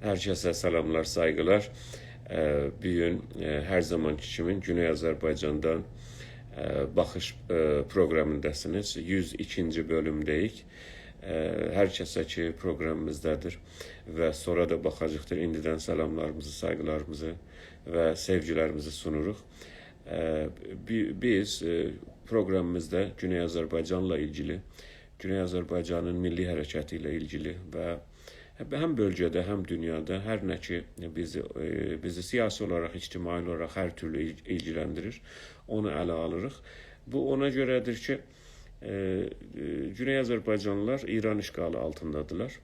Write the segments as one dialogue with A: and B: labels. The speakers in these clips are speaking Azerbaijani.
A: Herkese selamlar, saygılar. Bugün her zamanki kimi Güney Azərbaycandan baxış proqramındasınız. 102-ci bölümdəyik. Hər kəsə ki proqramımızdadır və sonra da baxacaqdır. İndidən salamlarımızı, saygılarımızı və sevgilərimizi sunuruq. Biz proqramımızda Güney Azərbaycanla ilgili, Güney Azərbaycanın milli hərəkəti ilə ilgili və həm bölgədə, həm dünyada hər nə ki bizi siyasi olaraq, ictimai olaraq hər türlü ilgiləndirir, onu ələ alırıq. Bu ona görədir ki, Güney Azərbaycanlılar İran işğalı altındadılar.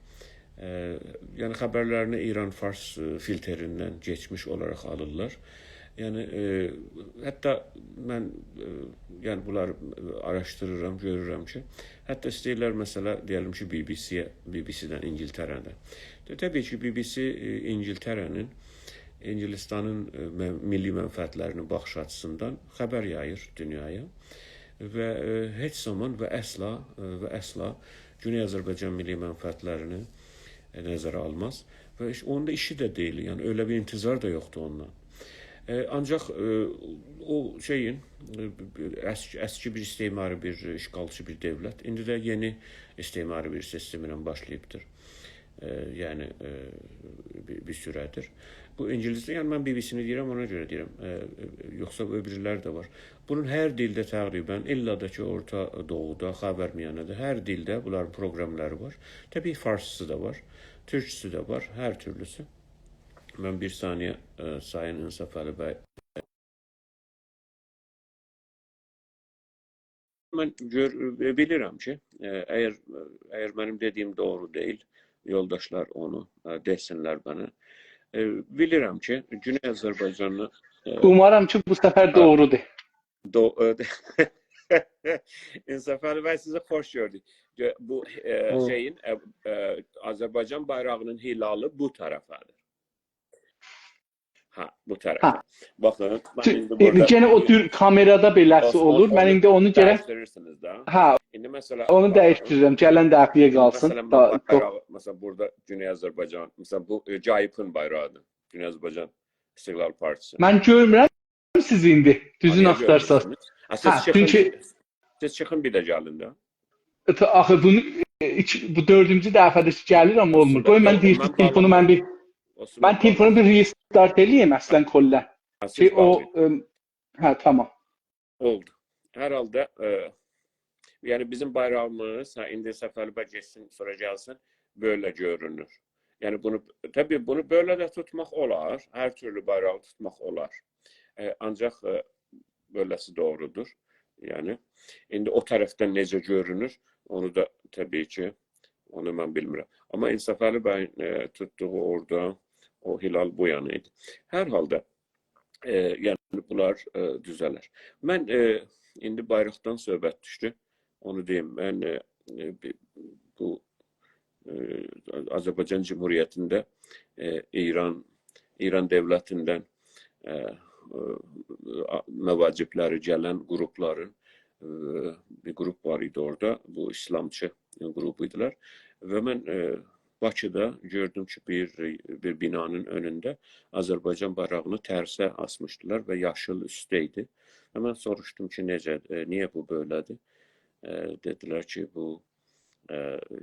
A: Yəni xəbərlərini İran-Fars filtrindən keçmiş olaraq alırlar. Yəni hətta mən yəni bunları araşdırıram, görürəm ki, hətta istəyirlər məsələ deyəlim ki BBC-dən İngiltərədən. Təbii ki BBC İngiltərənin İngilistanın milli mənfəətlərinin baxış açısından xəbər yayır dünyaya və heç zaman və əsla Güney Azərbaycan milli mənfəətlərini nəzərə almaz və onun da işi də deyil. Yəni öyle bir intizar da yoxdur ondan. Ancaq o şeyin əski bir istimari bir işğalçı bir dövlət indi də yeni istimari bir sistemlə başlayıbdır. Yəni bir sürədir. Bu İngiliscə, yəni mən BBC-ni deyirəm, ona görə deyirəm. Yoxsa öbürlər də var. Bunun hər dildə təqribən, illa da ki Orta Doğuda, Xəbərmiyanədə hər dildə bunların proqramları var. Təbii farsısı da var, türkçüsü də var, hər türlüsü. Mən bir saniyə Sayın İnsaf Ali bəy. Mən bilirəm ki, əgər mənim dediyim doğru deyil, yoldaşlar onu desinlər bana. Bilirəm ki, Güney Azərbaycanlı...
B: Umarım ki bu səfər doğrudur.
A: İnsaf Ali bəy, sizi xoş gördük. Bu şeyin, Azərbaycan bayrağının hilalı bu tərəfədir. Ha, bu tərəfə. Baxın,
B: Gene o tür kamerada beləsi olur. Mən indi onu gərək... Ha, onu dəyişdirirəm. Gələn dəqiqəyə qalsın.
A: Mesela burada Güney Azərbaycan, mesela bu CAYİP'in bayrağıdır. Güney Azərbaycan İstiqlal Partisi.
B: Mən görmürəm siz indi. Düzün axtarsaz.
A: Siz çıxın bir də gəlin də.
B: Axı bu dördüncü dəfədə gəlir amma olmur. Qoy mən telefonu mən telefonu bir restart eləyim əslən kollən. Tamam.
A: Oldu. Hər halda yani bizim bayrağımız indi Səfəli bəy geçsin sonra gəlsin böyle görünür. Yani tabii bunu böyle de tutmaq olar. Hər türlü bayrağı tutmaq olar. Ancaq böyləsi doğrudur. Yani indi o tərəfdən necə görünür onu da tabii ki onu mən bilmirəm. Amma İnsaf Ali bəyin tutduğu orada o hilal bu yanıydı. Hər halda yəni bunlar düzələr. Mən indi bayraqdan söhbət düşdü. Onu deyim. Mən bu Azərbaycan Cumhuriyyətində İran dövlətindən məvacibləri gələn qrupların bir qrup var idi orada. Bu İslamçı qrupuydular. Və mən Bakıda gördüm ki bir binanın önündə Azərbaycan bayrağını tərsə asmışdılar və yaşıl üstəydi. Və mən soruşdum ki niyə bu böylədir? Dedilər ki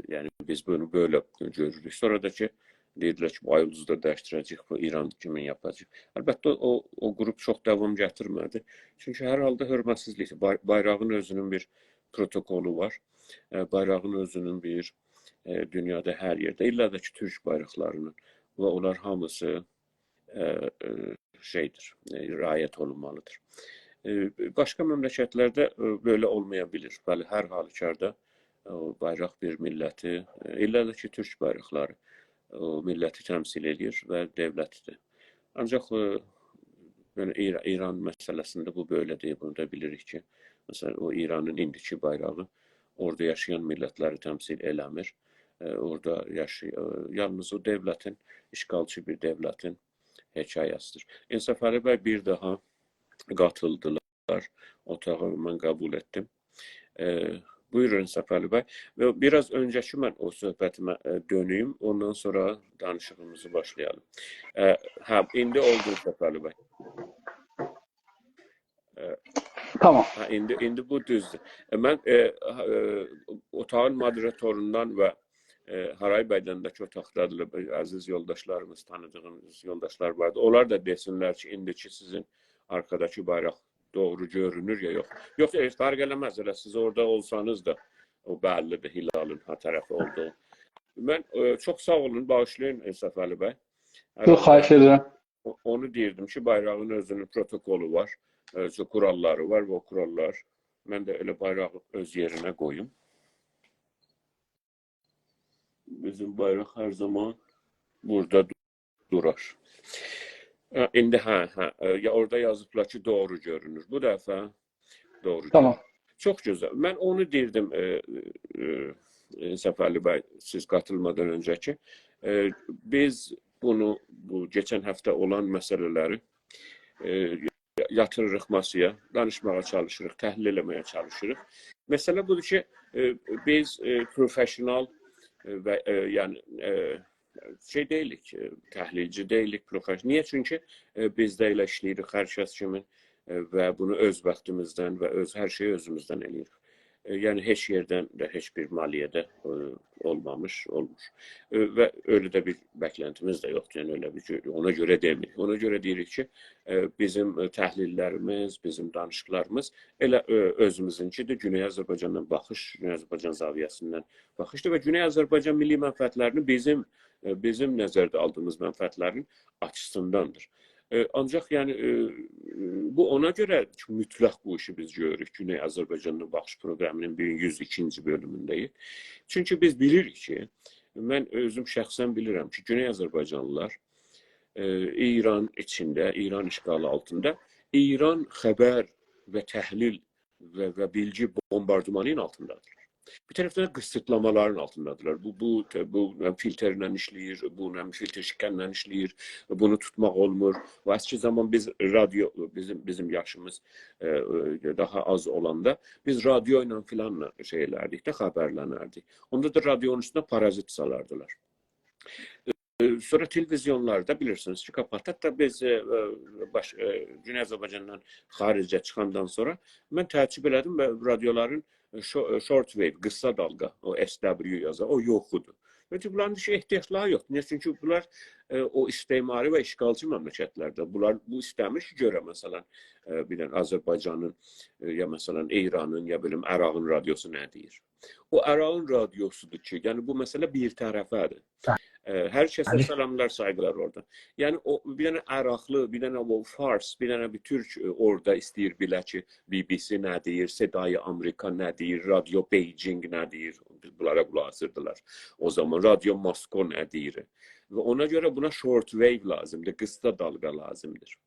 A: yani biz bunu böyle görürük. Sonra da ki dedilər ki bu ay ulduzda dəyişdirəcək, bu İran kimin yapacaq. Əlbəttə o qrup çox davam gətirmədi. Çünki hər halda hörmətsizlik. Bayrağın özünün bir protokolu var. Bayrağın özünün bir dünyada hər yerdə, illa da ki Türk bayraqlarının və onlar hamısı riayət olunmalıdır. Başqa məmləkətlərdə böyle olmayabilir. Bəli, hər halükarda bayraq bir milləti, illa da ki Türk bayraqları o milləti təmsil edir və dövlətidir. Ancaq İran məsələsində bu böyle deyil. Bunu da bilirik ki, mesela o İranın indiki bayrağı orada yaşayan millətləri təmsil eləmir. Orada yalnız o dövlətin, işğalçı bir dövlətin hekayəsidir. İnsaf Ali bəy bir daha qatıldılar. Otağı mən qəbul etdim. Buyurun Səfəli bəy. Və biraz öncəki mən o söhbətimə döneyim, ondan sonra danışığımızı başlayalım. Hə, indi oldu Səfəli bəy.
B: Tamam.
A: İndi bu düzdür. Mən otağın moderatorundan və Haray bəydən də ki, otaqdadır, əziz yoldaşlarımız, tanıdığımız yoldaşlar vardı. Onlar da desinlər ki, indiki sizin arkadakı bayraq doğru görünür ya yox. Yox, fərq eləməz. Elə siz orada olsanız da o bəllidir Hilalın ha tərəfi olduğu. Mən çox sağ olun, bağışlayın Səfəli bəy.
B: Yox, xahiş edirəm.
A: Onu deyirdim ki, bayrağın özünün protokolu var, kuralları var və o kurallar mən də elə bayrağı öz yerinə qoyum. Bizim bayraq hər zaman burada durar. İndi orada yazıblar ki, doğru görünür. Bu dəfə doğru
B: Tamam.
A: görünür. Çox gözəl. Mən onu deyirdim Səfəli bəy, siz qatılmadan öncəki. Biz bunu, bu geçən həftə olan məsələləri yatırırıq masaya, danışmağa çalışırıq, təhlil eləməyə çalışırıq. Məsələ budur ki, biz profesional və yəni şey deyilik, təhlilci deyilik, profesional. Niyə? Çünki biz də elə işləyirik hər kəs kimi və bunu öz vaxtımızdan və hər şeyi özümüzdən eləyirik. Yəni heç yerdən də heç bir maliyyədə olmur. Və öyle də bir bəklentimiz də yoxdur. Yəni öyle bir ona görə demirik. Ona görə deyirik ki, bizim təhlillərimiz, bizim danışıqlarımız elə özümüzünkidir. Güney Azərbaycandan baxış, Güney Azərbaycan zaviyəsindən baxışdır və Güney Azərbaycan milli mənfəətlərini bizim nəzərdə aldığımız mənfəətlərin açısındandır. Ancaq yəni bu ona görə mütləq bu işi biz görürük. Güney Azərbaycanın baxış proqramının 102-ci bölümündəyik. Çünki biz bilirik ki, mən özüm şəxsən bilirəm ki, Güney Azərbaycanlılar İran içində, İran işğalı altında İran xəbər və təhlil və bilgi bombardımanının altındadır. Bir tərəfdən qısıtlamaların altındadılar. Bu filtrlə işləyir, bu filtr şikənlə işləyir, bunu tutmaq olmur. O əski zaman biz radyo, bizim yaşımız daha az olanda biz radyo ilə filanla şeylərdik də, xəbərlənərdik. Onda da radyonun üstünə parazit salardılar. Sonra televizyonlarda bilirsiniz ki, hatta biz Güney Azərbaycandan xaricə çıxandan sonra mən təəccüb elədim və radyoların shortwave, qısa dalga, o SW yazar, o yoxudur. Bunların heç ehtiyacları yoxdur. Niyə? Çünki bunlar o istimari və işğalçı məmləkətlərdə. Bunlar bu istəmiş görə, məsələn, bilən Azərbaycanın, ya məsələn, İranın, ya bilim, Ərağın radiosu nə deyir? O Ərağın radiosudur ki, yəni bu məsələ bir tərəfədir. Hər kəsə salamlar, saygılar orada. Yəni bir dənə Əraqlı, bir dənə o Fars, bir dənə bir Türk orada istəyir bilə ki, BBC nə deyir, Sedai Amerika nə deyir, Radio Beijing nə deyir, bunlara qulaq asırdılar. O zaman Radio Moskva nə deyir. Və ona görə buna shortwave lazımdır, qısa dalga lazımdır.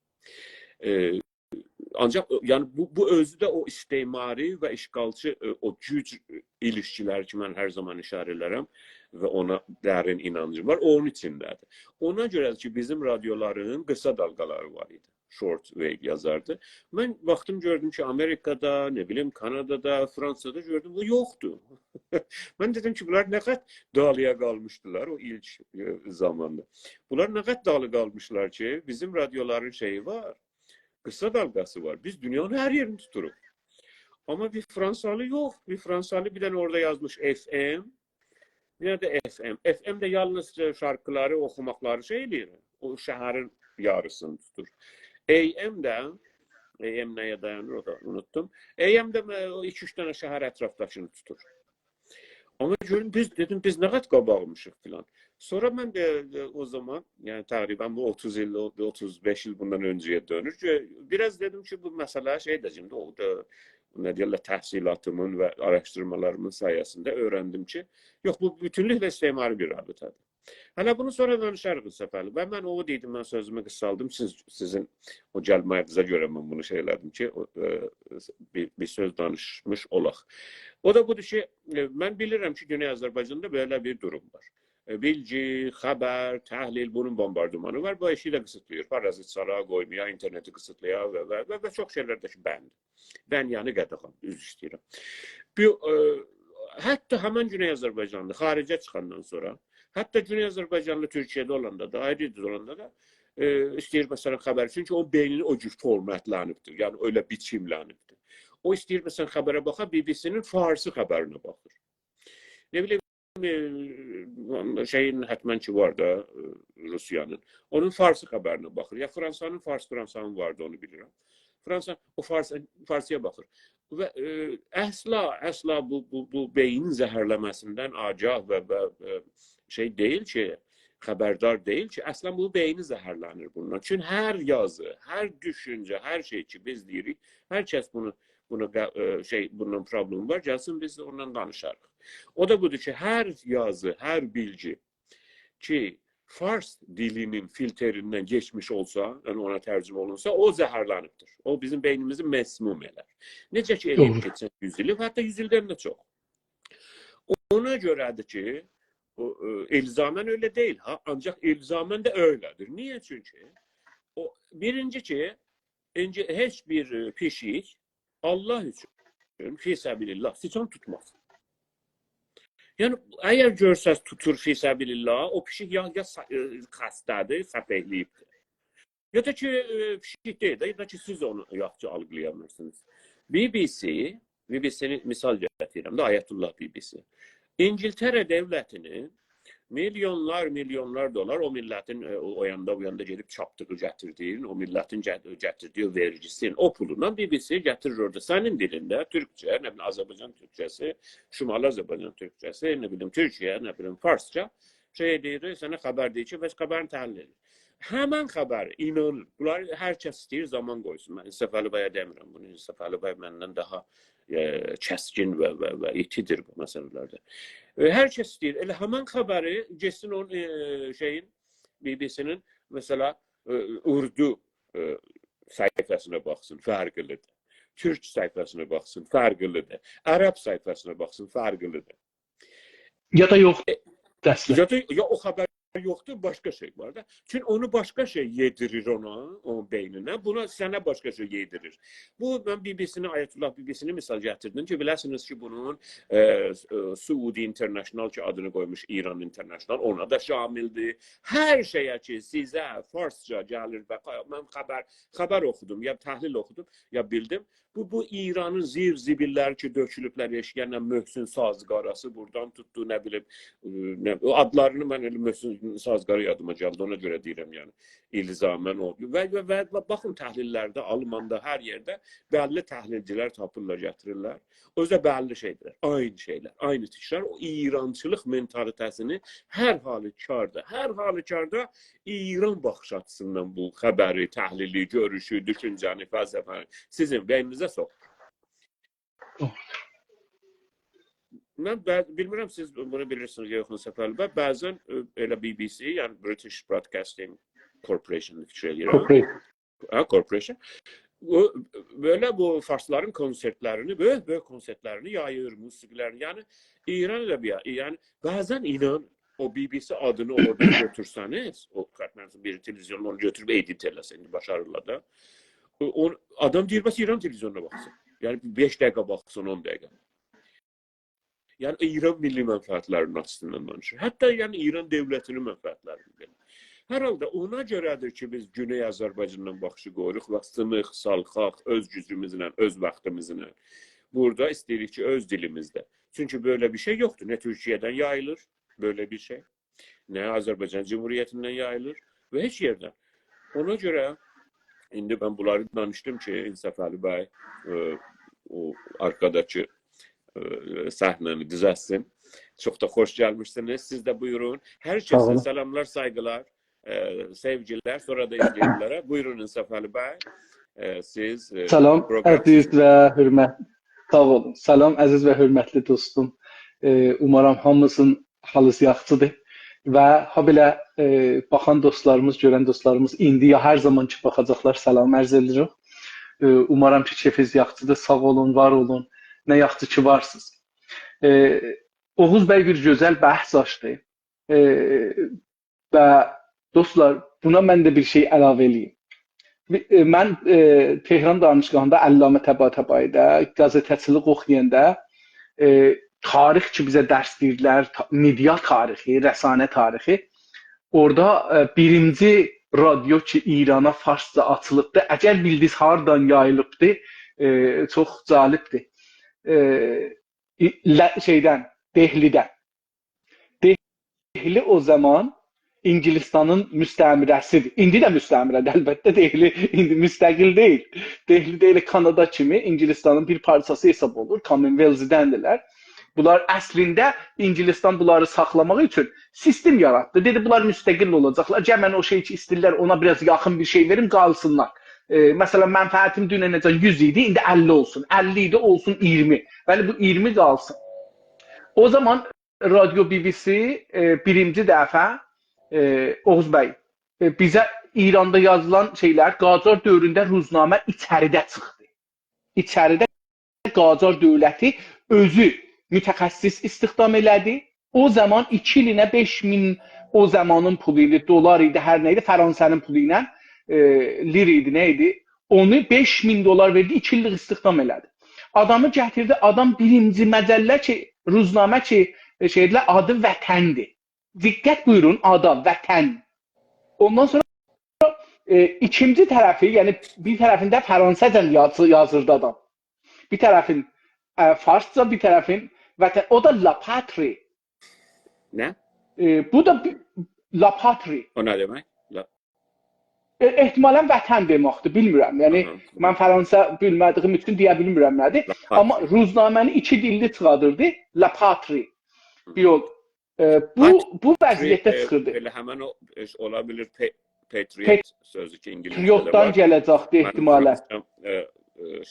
A: Ancaq yəni bu özü də o istimari və işğalçı o güc ilişkiləri ki, mən hər zaman işarə edirəm və ona dərin inancım var, onun içindədir. Ona görə ki, bizim radioların qısa dalgaları var idi. Shortwave yazardı. Mən vaxtım gördüm ki, Amerikada, ne bileyim, Kanadada, Fransada gördüm, bu yoxdur. Mən dedim ki, bunlar nə qədər dalıya qalmışdılar o ilk zamanda. Bunlar nə qədər dalı qalmışlar ki, bizim radioların şeyi var, qısa dalgası var. Biz dünyanın hər yerini tuturuq. Amma bir Fransalı yox. Bir Fransalı bir dənə orada yazmış FM. Bir dənə də FM. FM də yalnız şarkıları, oxumaqları şey eləyir. O şəhərin yarısını tutur. AM nəyə dayanır, o da unuttum. AM də 2-3 dənə şəhər ətrafdakını tutur. Amma görün, dedim, biz nə qədər qabağmışıq filan. Sonra mən də o zaman, yəni təqribən bu 30 il, 35 il bundan öncəyə dönür ki, biraz dedim ki, bu məsələ şeydir, o da nə deyirlər, təhsilatımın və araşdırmalarımın sayəsində öyrəndim ki, yox, bu bütünlüklə istimari bir rabitədir. Hələ bunu sonra danışarıq Səfəli. Və mən o dedim, mən sözümü qısaldım, sizin o gəlməyinizə görə mən bunu şey elədim ki, bir söz danışmış olaq. O da budur ki, mən bilirəm ki, Güney Azərbaycanda belə bir durum var. Bilgi, xəbər, təhlil, bunun bombardımanı var. Bu işi də qısıtlayır. Parazit sala qoymaya, interneti qısıtlaya və çox şeylər də ki, bən yəni qədəxan, üz istəyirəm. Hətta həmən Güney Azərbaycanlı xaricə çıxandan sonra, hətta Güney Azərbaycanlı Türkiyədə olanda da, ayrı olanda da istəyir məsələn xəbər, çünki o beynini o cür formatlənibdir, yəni öyle biçimlənibdir. O istəyir məsələn xəbərə baxa, BBC-nin farsi xəbərinə baxır. Ne bileyim, şeyin hətmən ki var da Rusiyanın, onun farsi xəbərinə baxır. Ya Fransanın Fransanın vardı, onu bilirəm. Fransa o Farsıya baxır. Və əsla bu beynin zəhərləməsindən agah və şey deyil ki, xəbərdar deyil ki, əslən bu beyni zəhərlənir bundan. Çünki hər yazı, hər düşüncə, hər şey ki biz deyirik, hər kəs bunun problemi var, gəlsin biz ondan danışarıq. O da budur ki, hər yazı, hər bilgi ki Fars dilinin filtrindən geçmiş olsa, yəni ona tərcümə olunsa, o zəhərlənibdir. O bizim beynimizi məsmum elər. Necə ki eləyib keçən 100 ili, hətta 100 ildən də çox. Ona görədir ki, elzamen öyle değil. Ancak elzamen de öyledir. Niye? Çünkü birinci ki heç bir pişik Allah üçün fisəbilillah siçan tutmaz. Yani eğer görsəz tutur fisəbilillah, o pişik ya xəstədir, səfəhliyibdir. Ya da ki pişik deyil, ya da ki siz onu yaxşı algılayamırsınız. BBC-ni misal gətirirəm də, Ayətullah BBC. İngiltere devletinin milyonlar dolar o milletin o yanda gelip çaptığı getirdiğin, o milletin getirdiği vergisinin o pulundan BBC getirir orada. Senin dilinde Türkçe, ne bileyim Azerbaycan Türkçesi, Şimali Azerbaycan Türkçesi, ne bileyim Türkiye, ne bileyim Farsça şey deyir, sana haber deyir ki, ve haberin təhlil edir. Hemen haber, inanır. Bunlar herkes istəyir zaman qoysun. Ben İnsaf Əlibaya demirəm bunu. İnsaf Əlibay məndən daha kəskin və itidir bu məsələlərdə. Hər kəs istəyir. Elə həmən xəbəri geçsin onun şeyin, BBC-nin mesela Urdu sayfasına baxsın, fərqlidir. Türk sayfasına baxsın, fərqlidir. Ərəb sayfasına baxsın, fərqlidir.
B: Ya da yox.
A: Ya o xəbər yoktur, başka şey var da. Çünkü onu başka şey yedirir ona, o beynine. Buna sana başka şey yedirir. Bu ben BBC'nin, Ayetullah BBC'nin misal getirdim ki, bilirsiniz ki bunun Suudi International ki adını koymuş, İran International, ona da şamildir. Her şeye ki size Farsça gelir, ben haber okudum, ya tahlil okudum, ya bildim. Bu İranın zibilləri ki dökülüblər eşkənlə Möhsün Sazqarası buradan tutdu, nə bilim, adlarını mən elə Möhsün Sazqarı yadıma gəldi, ona görə deyirəm yəni, ilzamən oldu. Və baxın təhlillərdə, Almanda, hər yerdə bəlli təhlilcilər tapırlar, gətirirlər. Özə bəlli şeydir, aynı şeylər, aynı tikrar. O İrançılıq mentalitəsini hər halükarda İran baxış açısından bu xəbəri, təhlili, görüşü, düşüncəni, fəlsəfəni sizin beyninize sok. Ben bilmirəm siz bunu bilirsiniz ya yoxsa Səfərli. Bəzən elə BBC, yani British Broadcasting Corporation fikir edirəm. Corporation. Böyle bu Farsların konsertlerini, böyle konsertlerini yayır, musikilerini. Yani İran ile yani bazen inan o BBC adını orada götürseniz, o bir televizyonda onu götürüp edit eləseniz başarılı da. Adam deyir, bəs İran televizyonuna baxsın. Yani 5 dəqiqə baxsın, 10 dəqiqə. Yani İran milli mənfəətlərinin açısından danışır. Hətta yani İran devletinin mənfəətlərini. Hər halda ona görədir ki, biz Güney Azərbaycandan baxışı qoyuruq və sınıq, salxaq, öz gücümüzlə, öz vaxtımızla. Burada istəyirik ki, öz dilimizdə. Çünki böyle bir şey yoktur. Ne Türkiye'den yayılır böyle bir şey, ne Azərbaycan Cumhuriyetinden yayılır ve heç yerden. Ona göre indi ben bunları danışdım ki, İnsaf Əlibay o arkadakı səhnəni düzəltsin. Çok da hoş gelmişsiniz. Siz de buyurun. Herkese selamlar, saygılar, sevgiler. Sonra da izleyenlere. Buyurun İnsaf Əlibay. Siz
B: salam, əziz və hörmətli. Sağ olun. Salam, əziz və hörmətli dostum. Umarım hamısının halı yaxşıdır. Və habelə baxan dostlarımız, görən dostlarımız indi ya hər zaman ki baxacaqlar, salam ərz edirəm. Umarım ki keyfiniz yaxşıdır, sağ olun, var olun. Nə yaxşı ki varsınız. Oğuz bəy bir gözəl bəhs açdı. Və dostlar, buna mən də bir şey əlavə eləyim. Mən Tehran danışqanında Əllamə Təbatəbayda qəzetəçilik oxuyanda tarix ki bizə dərs deyirlər, media tarixi, rəsanə tarixi. Orada birinci radyo ki İrana farsca açılıbdı. Əgər bildiniz hardan yayılıbdı, çox cəlibdir. Şeydən, Dehlidən. Dehli o zaman İngilistanın müstəmirəsidir. İndi də müstəmirədir, əlbəttə Dehli indi müstəqil deyil. Dehli deyil Kanada kimi İngilistanın bir parçası hesab olur. Commonwealth-dəndirlər. Bunlar əslində İngilistan bunları saxlamaq üçün sistem yaratdı. Dedi bunlar müstəqil olacaqlar. Cəmən o şey ki istəyirlər ona biraz yaxın bir şey verim qalsınlar. Məsələn mənfəətim dünən necə 100 idi, indi 50 olsun. 50 idi olsun 20. Bəli bu 20 qalsın. O zaman Radyo BBC birinci dəfə Oğuz bəy bizə İranda yazılan şeylər Qacar dövründə Ruznamə içəridə çıxdı. İçəridə Qacar dövləti özü mütəxəssis istihdam elədi. O zaman 2 ilinə 5000 o zamanın pulu idi, dolar idi, hər nə idi, Fransa'nın pulu ilə lir idi, nə idi? Onu 5000 dolar verdi, 2 illik istihdam elədi. Adamı gətirdi, adam birinci məcəllə ki, Ruznamə ki, şeydilə adı vətəndir. Diqqət buyurun, adam, vətən. Ondan sonra ikinci tərəfi, yəni bir tərəfində Fransızca yazırdı adam. Bir tərəfin farsça, bir tərəfin vətən. O da La Patrie.
A: Nə?
B: Bu da La Patrie.
A: O nə demək?
B: Ehtimalən vətən deməkdir, bilmirəm. Yəni mən Fransa bilmədiyim üçün deyə bilmirəm nədir. Amma Ruznaməni 2 dilli çıxardırdı, La Patrie. Bir yol. Bu vəziyyətdə çıxırdı.
A: Elə həmən o ola bilir Patriot sözü ki İngilizcədə var.
B: Patriotdan gələcəkdi ehtimalən.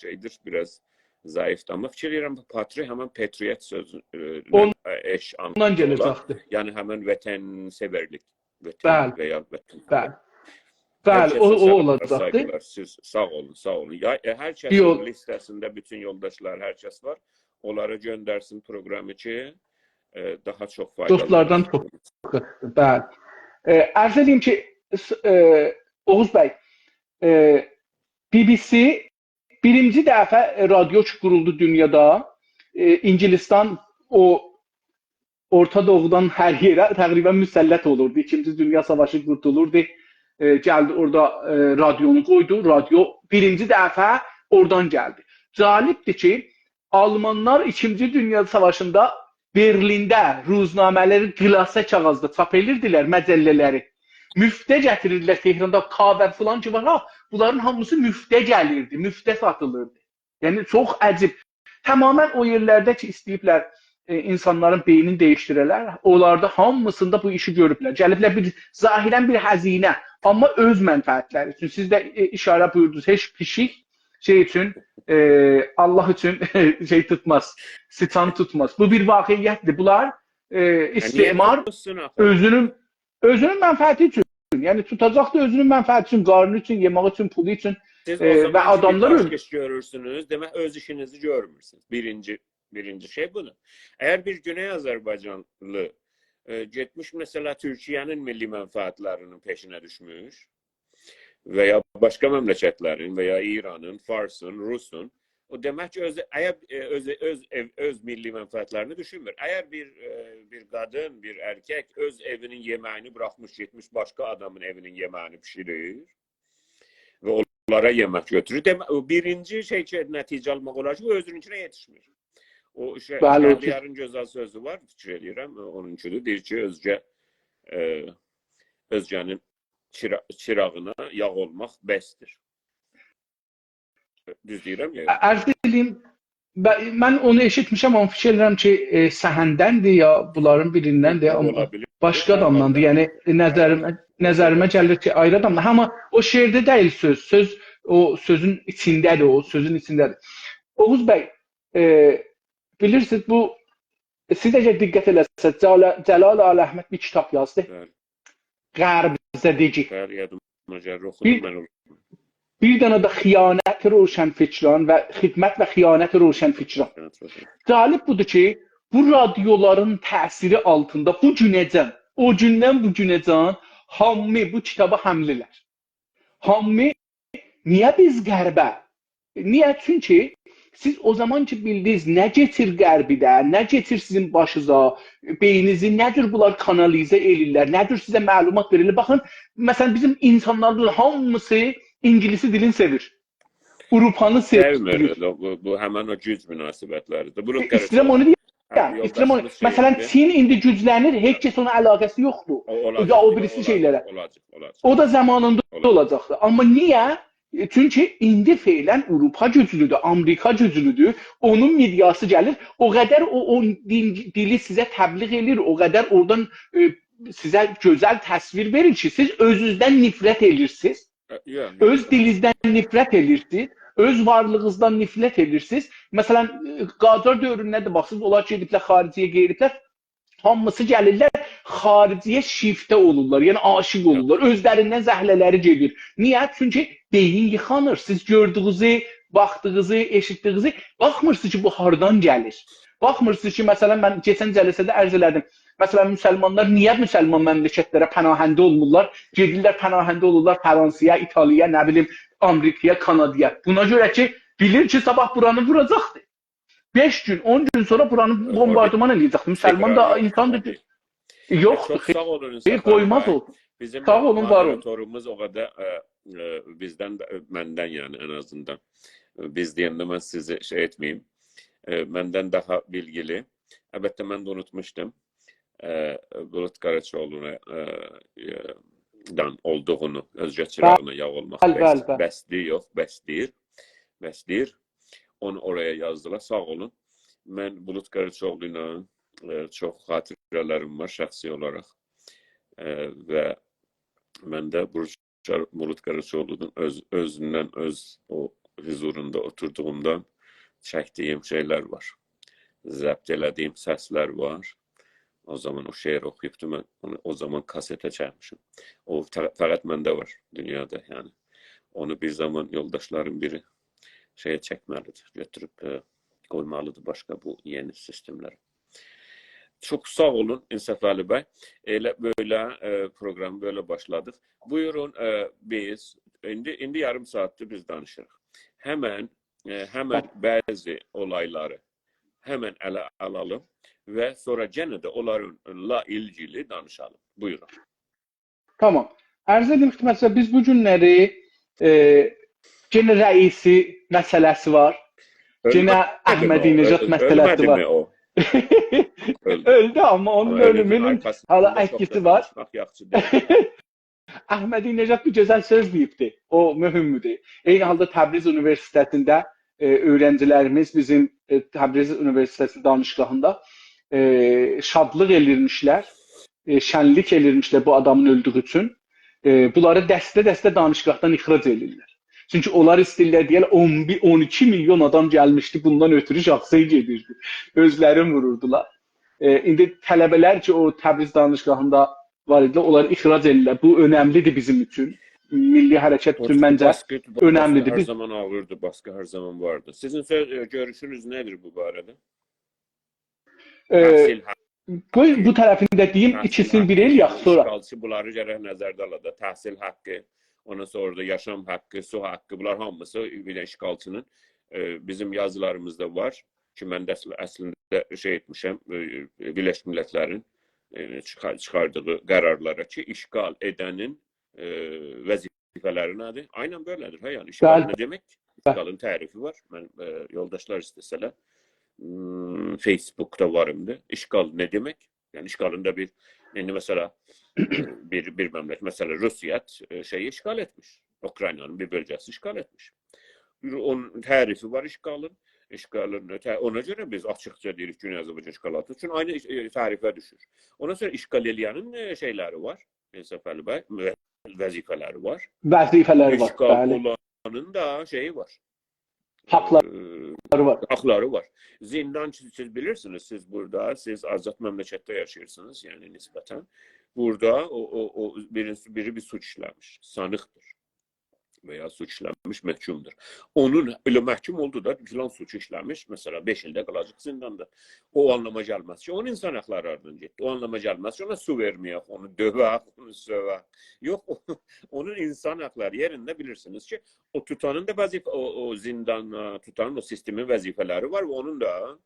A: Şeydir, biraz zayıfdır. Amma fikir edirəm, Patri həmən Patriot sözünə eş anlamı.
B: Ondan gələcəkdi.
A: Yəni həmən vətənsevərlik.
B: Bəli.
A: Və ya vətən.
B: Bəli. Bəli, o olacaqdı.
A: Siz sağ olun, sağ olun. Hər kəsin listəsində bütün yoldaşlar, hər kəs var. Onları göndərsin proqramı ki, daha çox faydalı.
B: Dostlardan çox. Bəli. Ərz edeyim ki, Oğuz bəy, BBC birinci dəfə radyo quruldu dünyada. İngilistan o Orta Doğudan hər yerə təqribən müsəllət olurdu. İkinci Dünya Savaşı qurtulurdu. Gəldi orada radyonu qoydu. Radyo birinci dəfə oradan gəldi. Cəlibdir ki, Almanlar 2-ci Dünya Savaşında Berlində ruznamələri qilasa kağızda çap edirdilər, məcəllələri. Müftə gətirirdilər Tehranda, kahvə filan ki var ha, bunların hamısı müftə gəlirdi, müftə satılırdı. Yəni çox əcib. Tamamilə o yerlərdə ki istəyiblər insanların beynini dəyişdirələr, onlarda hamısında bu işi görüblər. Gəliblər bir zahirən bir həzinə, amma öz mənfəətləri üçün. Siz də işarə buyurdunuz, heç pişik şey üçün, Allah üçün şey tutmaz, sıçan tutmaz. Bu bir vaqiyyətdir. Bunlar istimar özünün mənfəəti üçün. Yəni tutacaq da özünün mənfəəti üçün, qarnı üçün, yemək üçün, pulu üçün və adamlar
A: görürsünüz, demək öz işinizi görmürsünüz. Birinci şey budur. Əgər bir Güney Azərbaycanlı getmiş məsələ Türkiyənin milli mənfəətlərinin peşinə düşmüş və ya başqa məmləkətlərin və ya İranın, Farsın, Rusun, o demək ki öz milli mənfəətlərini düşünmür. Əgər bir qadın, bir erkək öz evinin yeməyini buraxmış, getmiş başqa adamın evinin yeməyini pişirir və onlara yemək götürür. Demək, birinci şey ki, nəticə almaq olar ki, o özününkünə yetişmir. O Şəhriyarın gözəl sözü var, fikir edirəm, onunkudur. Deyir ki, özgənin çırağına yağ olmaq bəsdir. Düz deyirəm ya?
B: Ərz edeyim, mən onu eşitmişəm, amma fikir edirəm ki, Səhəndəndir ya, bunların birindəndir, amma başqa adamdandır. Yəni, nəzərimə gəlir ki, ayrı adamdır. Amma o şeirdə deyil söz. Söz o sözün içindədir, o sözün içindədir. Oğuz bəy, bilirsiniz, bu, siz əgər diqqət eləsəz, Cəlal Əhməd bir kitab yazdı. Qərbzədəci. Bir dənə də Xiyanət Roşənfikran və Xidmət və Xiyanət Roşənfikran. Cəlib budur ki, bu radyoların təsiri altında bu günəcən, o gündən bu günəcən hamı bu kitaba həmlilər. Hamı, niyə biz qərbə? Niyə? Çünki siz o zaman ki bildiniz nə getir qərbidə, nə getir sizin başınıza, beyninizi, nədir bunlar kanalizə elirlər, nədir sizə məlumat verilir. Baxın, məsələn bizim insanların hamısı İngilisi dilini sevir. Avropanı sevir.
A: Bu həmən o güc münasibətləridir. Bunu
B: İstəyirəm onu deyəm. Məsələn, Çin indi güclənir, heç kəs ona əlaqəsi yoxdur. Ya o birisi şeylərə. O da zamanında olacaqdır. Amma niyə? Çünki indi feylən Avropa güclüdür, Amerika güclüdür. Onun miqyası gəlir. O qədər o dili sizə təbliğ edir, o qədər oradan sizə gözəl təsvir verir ki, siz özünüzdən nifrət edirsiniz. Öz dilinizdən nifrət edirsiniz. Öz varlığınızdan nifrət edirsiniz. Məsələn, Qacar dövründə baxsınız, onlar gediblər xariciyə qeyriblər. Hamısı gəlirlər, xariciyə şiftə olurlar, yəni aşiq olurlar. Özlərindən zəhlələri gedir. Niyə? Çünki beyin yıxanır. Siz gördüyünüzü, baxdığınızı, eşitdiyinizi baxmırsınız ki, bu hardan gəlir. Baxmırsınız ki, məsələn, mən keçən cəlsədə ərz elədim. Məsələn, müsəlmanlar niyə müsəlman məmləkətlərə pənahəndə olmurlar? Gedirlər, pənahəndə olurlar Fransaya, İtaliyaya, nə bilim, Amerikaya, Kanadaya. Buna görə ki, bilir ki, sabah buranı vuracaqdır. 5 gün, 10 gün sonra buranı bombardıman edəcəkdir. Müsəlman da insandır. Yoxdur.
A: Çox sağ olun.
B: Qoymaz o.
A: Bizim
B: sağ olun, var olun.
A: moderatorumuz o qədər bizdən, məndən yəni ən azından. Biz deyəndə mən sizi şey etməyim. Məndən daha bilgili. Əlbəttə, mən də unutmuşdum. Bulut Qaraçoğlu'na olduğunu, özgə çırağına yağ olmaq bəsdir, yox, bəsdir. Onu oraya yazdılar, sağ olun. Mən Bulut Qaraçoğlu ilə çox xatirələrim var şəxsi olaraq. Və mən də Bulut Qaraçoğlu'nun özündən, öz o huzurunda oturduğumdan çəkdiyim şeylər var. Zəbt elədiyim səslər var. O zaman o şeir oxuyubdu, mən onu o zaman kasetə çəkmişim. O fəqət məndə var dünyada, yəni. Onu bir zaman yoldaşlarım biri şeye çəkməlidir, götürüb qoymalıdır başqa bu yeni sistemlərə. Çok sağ olun İnsaf Ali Bey. Böyle program böyle başladık. Buyurun biz indi yarım saattir biz danışırıq. Hemen bazı olayları hemen ele alalım ve sonra gene de onlarla ilgili danışalım. Buyurun.
B: Tamam. Arz edim ki, mesela biz bu günləri gene rəisi məsələsi var. Gene Əhmədinəcad məsələsi var.
A: O?
B: Öldü ama onun ölümünün hala etkisi var. Əhmədinəcad bir gözəl söz deyibdi. O mühümdür. Eyni halda Təbriz Universitetində öğrencilerimiz bizim Təbriz Üniversitesi danışgahında şadlıq elirmişlər, şənlik elirmişlər bu adamın öldüğü üçün. Bunları dəstə-dəstə danışgahdan ixrac elirlər. Çünki onlar istəyirlər deyəl 12 milyon adam gəlmişdi, bundan ötürü şəxsiyə gedirdi. Özlərini vururdular. İndi tələbələr ki o Təbriz danışgahında var idi, onları ixrac elirlər. Bu önəmlidir bizim üçün. Milli hərəkət üçün məncə önəmlidir.
A: Her zaman ağırdı, baskı her zaman vardı. Sizin görüşünüz nedir bu barədə?
B: Bu tərəfində deyim, ikisini bir el yax sonra.
A: Bunları gərək nəzərdə alada. Təhsil haqqı, ondan sonra da yaşam haqqı, su haqqı, bunlar hamısı bir işğalçının bizim yazılarımızda var ki, mən də əslində şey etmişəm, Birləşmiş Millətlərin çıxardığı qərarlara ki, işğal edənin vəzifələri nədir? Aynən belədir. Yəni, işğal nə demək? İşğalın tərifi var. Mən yoldaşlar istəsələr Facebook'ta varımdı. İşğal ne demek? Yani işgalında şimdi mesela bir memleket, mesela Rusya şeyi işgal etmiş. Ukrayna'nın bir bölgesi işgal etmiş. Onun tarifi var işgalın. Ona göre biz açıkça deyirik Güney Azərbaycan işgalatı için aynı tarife düşür. Ondan sonra işgal edilenin şeyleri var. İnsaf Ali Bey, vazifeleri var.
B: Vazifeleri var.
A: İşgal olanın da şeyi var.
B: Hakları
A: var. Zindan siz bilirsiniz, siz azad memlekette yaşıyorsunuz yani nispeten. Burada biri bir suç işlemiş, sanıktır. veya suç işlemiş məhkumdur. Onun öyle məhkum oldu da filan suç işlemiş, mesela 5 ildə qalacaq zindanda. O anlama gelmez ki, onun insan hakları ardından getdi. O anlama gelmez ki, ona su verməyək, onu dövək, onu sövək. Yox, onun insan hakları yerində bilirsiniz ki, o tutanın da o zindan tutanın o sistemin vəzifələri var və onun da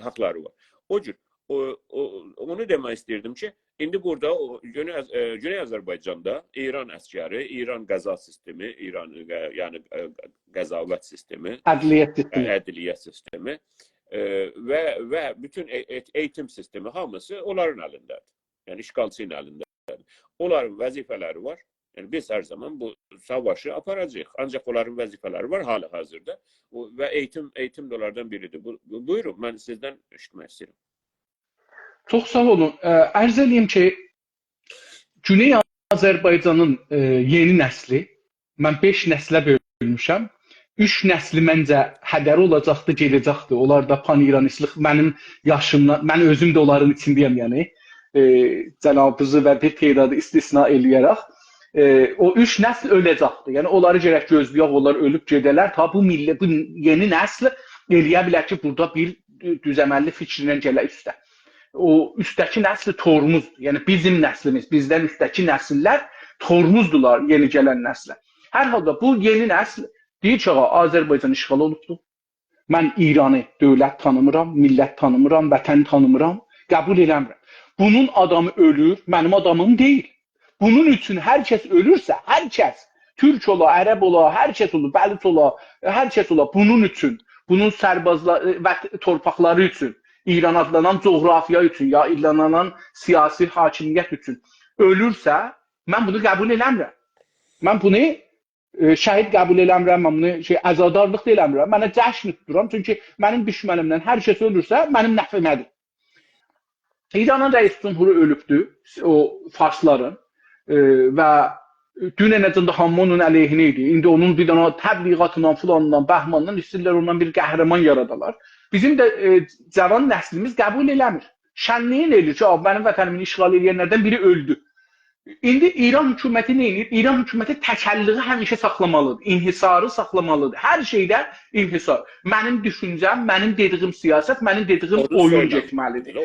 A: hakları var. O cür onu demək istirdim ki, indi burada Güney Azərbaycanda İran əskəri, İran qəza sistemi, İran yəni qəzavət sistemi, ədliyyət sistemi və bütün eğitim sistemi hamısı onların əlindədir. Yəni işğalçının əlindədir. Onların vəzifələri var. Yəni biz hər zaman bu savaşı aparacağıq. Ancaq onların vəzifələri var hali hazırda və eğitim də onlardan biridir. Buyurun, mən sizdən eşitmək istəyirəm.
B: Çox sağ olun. Ərz edeyim ki, Güney Azərbaycanın yeni nəsli, mən 5 nəslə bölmüşəm. 3 nəsli məncə hədəri olacaqdı, gedəcəkdi. Onlar da pan-İranistlik mənim yaşımdan, mən özüm də onların içindəyəm, yəni. Cənabınızı və bir teydadı istisna eləyərək. O 3 nəsl öləcəkdi. Yəni onları gərək gözləyək, onlar ölüb gedələr. Ta bu yeni nəsl eləyə bilər ki, burada bir düzəməlli fikrindən gələ üstə. O üstdəki nəsli tormuzdur. Yəni bizim nəslimiz, bizdən üstdəki nəsillər tormuzdular yeni gələn nəslə. Hər halda bu yeni nəsl deyir ki, Azərbaycan işğal olubdur. Mən İranı dövlət tanımıram, millət tanımıram, vətən tanımıram, qəbul eləmirəm. Bunun adamı ölür, mənim adamım deyil. Bunun üçün hər kəs ölürsə, hər kəs, Türk ola, Ərəb ola, hər kəs ola, Bəlut ola, hər kəs ola, bunun üçün, bunun sərbazları və torpaqları üçün, İran adlanan coğrafiya üçün, ya adlanan siyasi hakimiyyət üçün ölürsə, mən bunu qəbul eləmirəm. Mən bunu şəhid qəbul eləmirəm, mən bunu əzadarlıq da eləmirəm. Mənə cəşn tuturam, çünki mənim düşmənimdən hər kəs ölürsə, mənim nəfəmədir. İranın rəis cümhuru ölübdür, o farsların və dünənəcəndə hamı onun əleyhinə idi. İndi onun bir dana təbliğatından, filanından, bəhmandan istəyirlər ondan bir qəhrəman yaradalar. Bizim də cavan nəslimiz qəbul eləmir. Şənliyin eləyir ki, mənim vətənimin işğal edənlərdən biri öldü. İndi İran hökuməti nə edir? İran hökuməti təkəlliği həmişə saxlamalıdır, inhisarı saxlamalıdır. Hər şeydə inhisar. Mənim düşüncəm, mənim dediyim siyasət, mənim dediyim oyun getməlidir.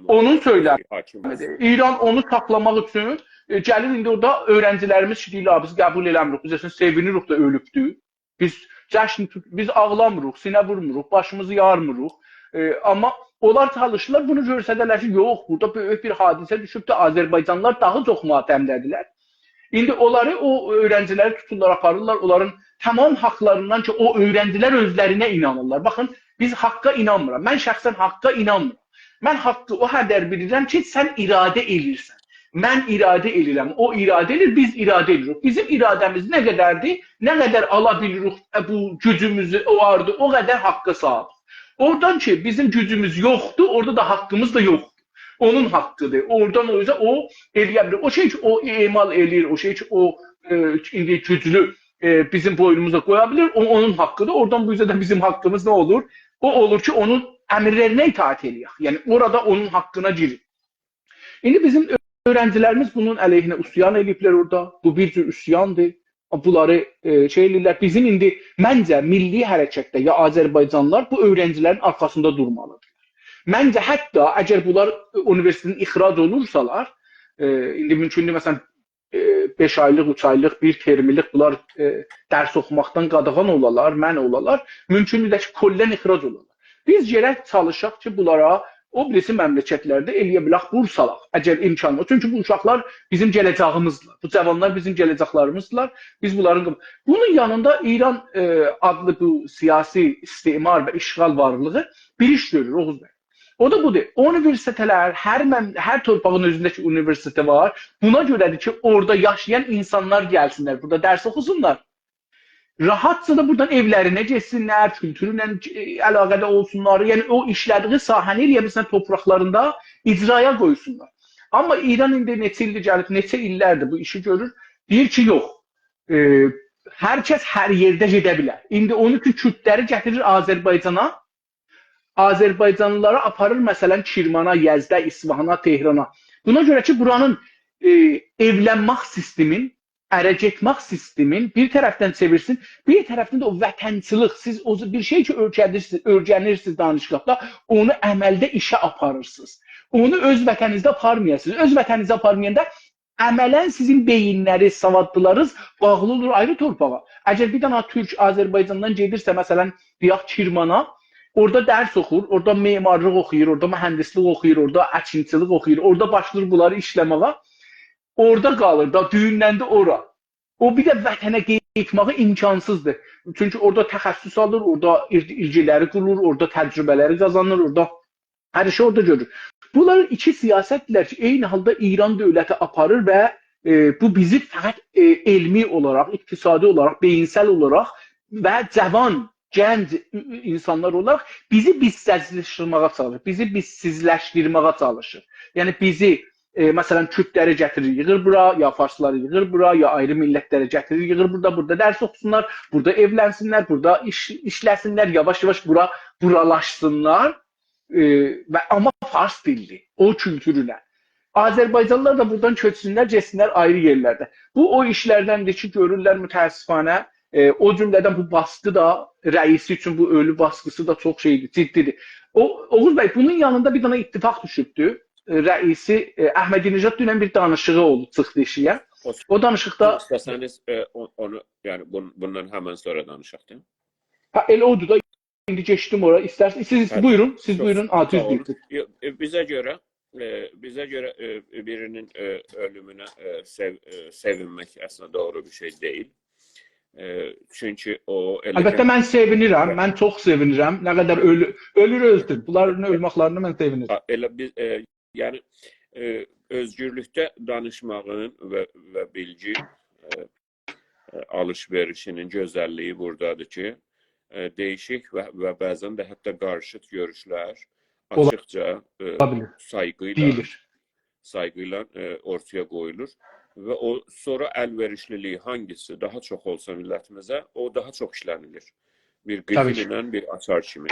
B: Onun söyləmidir. İran onu saxlamaq üçün gəlir indi orada öğrencilərimiz deyirlər, biz qəbul eləmirik, biz sevinirik də ölübdür. Biz ağlamırıq, sinə vurmuruq, başımızı yarmırıq. Amma onlar çalışırlar, bunu görsədələr ki, yox, burada böyük bir hadisə düşüb də Azərbaycanlılar daha çox matəmdədirlər. İndi onları, o öğrenciləri tuturlar, aparırlar, onların tamam haqlarından ki, o öğrencilər özlərinə inanırlar. Baxın, biz haqqa inanmıram. Mən şəxsən haqqa inanmıram. Mən haqqı o qədər bilirəm ki, sən iradə elirsən. Mən iradə elirəm, o iradə edir, biz iradə edirik. Bizim iradəmiz nə qədərdir, nə qədər ala bilirik, bu gücümüzü o ardı, o qədər haqqa sahib. Oradan ki, bizim gücümüz yoxdur, orada da haqqımız da yoxdur. Onun haqqıdır. Oradan o yüzden o eləyə bilir. O şey ki, o emal eləyir, o şey ki, o indi güclü bizim boynumuza qoya bilir, onun haqqıdır. Oradan bu yüzden bizim haqqımız nə olur? O olur ki, onun əmirlərinə itaat eləyək. Yəni, orada onun haqqına girir. İndi bizim öğrencilərimiz bunun əleyhinə üsyan eləyiblər orada. Bu bir cür üsyandır. Bunları şey eləyirlər. Bizim indi məncə milli hərəkətdə ya Azərbaycanlılar bu öğrencilərin arxasında durmalıdır. Məncə hətta əgər bunlar universitetin ixrac olursalar, indi mümkündür məsələn 5 aylıq, 3 aylıq, 1 termlik bunlar dərs oxumaqdan qadağan olalar, mən olalar, mümkündür də ki, kollən ixrac olalar. Biz gərək çalışaq ki, bunlara o birisi məmləkətlərdə eləyə bilək bursalaq, əgər imkanı var. Çünki bu uşaqlar bizim gələcəyimizdilər. Bu cavanlar bizim gələcəklərimizdirlər. Biz bunların... Bunun yanında İran adlı bu siyasi istimar və işğal varlığı bir iş görür, Oğuz bəy. O da budur. Universitetlər, hər torpağın özündəki universitet var. Buna görədir ki, orada yaşayan insanlar gəlsinlər, burada dərs oxusunlar. Rahatça da buradan evlərinə getsinlər, kültürlə əlaqədə olsunlar. Yəni o işlədiyi sahəni eləyə bilsin torpaqlarında icraya qoysunlar. Amma İran indi neçə ildir gəlib, neçə illərdir bu işi görür. Deyir ki, yox. Hər kəs hər yerdə gedə bilər. İndi onu ki, kürdləri gətirir Azərbaycana. Azərbaycanlılara aparır məsələn Kirmana, Yəzdə, İsfahana, Tehrana. Buna görə ki, buranın evlənmək sistemin ərə getmək sistemin bir tərəfdən çevirsin, bir tərəfdən də o vətənçilik, siz o bir şey ki öyrənirsiniz danışıqda, onu əməldə işə aparırsınız. Onu öz vətəninizdə aparmayasınız. Öz vətəninizdə aparmayanda əmələn sizin beyinləriniz, savadlılarınız bağlı olur ayrı torpağa. Əgər bir dənə Türk Azərbaycandan gedirsə, məsələn, deyək Kirmana, orada dərs oxuyur, orada memarlıq oxuyur, orada mühəndislik oxuyur, orada əkinçilik oxuyur, orada başlayır bunları işləməyə, orada qalır da, düyünləndə ora. O bir də vətənə getməyi imkansızdır. Çünki orada təxəssüs alır, orada ilgiləri qurur, orada təcrübələri qazanır, orada hər şey orada görür. Bunlar iki siyasətdirlər ki, eyni halda İran dövləti aparır və bu bizi fəqət elmi olaraq, iqtisadi olaraq, beyinsəl olaraq və cavan, gənc insanlar olaraq bizi bizsizləşdirməyə çalışır, bizi bizsizləşdirməyə çalışır. Yəni bizi məsələn Kürdləri gətirir, yığır bura, ya farsları yığır bura, ya ayrı millətləri gətirir, yığır burada dərs oxusunlar, burada evlənsinlər, burada işləsinlər, yavaş-yavaş buralaşsınlar. Və amma fars dilli, o kültürünə. Azərbaycanlılar da buradan köçsünlər, getsinlər ayrı yerlərdə. Bu o işlərdəndir ki, görürlər mütəəssifanə. O cümlədən bu baskı da rəisi üçün bu ölü baskısı da çox şeydir, ciddidir. Oğuz bəy, bunun yanında bir dənə ittifaq düşübdü. Rəisi Əhmədinəcad dünən bir danışığı oldu, çıxdı işiyə. O danışıqda
A: İstəsəniz onu, yəni bundan həmən sonra danışaq, deyim.
B: Elə odur da. İndi geçdim ora. İsterseniz siz buyurun, siz buyurun.
A: Bizə görə birinin ölümünə sevinmək əslində doğru bir şey deyil. Çünki o
B: əlbəttə mən sevinirəm, mən çox sevinirəm. Nə qədər ölür öldür. Bunların ölməklərinə mən sevinirəm.
A: Elə biz yəni özgürlükdə danışmağın və bilgi alış-verişinin gözəlliyi buradadır ki, değişik və bəzən də hətta qarşıt görüşlər açıqca sayğı ilə ortaya qoyulur və o sonra əlverişliliyi hangisi daha çox olsa millətimizə, o daha çox işlənilir. Bir qıfıl ilə bir açar kimi.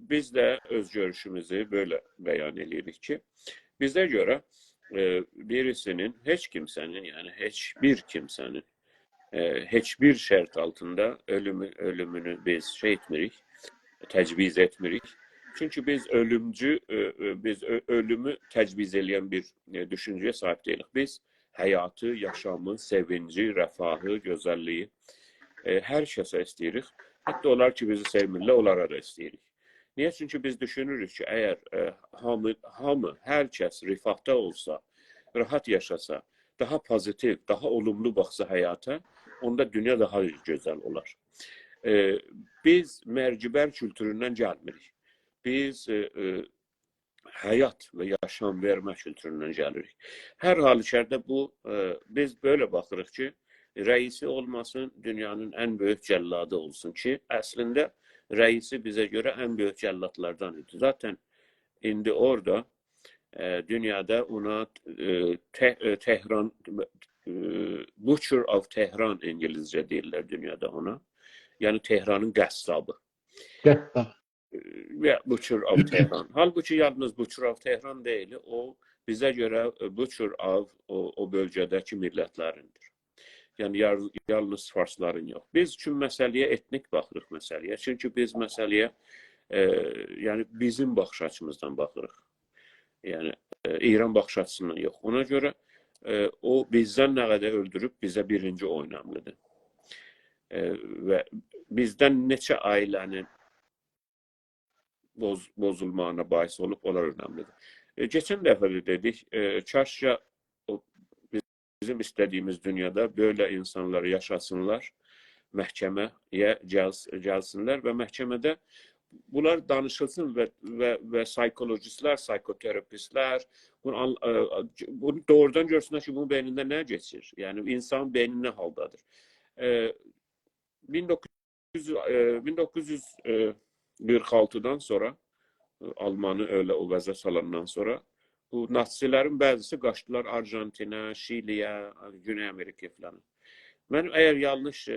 A: Biz də öz görüşümüzü belə bəyan edirik ki, bizə görə birisinin, heç kimsənin, yəni heç bir kimsənin heç bir şərt altında ölümünü biz şey etmirik, təcviz etmirik. Çünki biz ölümü təcviz edən bir düşüncəyə sahib deyilik. Biz həyatı, yaşamı, sevinci, rəfahı, gözəlliyi hər kəsə istəyirik. Hətta onlar ki, bizi sevmirlər, onlara da istəyirik. Niyə? Çünki biz düşünürük ki, əgər hamı, hər kəs rifahda olsa, rahat yaşasa, daha pozitiv, daha olumlu baxsa həyata, onda dünya daha gözəl olar. Biz mərcibər kültüründən gəlmirik. Biz həyat və yaşam vermə kültüründən gəlirik. Hər halükarda biz belə baxırıq ki, rəisi olmasın, dünyanın ən böyük cəlladı olsun ki, əslində rəisi bizə görə ən böyük cəlladlardan idi. Zaten indi orada dünyada ona Tehran, Butcher of Tehran İngilizcə deyirlər dünyada ona. Yəni Tehranın qəssabı. Və Butcher of Tehran. Halbuki yalnız Butcher of Tehran deyil, o bizə görə Butcher of o bölgədəki millətlərindir. Yəni yalnız farsların yox. Biz üçün məsələyə etnik baxırıq məsələyə. Çünki biz məsələyə yəni bizim baxış açımızdan baxırıq. Yəni İran baxış açısından yox. Ona görə o bizdən nə qədər öldürüb bizə birinci o önəmlidir. Və bizdən neçə ailənin bozulmağına bahis olub, onlar önəmlidir. Geçən dəfə də dedik, çarşıya bizim istədiyimiz dünyada böyle insanlar yaşasınlar, məhkəməyə gəlsinlər və məhkəmədə bunlar danışılsın və psikologistlər, psikoterapistlər bunu doğrudan görsünlər ki, bunun beynində nə geçir? Yəni, insan beyni nə haldadır? 1946'dan sonra, Almanı öyle o vəzə salandan sonra, bu natsilərin bəzisi qaçdılar Arjantinə, Şiliyə, Güney Amerika falan. Mən əgər yanlış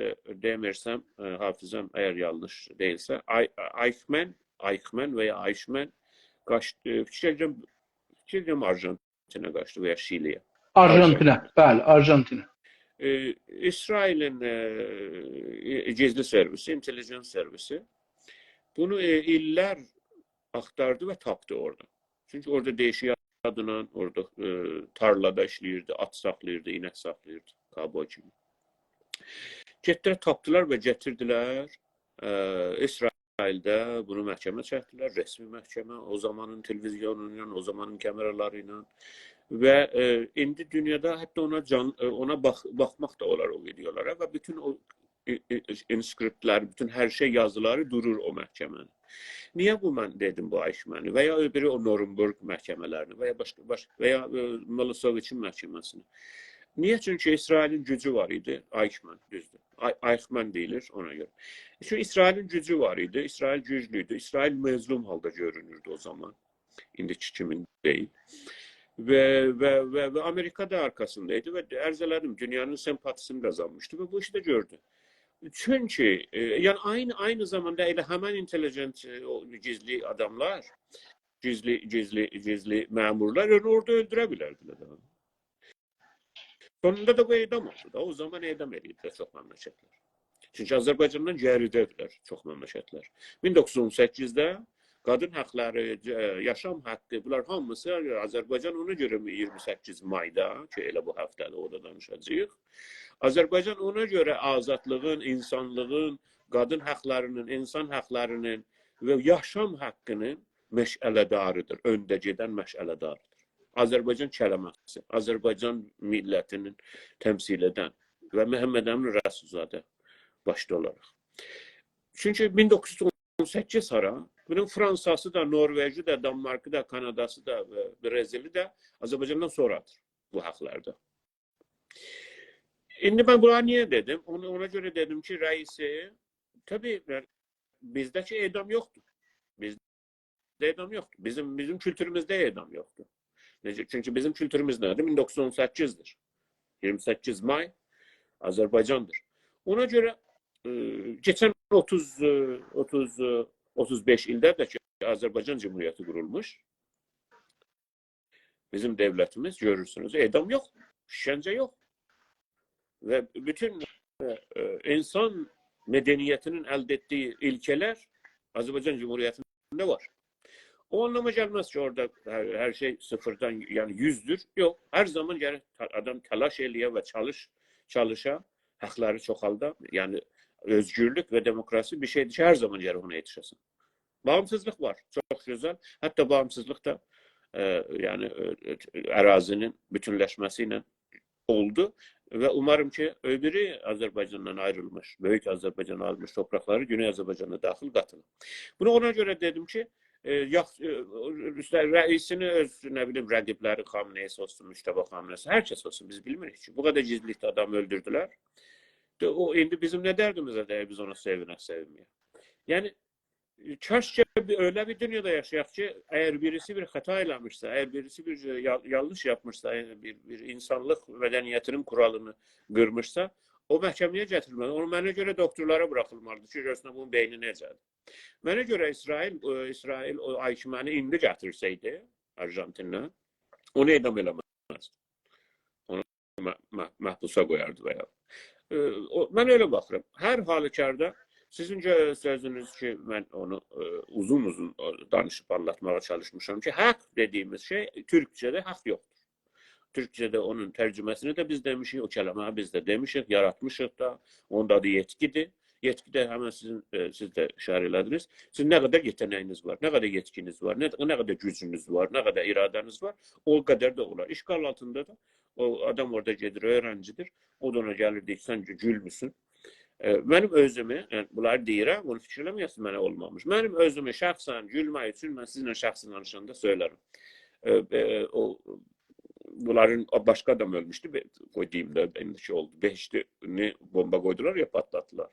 A: demirsəm, hafizəm əgər yanlış deyilsə, Eichmann və ya Eichmann qaçdı, fikircəm Arjantinə qaçdı və ya Şiliyə.
B: Arjantinə, bəli, Arjantinə.
A: İsrail'in gizli servisi, intelligence servisi bunu iller aktardı ve tapdı orada. Çünkü orada değişik adına orada tarlada işləyirdi, at saxlayırdı, inek saxlayırdı, kaboy kimi. Getdilər, tapdılar və gətirdilər. İsraildə bunu məhkəmə çəkdilər, resmi məhkəmə, o zamanın televizyonuyla, o zamanın kameralarıyla. Və indi dünyada hətta ona baxmaq da olar o videolara və bütün o inskriptlər, bütün hər şey yazıları durur o məhkəmənin. Niyə bu mən dedim bu Eichmann və ya öbürü o Nuremberg məhkəmələrini və ya başqa və ya Miloseviçin məhkəməsini? Niyə? Çünki İsrailin gücü var idi. Eichmann, düzdür. Eichmann deyilir ona göre. Çünkü İsrailin gücü var idi. İsrail güclüydü. İsrail mezlum halda görünürdü o zaman. İndiki kimin değil. Ve Amerika da arkasındaydı ve arz elədim dünyanın sempatisini kazanmıştı ve bu işi de gördü. Çünkü yani aynı zamanda elə həmən intelligent gizli adamlar, gizli memurlar onu orada öldürebilirdiler. Sonunda da bu edam oldu da. O zaman edam edildiler çok memleketler. Çünkü Azerbaycan'dan gəridədirlər çox memleketler. 1918'de kadın hakları, yaşam hakkı, bunlar hamısı Azerbaycan ona göre 28 Mayda ki elə bu haftada o da danışacağıq. Azerbaycan ona göre azadlığın, insanlığın, kadın haklarının, insan haklarının ve yaşam hakkının məşələdarıdır. Öndə gedən məşələdarıdır. Azerbaycan kələməsi, Azerbaycan millətinin təmsil edən və Məhəmməd Əmin Rəsulzadə başda olaraq. Çünki 1918 sonra bunun Fransası da, Norveji de, Danmarkı da, Kanadası da, Brezili de Azerbaycan'dan sonradır bu haqlarda. İndi ben buna niye dedim? Ona göre dedim ki reisi, tabii bizdeki edam yoktu. Bizde edam yoktu. Bizim kültürümüzde edam yoktu. Çünkü bizim kültürümüz nedir? 1918'dir. 28 May Azerbaycan'dır. Ona göre geçen 35 ildə də ki Azerbaycan Cumhuriyeti kurulmuş. Bizim devletimiz görürsünüz. Edam yok. İşkence yok. Ve bütün insan medeniyetinin elde ettiği ilkeler Azerbaycan Cumhuriyeti'nde var. O anlama gelmez ki orada her şey sıfırdan yani 100'dür. Yok. Her zaman adam telaş eləyə ve çalışa hakları çoxalda. Yani özgürlük ve demokrasi bir şeydir ki her zaman ona yetişesin. Bağımsızlık var. Çok güzel. Hatta bağımsızlık da yani arazinin bütünleşmesiyle oldu. Ve umarım ki öbürü Azerbaycan'dan ayrılmış, Büyük Azerbaycan'a almış toprakları Güney Azerbaycan'a dahil katılır. Bunu ona göre dedim ki reisini öz ne bileyim rəqibləri Xamneyi olsun, Müştəbə Xamnesi, herkes olsun biz bilmirik ki. Bu kadar gizlilikte adam öldürdüler. O indi bizim ne derdimize de biz ona sevinmeye. Yani keşke öyle bir dünyada yaşayaq ki, eğer birisi bir hata eləmişsə, eğer birisi bir yanlış yapmışsa, bir insanlık medeniyetinin kuralını qırmışsa, o məhkəməyə gətirilməli. Onu mənə göre doktorlara bırakılmalıdır ki, görsünə bunun beyni necədir. Mənə göre İsrail o Eichmanni indi gətirsəydi Arjantin'ə, onu edam eləməzdi. Onu məhbusa qoyardı veya. Ben öyle bakırım. Her halükarda sizin sözünüz ki ben onu uzun danışıp anlatmaya çalışmışım ki hak dediğimiz şey Türkçe'de hak yoktur. Türkçe'de onun tercümesini de biz demişik, o kelimeyi biz de demişik, yaratmışık da. Onun adı yetkidir. Yetki de hemen siz de işaretlediniz. Sizin ne kadar yeteneğiniz var, ne kadar yetkiniz var, ne kadar gücünüz var, ne kadar iradeniz var, o kadar da olar. İşgal altında da o adam orada gelir, öğrencidir. O da ona gelir deyik, sen gülmüsün. Benim özümü, yani bunlar deyirəm, bunu fikirləməyəsin mənə olmamış. Benim özümü şəxsən gülmək üçün mən sizinlə şəxsən danışanda söylərim. Bunların başka adam ölmüştü. Koyduğum da endişe oldu. Beşini bomba koydular ya patlattılar.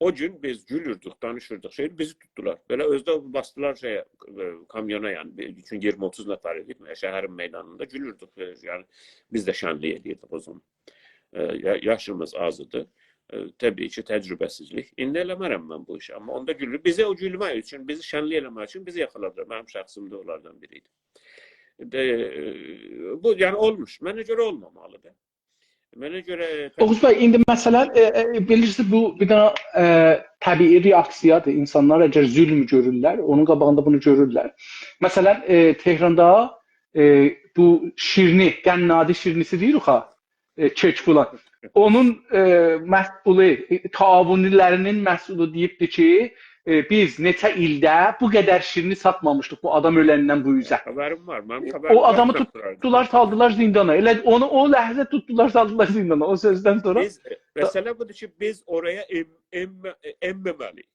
A: O gün biz gülürdük, danışırdık. Bizi tuttular. Böyle özde bastılar kamyona yani. Çünkü 20-30 nəfər idik. Şəhərin meydanında gülürdük. Yani biz de şənlik edirdik o zaman. Yaşımız azdı. Tabii ki təcrübəsizlik. İndi eləmərəm mən bu işi. Amma onda gülür. Bize o gülmək üçün, bizi şənlik eləmək üçün bizi yaxaladılar. Mənim şəxsimdə onlardan biriydi. Bu yani olmuş. Mənə görə olmamalıdır. Mənə görə
B: Oğuz bəy, indi məsələn, bilirsiniz bu bir dənə təbii reaksiyadır. İnsanlar əgər zülm görürlər, onun qabağında bunu görürlər. Məsələn, Tehranda bu şirni, qənnadi şirnisi deyirik ha, Keçbulan. Onun məsul, taavunilərinin məsulu deyibdi ki, biz neçə ildə bu qədər şirini satmamışdıq bu adam öləndən bu üzə.
A: xəbərim var. Mənim xəbərim
B: O
A: var.
B: adamı tutdular, saldılar zindana. Elə onu o ləhzə tutdular, saldılar zindana. O sözdən sonra
A: Məsələ budur ki, biz oraya enməməliyik.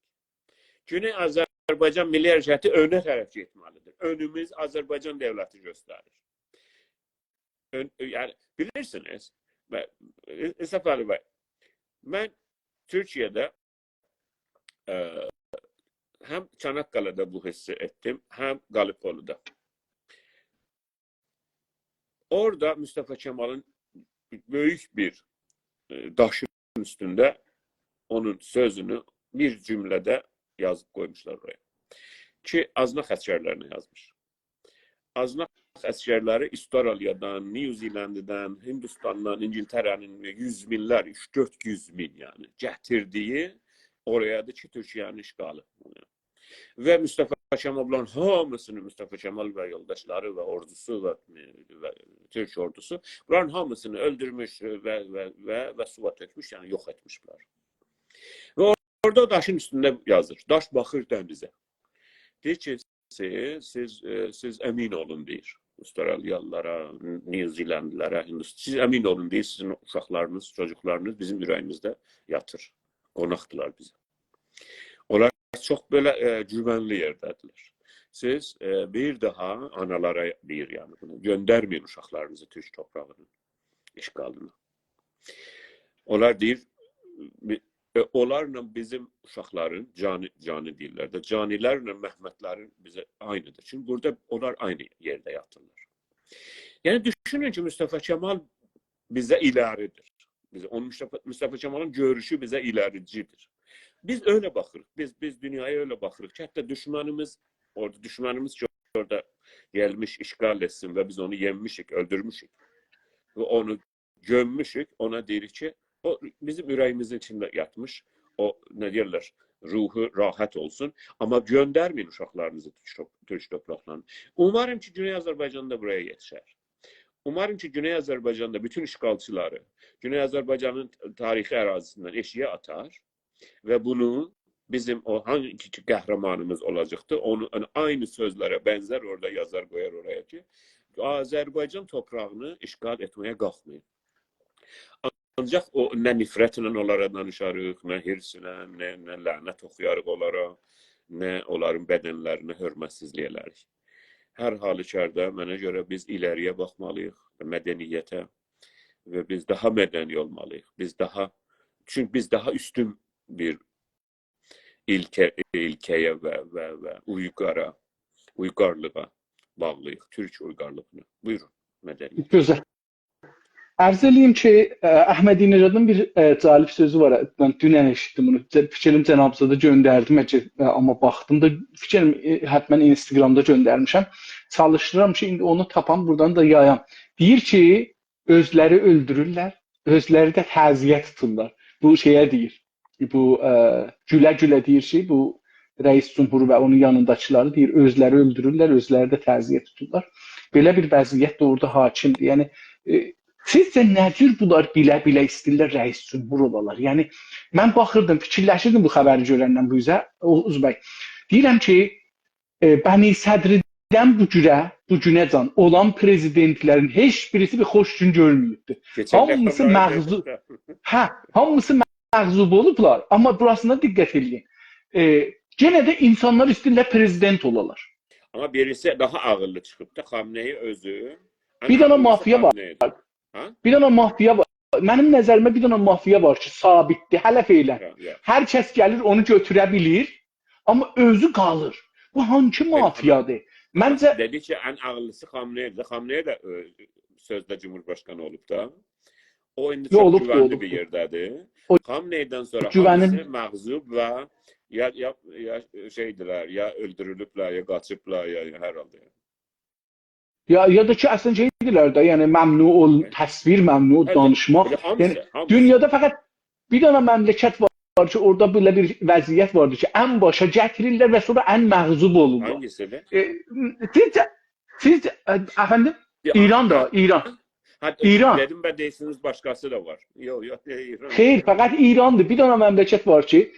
A: Güney Azərbaycan Milli Hərəkatı önə tərəf getməlidir. Önümüz Azərbaycan dövləti göstərir. Yəni bilirsiniz, İsaf Ali bəy, mən Türkiyədə həm Çanakkale'də bu hissi etdim, həm Qallipoli'də. Orada Mustafa Kemal'ın böyük bir daşın üstündə onun sözünü bir cümlədə yazıb qoymuşlar oraya. Ki, Aznaq əsgərlərini yazmış. Aznaq əsgərləri Astraliyadan, New Zealand'dan, Hindistan'dan, İngiltərənin 100 minlər, 3-400 min yəni gətirdiyi oradadır ki, Türkiyənin işğalı. Və Mustafa Kemal'ın hamısını, Mustafa Kemal və yoldaşları və ordusu və Türk ordusu bunların hamısını öldürmüş və suya tökmüş, yəni yox etmişlər. Və orada o daşın üstündə yazır. Daş baxır dənizə. Deyir ki, siz əmin olun deyir. Astraliyalılara, New Zealandlılara, siz əmin olun deyir, sizin uşaqlarınız, çocuklarınız bizim ürəyimizdə yatır. Qonaqdılar bizə. Onlar çox belə güvənli yerdədirlər. Siz bir daha analara deyir yəni bunu, göndərməyin uşaqlarınızı Türk toprağının işğalına. Onlar deyir, onlarla bizim uşaqların, cani deyirlər də, canilərlə Məhmədlərin bizə aynıdır. Çünki burada onlar aynı yerdə yatırlar. Yəni düşünün ki, Mustafa Kemal bizə iləridir. Mustafa Kemal'ın görüşü bizə iləricidir. Biz öyle baxırıq. Biz dünyaya öyle baxırıq ki, hətta düşmanımız ki, orada gəlmiş, işgal etsin və biz onu yenmişik, öldürmüşük. Və onu gömmüşük, ona deyirik ki, o bizim ürəyimizin içində yatmış, o nə deyirlər, ruhu rahat olsun. Amma göndərməyin uşaqlarınızı Türk topraqlarına. Umarım ki, Güney Azərbaycan'da buraya yetişər. Umarım ki, Güney Azərbaycan'da bütün işgalçıları Güney Azərbaycan'ın tarixi ərazisindən eşiyə atar və bunu bizim o hangi qəhrəmanımız olacaqdı, onu aynı sözlərə bənzər orada yazar qoyar oraya ki, Azərbaycan toprağını işgal etməyə qalxmayın. Ancaq o nə nifrətlə onlara danışarıq, nə hirsinə, nə lənət oxuyarıq onlara, nə onların bədənlərinə hörmətsizlik elərik. Hər halükarda mənə görə biz ileriyə baxmalıyıq, mədəniyyətə və biz daha mədəni olmalıyıq. Çünki biz daha üstün bir ilkəyə və uyğarlığa bağlıyıq, Türk uyğarlığına. Buyurun, mədəniyyət.
B: Gözəl. Ərz eləyim ki, Əhmədinəcadın bir cəlib sözü var. Mən dünən eşitdim bunu. Fikrim cənabzada göndərdim, amma baxdım da fikrim həttən Instagramda göndərmişəm. Çalışıram ki, indi onu tapam, buradan da yayam. Deyir ki, özləri öldürürlər, özləri də təziyə tuturlar. Bu şeyə deyir. Bu gülə-gülə deyir ki, bu rəis cümhuru və onun yanındakıları deyir, özləri öldürürlər, özləri də təziyə tuturlar. Belə bir vəziyyət də orada hakimdir. Yəni sizcə nə cür bunlar bilə-bilə istəyirlər rəis cümhur olalar? Yəni mən baxırdım, fikirləşirdim bu xəbəri görəndən bu üzə, Oğuz bəy. Deyirəm ki, Bəni Sədridən bu günəcən olan prezidentlərin heç birisi bir xoş gün görməyibdi. Hamısı məğzub olublar, amma burasına diqqət edin. Yenə də insanlar istəyirlər prezident olalar.
A: Amma birisi daha ağıllı çıxıb da, Xamneyi özü.
B: Bir dənə mafiya var. Bir dənə mafiya var. Mənim nəzərimə bir dənə mafiya var ki, sabitdir, hələ feylər. Hər kəs gəlir, onu götürə bilir, amma özü qalır. Bu hangi mafiyadır? Məncə
A: dedi ki, ən ağıllısı Xamneyidir. Xamneyi də sözdə Cumhurbaşqanı olub da. O indi çox güvənli bir yerdədir. Xamneydən sonra hamısı məğzub və ya şeydilər, ya öldürülüblər, ya qaçıblar, ya hər halda.
B: Ya da ki əslən şey deyirlər də, yəni məmnu ol, təsvir, məmnu ol, danışmaq. Yəni dünyada fəqət bir dənə məmləkət var ki, orada belə bir vəziyyət vardır ki, ən başa gətirirlər və sonra ən məğzub olurlar.
A: Hangisidir?
B: Siz efendim? İran da, İran.
A: İran. Dedim ben deyirsiniz başkası da var. Yok İran.
B: Xeyr, fəqət İrandır. Bir dənə məmləkət var ki,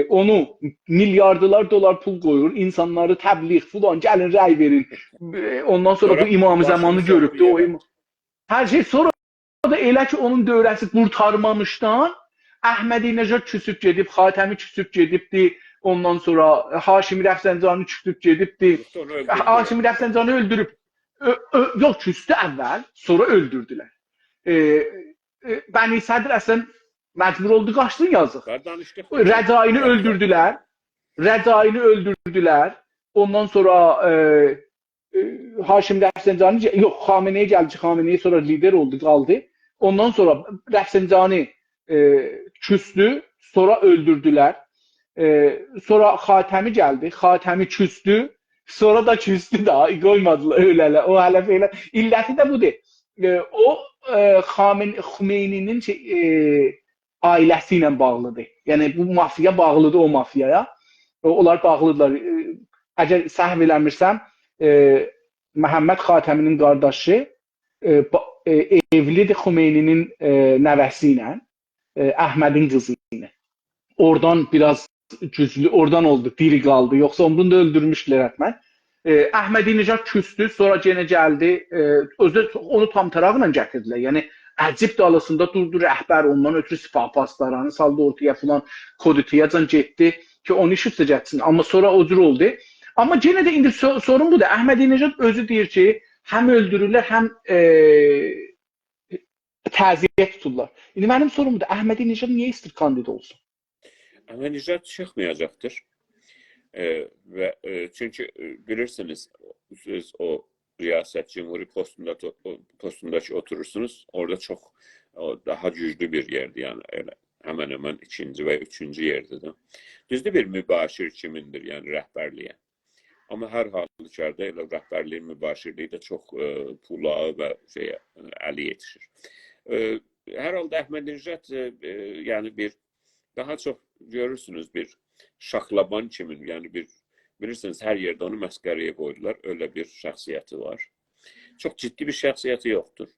B: onu milyardılar dolar pul qoyur, insanları təbliğ filan, gəlin rəy verin. Ondan sonra bu imamı zamanı görübdü o imam. Hər şey sonra da elə ki onun dövrəsi qurtarmamışdan Əhmədinəcad küsüb gedib, Xatəmi küsüb gedibdi. Ondan sonra Haşimi Rəfsəncani küsüb gedibdi. Haşimi Rəfsəncani öldürüb. Yox, küstü əvvəl, sonra öldürdülər. Bəni Sədr əslən məcbur oldu, qaçdın yazıq. Rəcaini öldürdülər. Ondan sonra Haşim Rəfsəncani, yox, Xameneyi gəldi, Xameneyi sonra lider oldu, qaldı. Ondan sonra Rəfsəncani küstü, sonra öldürdülər. Sonra Xatəmi gəldi, Xatəmi küstü, sonra da küstü daha, qoymadılar ölələ, o hələ feylə. İlləti də budur. O Xümeyninin ailəsi ilə bağlıdır. Yəni bu mafiya bağlıdır o mafiyaya. Onlar bağlıdırlar. Əgər səhv eləmirsəm, Məhəmməd Xatəminin qardaşı evlidir Xümeyninin nəvəsi ilə, Əhmədin qızı ilə. Oradan biraz güclü, oradan oldu, diri qaldı. Yoxsa onu da öldürmüşdülər hətmən. Əhmədinəcad küstü, sonra yenə gəldi. Özü onu tam təraqla gətirdilər. Yəni Əcib dalasında durdu rəhbər, ondan ötürü sipah paslarını saldı ortaya filan, Kodutiyacan getdi ki onu işitsə getsin. Amma sonra o cür oldu. Amma yenə də indi sorun budur. Əhmədinəcad özü deyir ki, həm öldürürlər, həm təziyə tuturlar. İndi mənim sorum budur. Əhmədinəcad niyə istir kandida olsun?
A: Əhmədinəcad çıxmayacaqdır. Çünki bilirsiniz, siz o riyasət cumhuri postundakı oturursunuz, orada çox daha güclü bir yerdir, yəni həmən ikinci və üçüncü yerdir də. Düzdür bir mübaşir kimindir, yəni rəhbərliyə. Amma hər halükarda elə rəhbərliyin mübaşirliyi də çox pula və əli yetişir. Hər halda Əhmədinəcad yəni bir daha çox görürsünüz bir şaxlaban kimin, yəni bir bilirsiniz hər yerdə onu məskəriyə qoydular, öyle bir şəxsiyyəti var. Çox ciddi bir şəxsiyyəti yoxdur.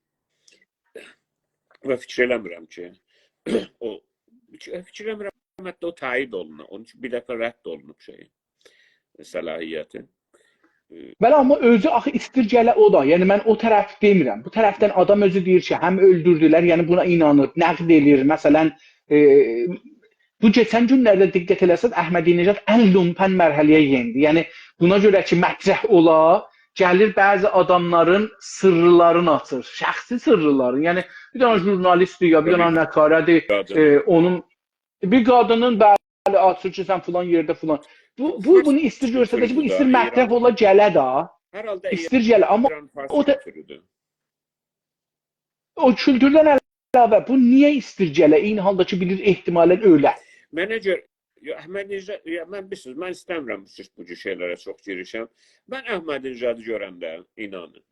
A: Və fikir eləmirəm ki, hətta o təyid olunur, onun üçün bir dəfə rədd olunub səlahiyyəti.
B: Bəli, amma özü axı istir gələ o da. Yəni mən o tərəf demirəm. Bu tərəfdən adam özü deyir ki, həm öldürdülər, yəni buna inanır, nəqd edir. Məsələn, bu keçən günlərdə diqqət eləsəz, Əhmədinəcad ən lumpen mərhələyə yendi. Yəni buna görə ki, mətrəh ola, gəlir bəzi adamların sırrlarını açır, şəxsi sırrlarını. Yəni bir dənə jurnalistdir ya, bir dənə nəkarədir, onun bir qadının bəli açır ki, sən filan yerdə filan. Bunu istir görsədə ki, bu istir mətrəh ola gələ da. İstir gələ, amma o kültürdən əlavə bu niyə istir gələ? Eyni halda ki, bilir ehtimalən ölə.
A: Mənə görə, Əhmədinəcad, mən bilirsiniz, mən istəmirəm bu cür şeylərə çox girişəm. Mən Əhmədinecadı görəndə inanın.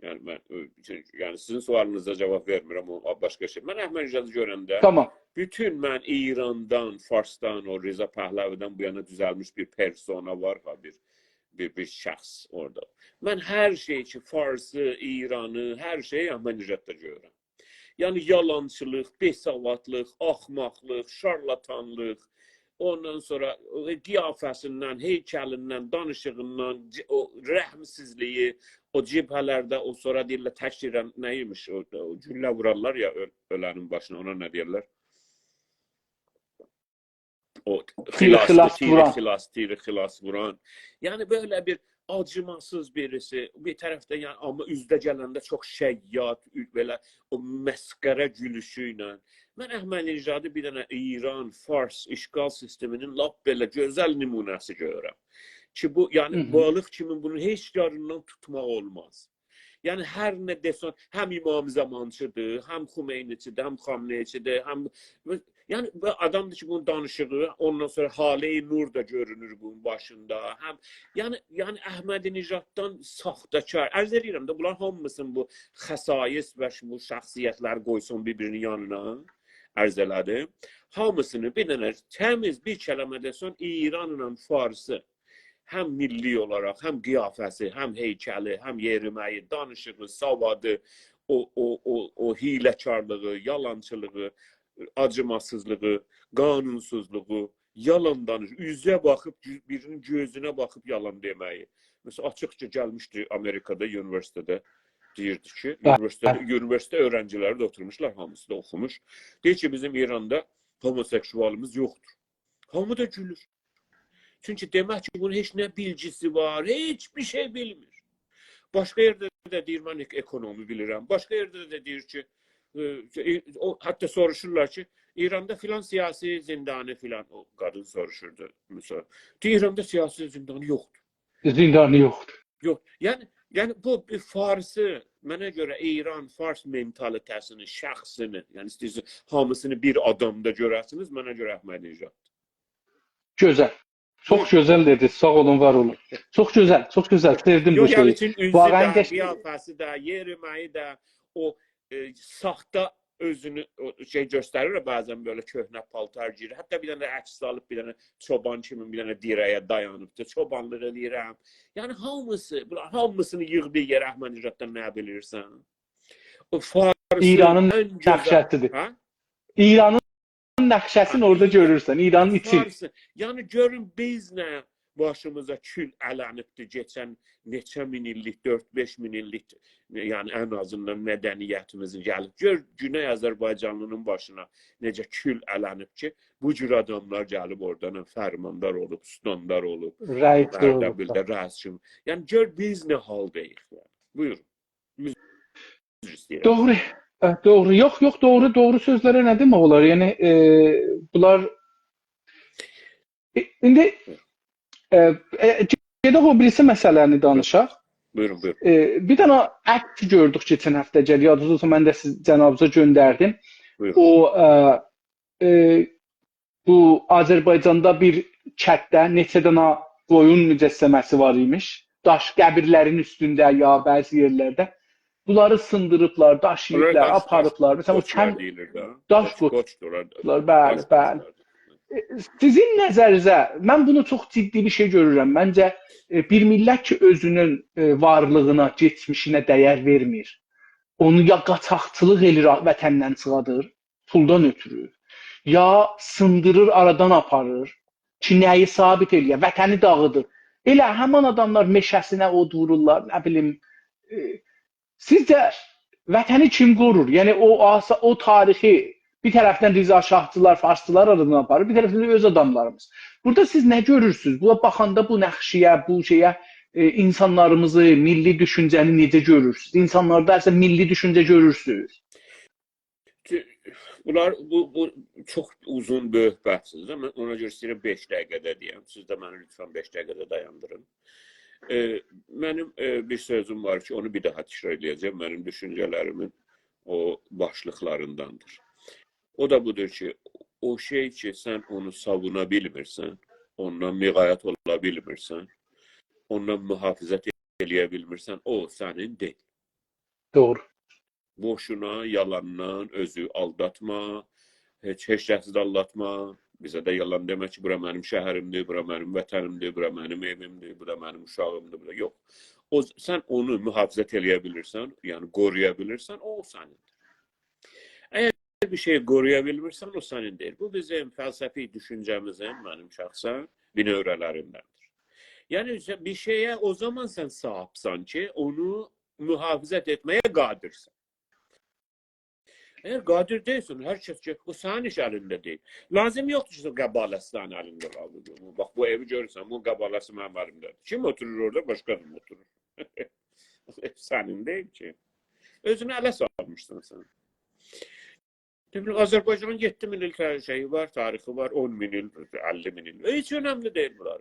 A: Yəni sizin sualınıza cavab vermirəm, o başqa şey. Mən Əhmədinecadı görəndə bütün mən İrandan, Farsdan, o Reza Pəhləvidən bu yana düzəlmiş bir persona var, bir şəxs orada. Mən hər şey ki, Farsı, İranı, hər şeyi Əhmədinecadda görürəm. Yəni yalançılıq, besavadlıq, axmaqlıq, şarlatanlıq, ondan sonra qiyafəsindən, heykəlindən, danışığından, o rəhmsizliyi, o cibhələrdə, o sonra deyirlər, təşkirən nəymiş, o güllə vurarlar ya ölənin başına, ona nə deyirlər? O xilas vuran. Yəni böyle bir acımasız birisi, bir tərəfdə yəni, amma üzdə gələndə çox şəyyat, belə o məskərə gülüşü ilə. Mən Əhmədinecadı bir dənə İran, Fars işgal sisteminin lap belə gözəl nümunəsi görürəm. Ki bu, yəni balıq kimi bunu heç yarından tutmaq olmaz. Yəni hər nə desən, həm İmam Zamançıdır, həm Xumeyniçidir, həm Xamneçidir, həm yəni bu adamdır ki, bunun danışığı, ondan sonra Hale-i Nur da görünür bunun başında. Həm yəni Əhmədi-Nijaddan saxtakar. Ərz edirəm də bunlar hamısının bu xəsais və bu şəxsiyyətləri qoysun bir-birinin yanına. Ərz elədim. Hamısını bir dənə təmiz bir kələmə desən İranla Farsı həm milli olaraq, həm qiyafəsi, həm heykəli, həm yeriməyi, danışığı, savadı, o hiləkarlığı, yalançılığı, acımasızlığı, qanunsuzluğu, yalan danışır. Üzə baxıb, birinin gözünə baxıb yalan deməyi. Məsələn, açıqca gəlmişdi Amerikada, üniversitədə deyirdi ki, üniversitə öğrenciləri də oturmuşlar, hamısı da oxumuş. Deyir ki, bizim İranda homoseksualımız yoxdur. Hamı da gülür. Çünki demək ki, bunun heç nə bilgisi var, heç bir şey bilmir. Başqa yerdə də deyir, mən ekonomi bilirəm. Başqa yerdə də deyir ki, hətta soruşurlar ki, İranda filan siyasi zindanı filan, o qadın soruşurdu. Mesela. İranda siyasi zindanı yoxdur.
B: Zindanı yoxdur.
A: Yox. Yəni bu bir Farsı, mənə görə İran, Fars mentalitəsini, şəxsini, yəni istəyirsiniz, hamısını bir adamda görəsiniz, mənə görə Əhmədi-Nijad.
B: Gözəl. Çox gözəl dedi. Sağ olun, var olun. Çox gözəl, çox gözəl. Sevdim bu şeyi.
A: Yəni üzü də, qiyafəsi də, yeriməyi də, o saxta özünü şey göstərir bəzən belə köhnə paltar girir. Hətta bir dənə əks alıb, bir dənə çoban kimi bir dənə dirəyə dayanıbdır. Çobanlıq edirəm. Yəni hamısını yığdı yer Əhmədi-Nijaddan nə bilirsən? O Farsı
B: İranın nəqşəsidir. İranın nəqşəsini orada görürsən. İranın içi.
A: Yəni görün biz nə başımıza kül ələnibdir keçən neçə min illik, 4-5 min illik, yəni ən azından mədəniyyətimizin gəlib. Gör, Güney Azərbaycanlının başına necə kül ələnib ki, bu cür adamlar gəlib oradan fərmandar olub, standar olub, rəsm. Yəni gör biz nə haldayıq. Yəni. Buyurun.
B: Doğru. Doğru. Yox, doğru sözlərə nə demək olar? Yəni bunlar indi gedək o birisi məsələni danışaq.
A: Buyurun.
B: Bir dənə əks gördük keçən həftə gəl. Yadınızda mən də siz cənabınıza göndərdim.
A: Buyurun.
B: O bu Azərbaycanda bir kətdə neçə dənə qoyun mücəssəməsi var imiş. Daş qəbirlərin üstündə ya bəzi yerlərdə. Bunları sındırıblar, daşıyıblar, aparıblar. Məsələn, o daş qoçlar. Bəli. Sizin nəzərinizə, mən bunu çox ciddi bir şey görürəm. Məncə bir millət ki, özünün varlığına, geçmişinə dəyər vermir. Onu ya qaçaqçılıq edir, vətəndən çıxadır, puldan ötürü, ya sındırır, aradan aparır ki, nəyi sabit eləyir, vətəni dağıdır. Elə həman adamlar meşəsinə od vururlar, nə bilim. Sizcə vətəni kim qorur? Yəni o tarixi bir tərəfdən Riza Şahçılar, Farsçılar aradan aparır, bir tərəfdən öz adamlarımız. Burada siz nə görürsünüz? Buna baxanda bu nəxşiyə, bu şeyə insanlarımızı, milli düşüncəni necə görürsünüz? İnsanlarda əslində milli düşüncə görürsünüz?
A: Bunlar bu çox uzun böyük bəhsdir. Mən ona görə istəyirəm 5 dəqiqədə deyəm. Siz də məni lütfən 5 dəqiqədə dayandırın. Mənim bir sözüm var ki, onu bir daha təkrar edəcəm. Mənim düşüncələrimin o başlıqlarındandır. O da budur ki, o şey ki, sən onu savuna bilmirsən, ondan müğayət ola bilmirsən, ondan mühafizət eləyə bilmirsən, o sənin deyil.
B: Doğru.
A: Boşuna, yalandan özü aldatma, heç kəsi də aldatma. Bizə də yalan demək ki, bura mənim şəhərimdir, bura mənim vətənimdir, bura mənim evimdir, bura mənim uşağımdır, bura yox. Sən onu mühafizət eləyə bilirsən, yəni qoruya bilirsən, o sənindir. Əgər bir şey qoruya bilmirsən, o sənin deyil. Bu bizim fəlsəfi düşüncəmizin, mənim şəxsən, binövrələrindəndir. Yəni bir şeyə o zaman sən sahibsən ki, onu mühafizət etməyə qadirsən. Əgər qadir deyilsən, hər kəs ki, bu sənin iş əlində deyil. Lazım yoxdur ki, qəbaləsi sənin əlində qalır. Bax, bu evi görürsən, bu qəbaləsi mənim əlimdədir. Kim oturur orada? Başqa adam oturur. Sənin deyil ki. Özünü ələ salmışsın sən. Azərbaycanın 7 min il şeyi var, tarixi var, 10 min il, 50 min il. Heç önemli deyil bunlar.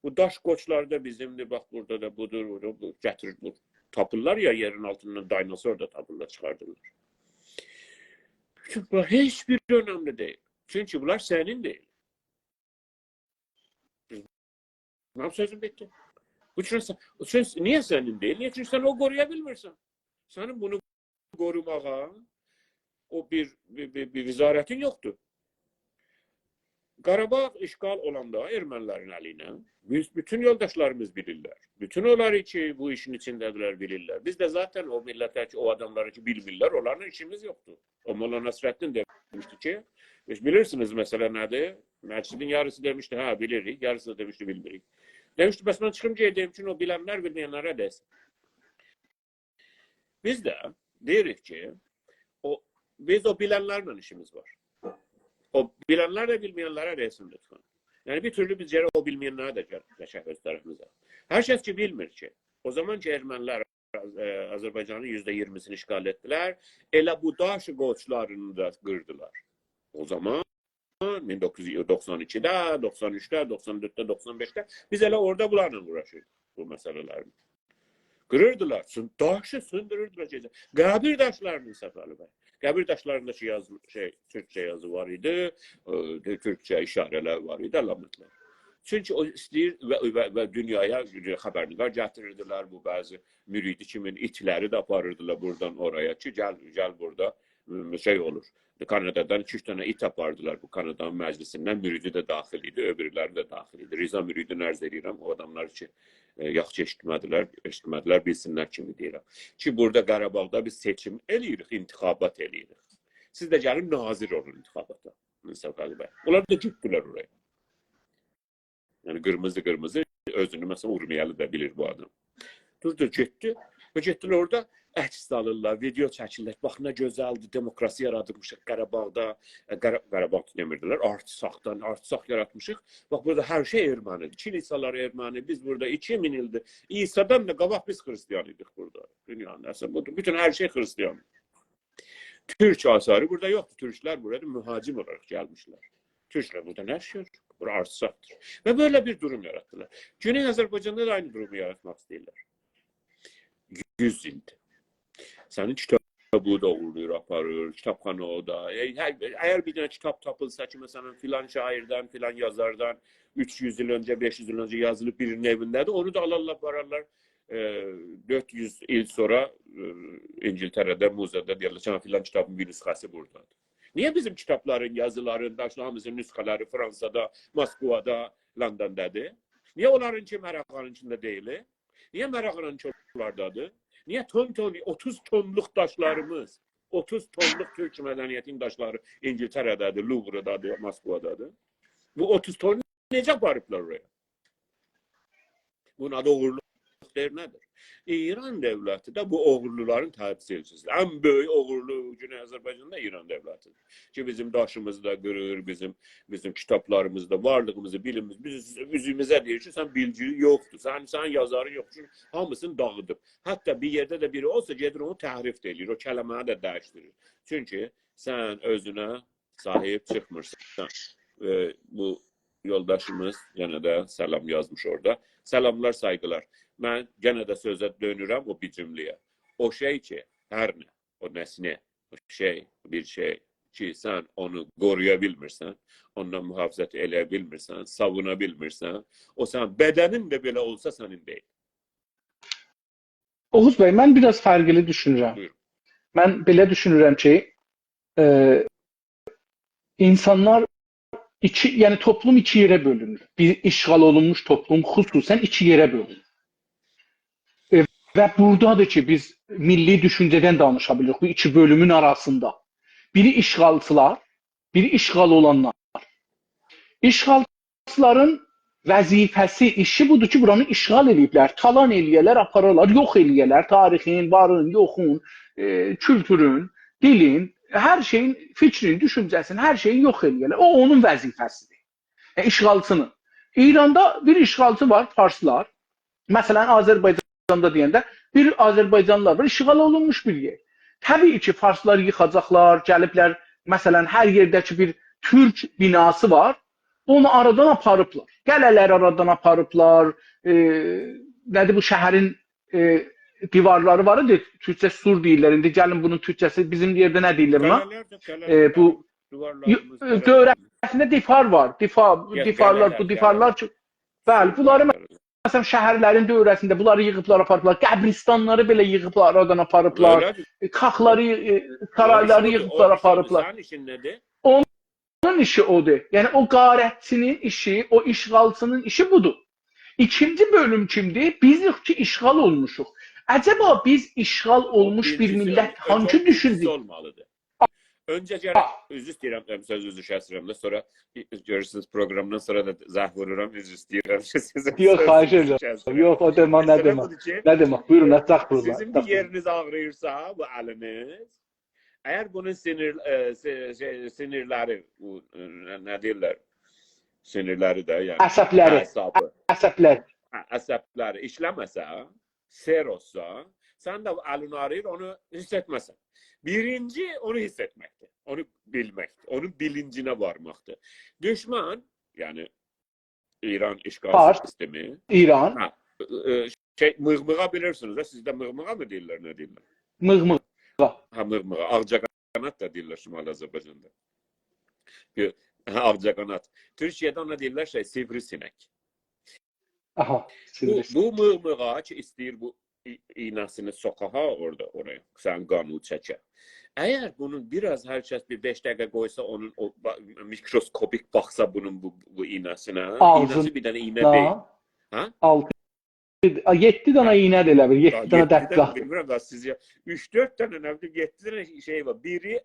A: Bu daş qoçlar da bizimdir, bax burada da budur, gətirir bu. tapırlar ya yerin altından dinozor da tapırlar çıkardılar. Bütün bunlar hiçbir önemli değil. Çünkü bunlar senin değil. Benim sözüm bitti. Niye senin değil? Niye? Çünkü sen o koruyabilmirsən. Senin bunu korumağa o bir vizaretin yoktu. Qarabağ işgal olanda ermənilərin əlinə bütün yoldaşlarımız bilirlər. Bütün onları ki bu işin içindədirlər bilirlər. Biz de zaten o millətə ki o adamları ki bilmirlər, onların işimiz yoktu. O Molla Nasreddin demişti ki, bilirsiniz mesela nədir? Məclisin yarısı demişti, ha bilirik, yarısı da demişti bilmirik. Demişti, bəs mən çıxım gedeyim için o bilenler bilmeyenlere desin. Biz de deyirik ki, biz o bilenlerle işimiz var. O bilenler de bilmeyenlere resim lütfen. Yani bir türlü biz yere o bilmeyenlere de geçer öz tarafımıza. Herkes ki bilmir ki. O zaman ki Ermeniler Azerbaycan'ın %20'sini işgal ettiler. Elə bu daş qoçlarını da qırdılar. O zaman 1992'de, 93'te, 94'te, 95'te biz elə orada bunlarla uğraşırdık bu meselelerini. Kırırdılar. Daşı sındırırdılar. Qəbir daşlarının Səfəli bəy. Qəbir daşlarındakı Türkçe yazı var idi. Türkçe işareler var idi. Alametler. Çünkü o istəyir və dünyaya xəbərlər gətirirdiler. Bu bazı müridi kimin itləri də aparırdılar buradan oraya ki gel burada olur. Kanada'dan 2-3 tane it apardılar bu Kanada'nın məclisindən. Müridi də daxil idi, öbürləri də daxil idi. Riza müridi nərz edirəm. O adamlar ki yaxşı eşitmədilər, bilsinlər kimi deyirəm. Ki burada Qarabağda biz seçim eləyirik, intixabat eləyirik. Siz də gəlin nazir olun intixabata. Səfəli bəy. Onlar da getdilər oraya. Yəni qırmızı özünü məsələn Urmiyalı da bilir bu adam. Durdu getdi və getdilər orada əks alırlar, video çəkirlər. Bax nə gözəldir, demokrasi yaratmışıq Qarabağda. Qarabağ demirdilər, artsaq yaratmışıq. Bax burada hər şey ermənidir. Kilisalar erməni. Biz burada 2000 ildir. İsa'dan da qabaq biz Hristiyan idik burada. Dünyanın əsas bütün hər şey Hristiyan. Türk asarı burada yoxdur. Türklər burada mühacim olaraq gəlmişlər. Türklər burada nə yaşıyor? Bura artsaqdır. Və böyle bir durum yarattılar. Güney Azərbaycanda da aynı durumu yaratmaq istəyirlər. 100 ildir. Senin kitabı da uğurluyor, aparır, kitapxana o da. Eğer bir tane kitap tapılsa ki mesela filan şairden, filan yazardan 300 yıl önce, 500 yıl önce yazılıp birinin evindeydi, onu da alarlar, pararlar. 400 yıl sonra İngiltere'de, Muze'de diyorlar, filan kitabın bir nüshası buradadır. Niye bizim kitapların, yazıların, daşlamızın nüskaları Fransa'da, Moskova'da, London'dadır? Niye onlarınki Mərakhanın içinde değil? Niye Mərakhanın onlardadır? Niye 30 tonluk daşlarımız, 30 tonluk Türk medeniyetinin daşları İngiltere'dedir, Louvre'dadır, Moskova'dadır? Bu 30 ton necə aparıblar oraya? Bunun adı uğurluq nedir? İran devleti de bu uğurluların təmsilçisidir. En büyük uğurlu Güney Azərbaycanda İran devletidir. Ki bizim daşımızı da qırır, bizim kitaplarımızda varlığımızı, bilimiz, biz üzümüzə deyir ki, sen bilgi yoktur, sen yazarı yoktur, hamısını dağıdıb. Hatta bir yerde de biri olsa gedir onu təhrif edir, o kələməni də dəyişdirir. Çünkü sen özüne sahip çıkmırsan. Bu yoldaşımız gene de selam yazmış orada. Selamlar, saygılar. Ben gene de söze dönürəm o bir cümləyə. O şey ki, her ne, o nesne, o şey, bir şey ki sen onu koruyabilmirsən, ondan mühafizət eləyə savunabilmirsən, o sen bedenin de belə olsa senin değil.
B: Oğuz bəy, mən biraz fərqli düşünürəm.
A: Buyurun.
B: Mən belə düşünürəm ki, insanlar yani toplum iki yere bölünür. Bir işgal olunmuş toplum xüsusən iki yere bölünür. Ve buradadır ki biz milli düşünceden danışabiliriz bu iki bölümün arasında. Biri işgalçılar, biri işgal olanlar. İşgalçıların vəzifəsi, işi budur ki buranı işgal ediblər, talan eləyərlər, apararlar, yox eləyərlər, tarixin, varın, yoxun, kültürün, dilin, her şeyin, fikrin, düşüncəsinin, her şeyi yox eləyərlər. O onun vəzifəsidir. İşgalçının. İranda bir işgalçı var, Farslar. Məsələn, Azərbaycanda deyəndə bir Azərbaycanlılar var, işgal olunmuş bir yer. Təbii ki, Farslar yıxacaqlar, gəliblər, məsələn, hər yerdəki bir Türk binası var, onu aradan aparıblar. Qələlər aradan aparıblar, nədir bu şəhərin divarları var idi. Türkçə sur deyirlər. İndi gəlin bunun türkçəsi bizim yerdə nə deyirlər buna? Bu dövrəsində difar var. Difarlar, bu difarlar bəli, bunları məsələn şəhərlərin dövrəsində bunları yığıblar, aparıblar. Qəbristanları belə yığıblar, oradan aparıblar. Kaxları, sarayları yığıblar, aparıblar.
A: Sənin işin nədir?
B: Onun işi odur. Yəni o qarətçinin işi, o işğalçının işi budur. İkinci bölüm kimdir? Biz yox ki işğal olmuşuq. Acaba biz işğal olmuş bir millət hangi düşündük?
A: Olmalıdır. Öncə gərək, üzr istəyirəm, sözünüzü kəsirəm də, sonra görürsünüz proqramdan sonra da zəh vururam, üzr istəyirəm.
B: Yox, xahiş edirəm. Yox, o demə, nə demə. Nə demə, buyurun, ətaq buyurun.
A: Sizin bir yeriniz ağrıyırsa, bu əliniz, əgər bunun sinirləri, nə deyirlər, sinirləri də, yəni
B: əsəbləri
A: əsəbləri işləməsə, serozsa, sən də əlin ağrıyır, onu hiss etməsən. Birinci onu hiss etməkdir, onu bilməkdir, onun bilincinə varmaqdır. Düşman, yəni İran işğal sistemi,
B: İran,
A: mığmığa bilirsiniz də, sizdə mığmığa mı deyirlər, nə deyirlər?
B: Mığmığa.
A: Ha, mığmığa, ağcaqanat da deyirlər Şimal Azərbaycanda. Ağcaqanat. Türkiyədə ona deyirlər sivrisinək.
B: Aha,
A: sivrisinək. Bu mığmığa ki, istəyir bu iğnəsini sokağa oraya, sən qanunu çəkə. Əgər bunun biraz hər kəs bir 5 dəqiqə qoysa, onun mikroskopik baxsa bunun bu iğnəsinə, iğnəsi bir dənə iğnə deyil.
B: 7 dənə iğnə də elə bir, 7 dənə dəqiq.
A: Bilmirəm da sizə 3-4 dənə nə bilim 7 dənə şey var. Biri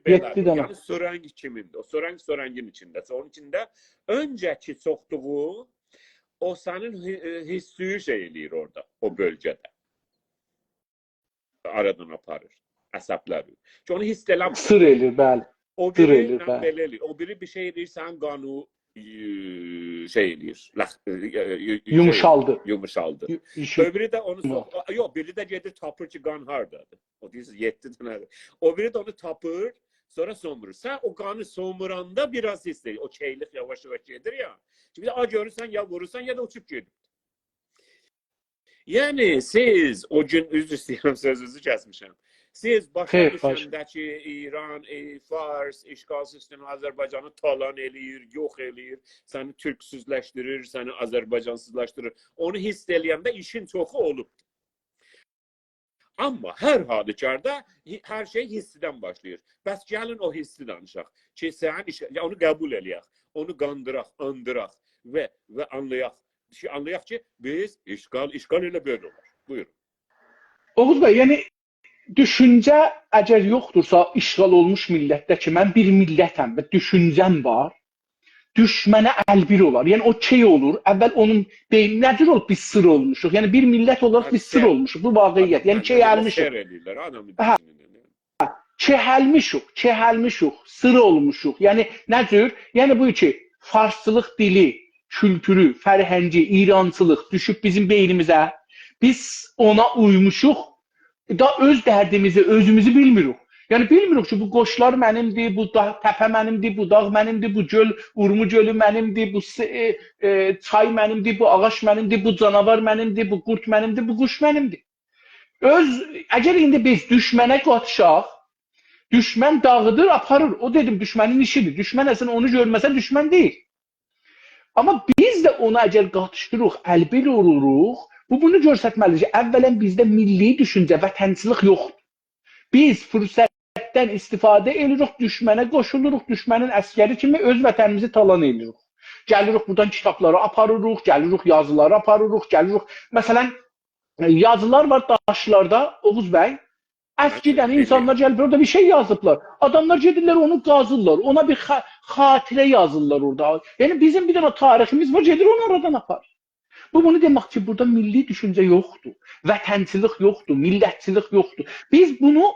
A: belədir. Yəni sorang kimindir? O sorangın içindəsə, onun içində öncəki soxduğu o sənin hissi şey eləyir orada, o bölgədə. Aradan aparır əsəbləri. Ki onu hiss eləmir.
B: Sır eləyir, bəli.
A: O biri belə eləyir. O biri bir şey eləyir, sən qanı şey eləyir. Yumuşaldı. Öbürü də onu yox, biri də gedir tapır ki, qan hardadır. O deyirsiniz 7 dənədir. O biri də onu tapır, sonra somurur. Sən o qanı somuranda biraz hiss eləyir. O keylik yavaş-yavaş gedir ya. Şimdi görürsən ya vurursan ya da uçub gedir. Yəni siz o gün üzr istəyirəm sözünüzü kəsmişəm. Siz başa düşəndə ki, İran, Fars, işğal sistemi Azərbaycanı talan eləyir, yox eləyir, səni türksüzləşdirir, səni Azərbaycansızlaşdırır. Onu hiss eləyəndə işin çoxu olubdur. Amma hər halükarda hər şey hissidən başlayır. Bəs gəlin o hissi danışaq ki, onu qəbul eləyək, onu qandıraq, andıraq və anlayaq ki, biz işğal elə böyle olur. Buyurun.
B: Oğuz bəy, yəni düşüncə əgər yoxdursa işğal olmuş millətdə ki, mən bir millətəm və düşüncəm var, düşmənə əlbir olar. Yəni o key olur, əvvəl onun beyni nədir olub, biz sır olmuşuq. Yəni bir millət olaraq biz sır olmuşuq, bu vaqiyyət. Yəni keyəlmişuq. Keyəlmişuq, sır olmuşuq. Yəni nə cür? Yəni bu ki, farsçılıq dili, kültürü, fərhəngi, İrançılıq düşüb bizim beynimizə, biz ona uymuşuq, da öz dərdimizi, özümüzü bilmirik. Yəni bilmirik ki, bu qoşlar mənimdir, bu təpə mənimdir, bu dağ mənimdir, bu göl, Urmu gölü mənimdir, bu çay mənimdir, bu ağac mənimdir, bu canavar mənimdir, bu qurt mənimdir, bu quş mənimdir. Əgər indi biz düşmənə qatışaq, düşmən dağıdır, aparır. O dedim, düşmənin işidir. Düşmən əslində onu görməsən düşmən deyil. Amma biz də ona əgər qatışdırıq, əlbir oluruq, bu bunu göstərməlidir ki, əvvələn bizdə milli düşüncə, vətənçilik yoxdur. Biz fürsətdən istifadə edirik, düşmənə qoşuluruq, düşmənin əskəri kimi öz vətənimizi talan edirik. Gəlirik buradan kitabları aparırıq, gəlirik yazıları aparırıq, gəlirik. Məsələn, yazılar var daşlarda, Oğuz bəy, əskidən insanlar gəlib orada bir şey yazıblar. Adamlar gedirlər, onu qazırlar, ona bir xatirə yazırlar orada. Yəni bizim bir dənə tariximiz var, gedir onu oradan apar. Bu bunu demək ki, burada milli düşüncə yoxdur, vətənçilik yoxdur, millətçilik yoxdur. Biz bunu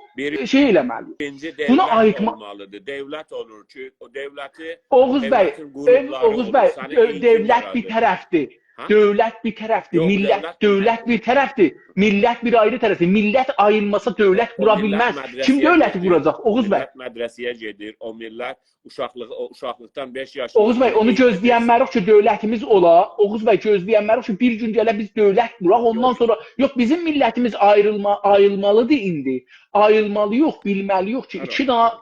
B: şey eləməliyik.
A: Birinci devlət olmalıdır. Devlət olur ki, o devləti...
B: Oğuz bəy, devlət bir tərəfdir.
A: Ha?
B: Dövlət bir tərəfdir,
A: Yox,
B: dövlət bir tərəfdir, millət bir ayrı tərəfdir. Millət ayrılmasa dövlət
A: O
B: qura
A: millət
B: bilməz. Kim
A: mədrəsəyə
B: dövləti
A: gedir,
B: quracaq? Oğuz bəy.
A: millət mədrəsəyə gedir, o millət uşaqlıqdan 5
B: Oğuz
A: yaşından
B: bəy, onu gözləyənmərik ki, dövlətimiz ola. Oğuz bəy, gözləyənmərik ki, bir gün gələ biz dövlət quraq, ondan sonra yox, bizim millətimiz ayrılmalıdır indi. Ayrılmalı yox, bilməli yox ki, iki dana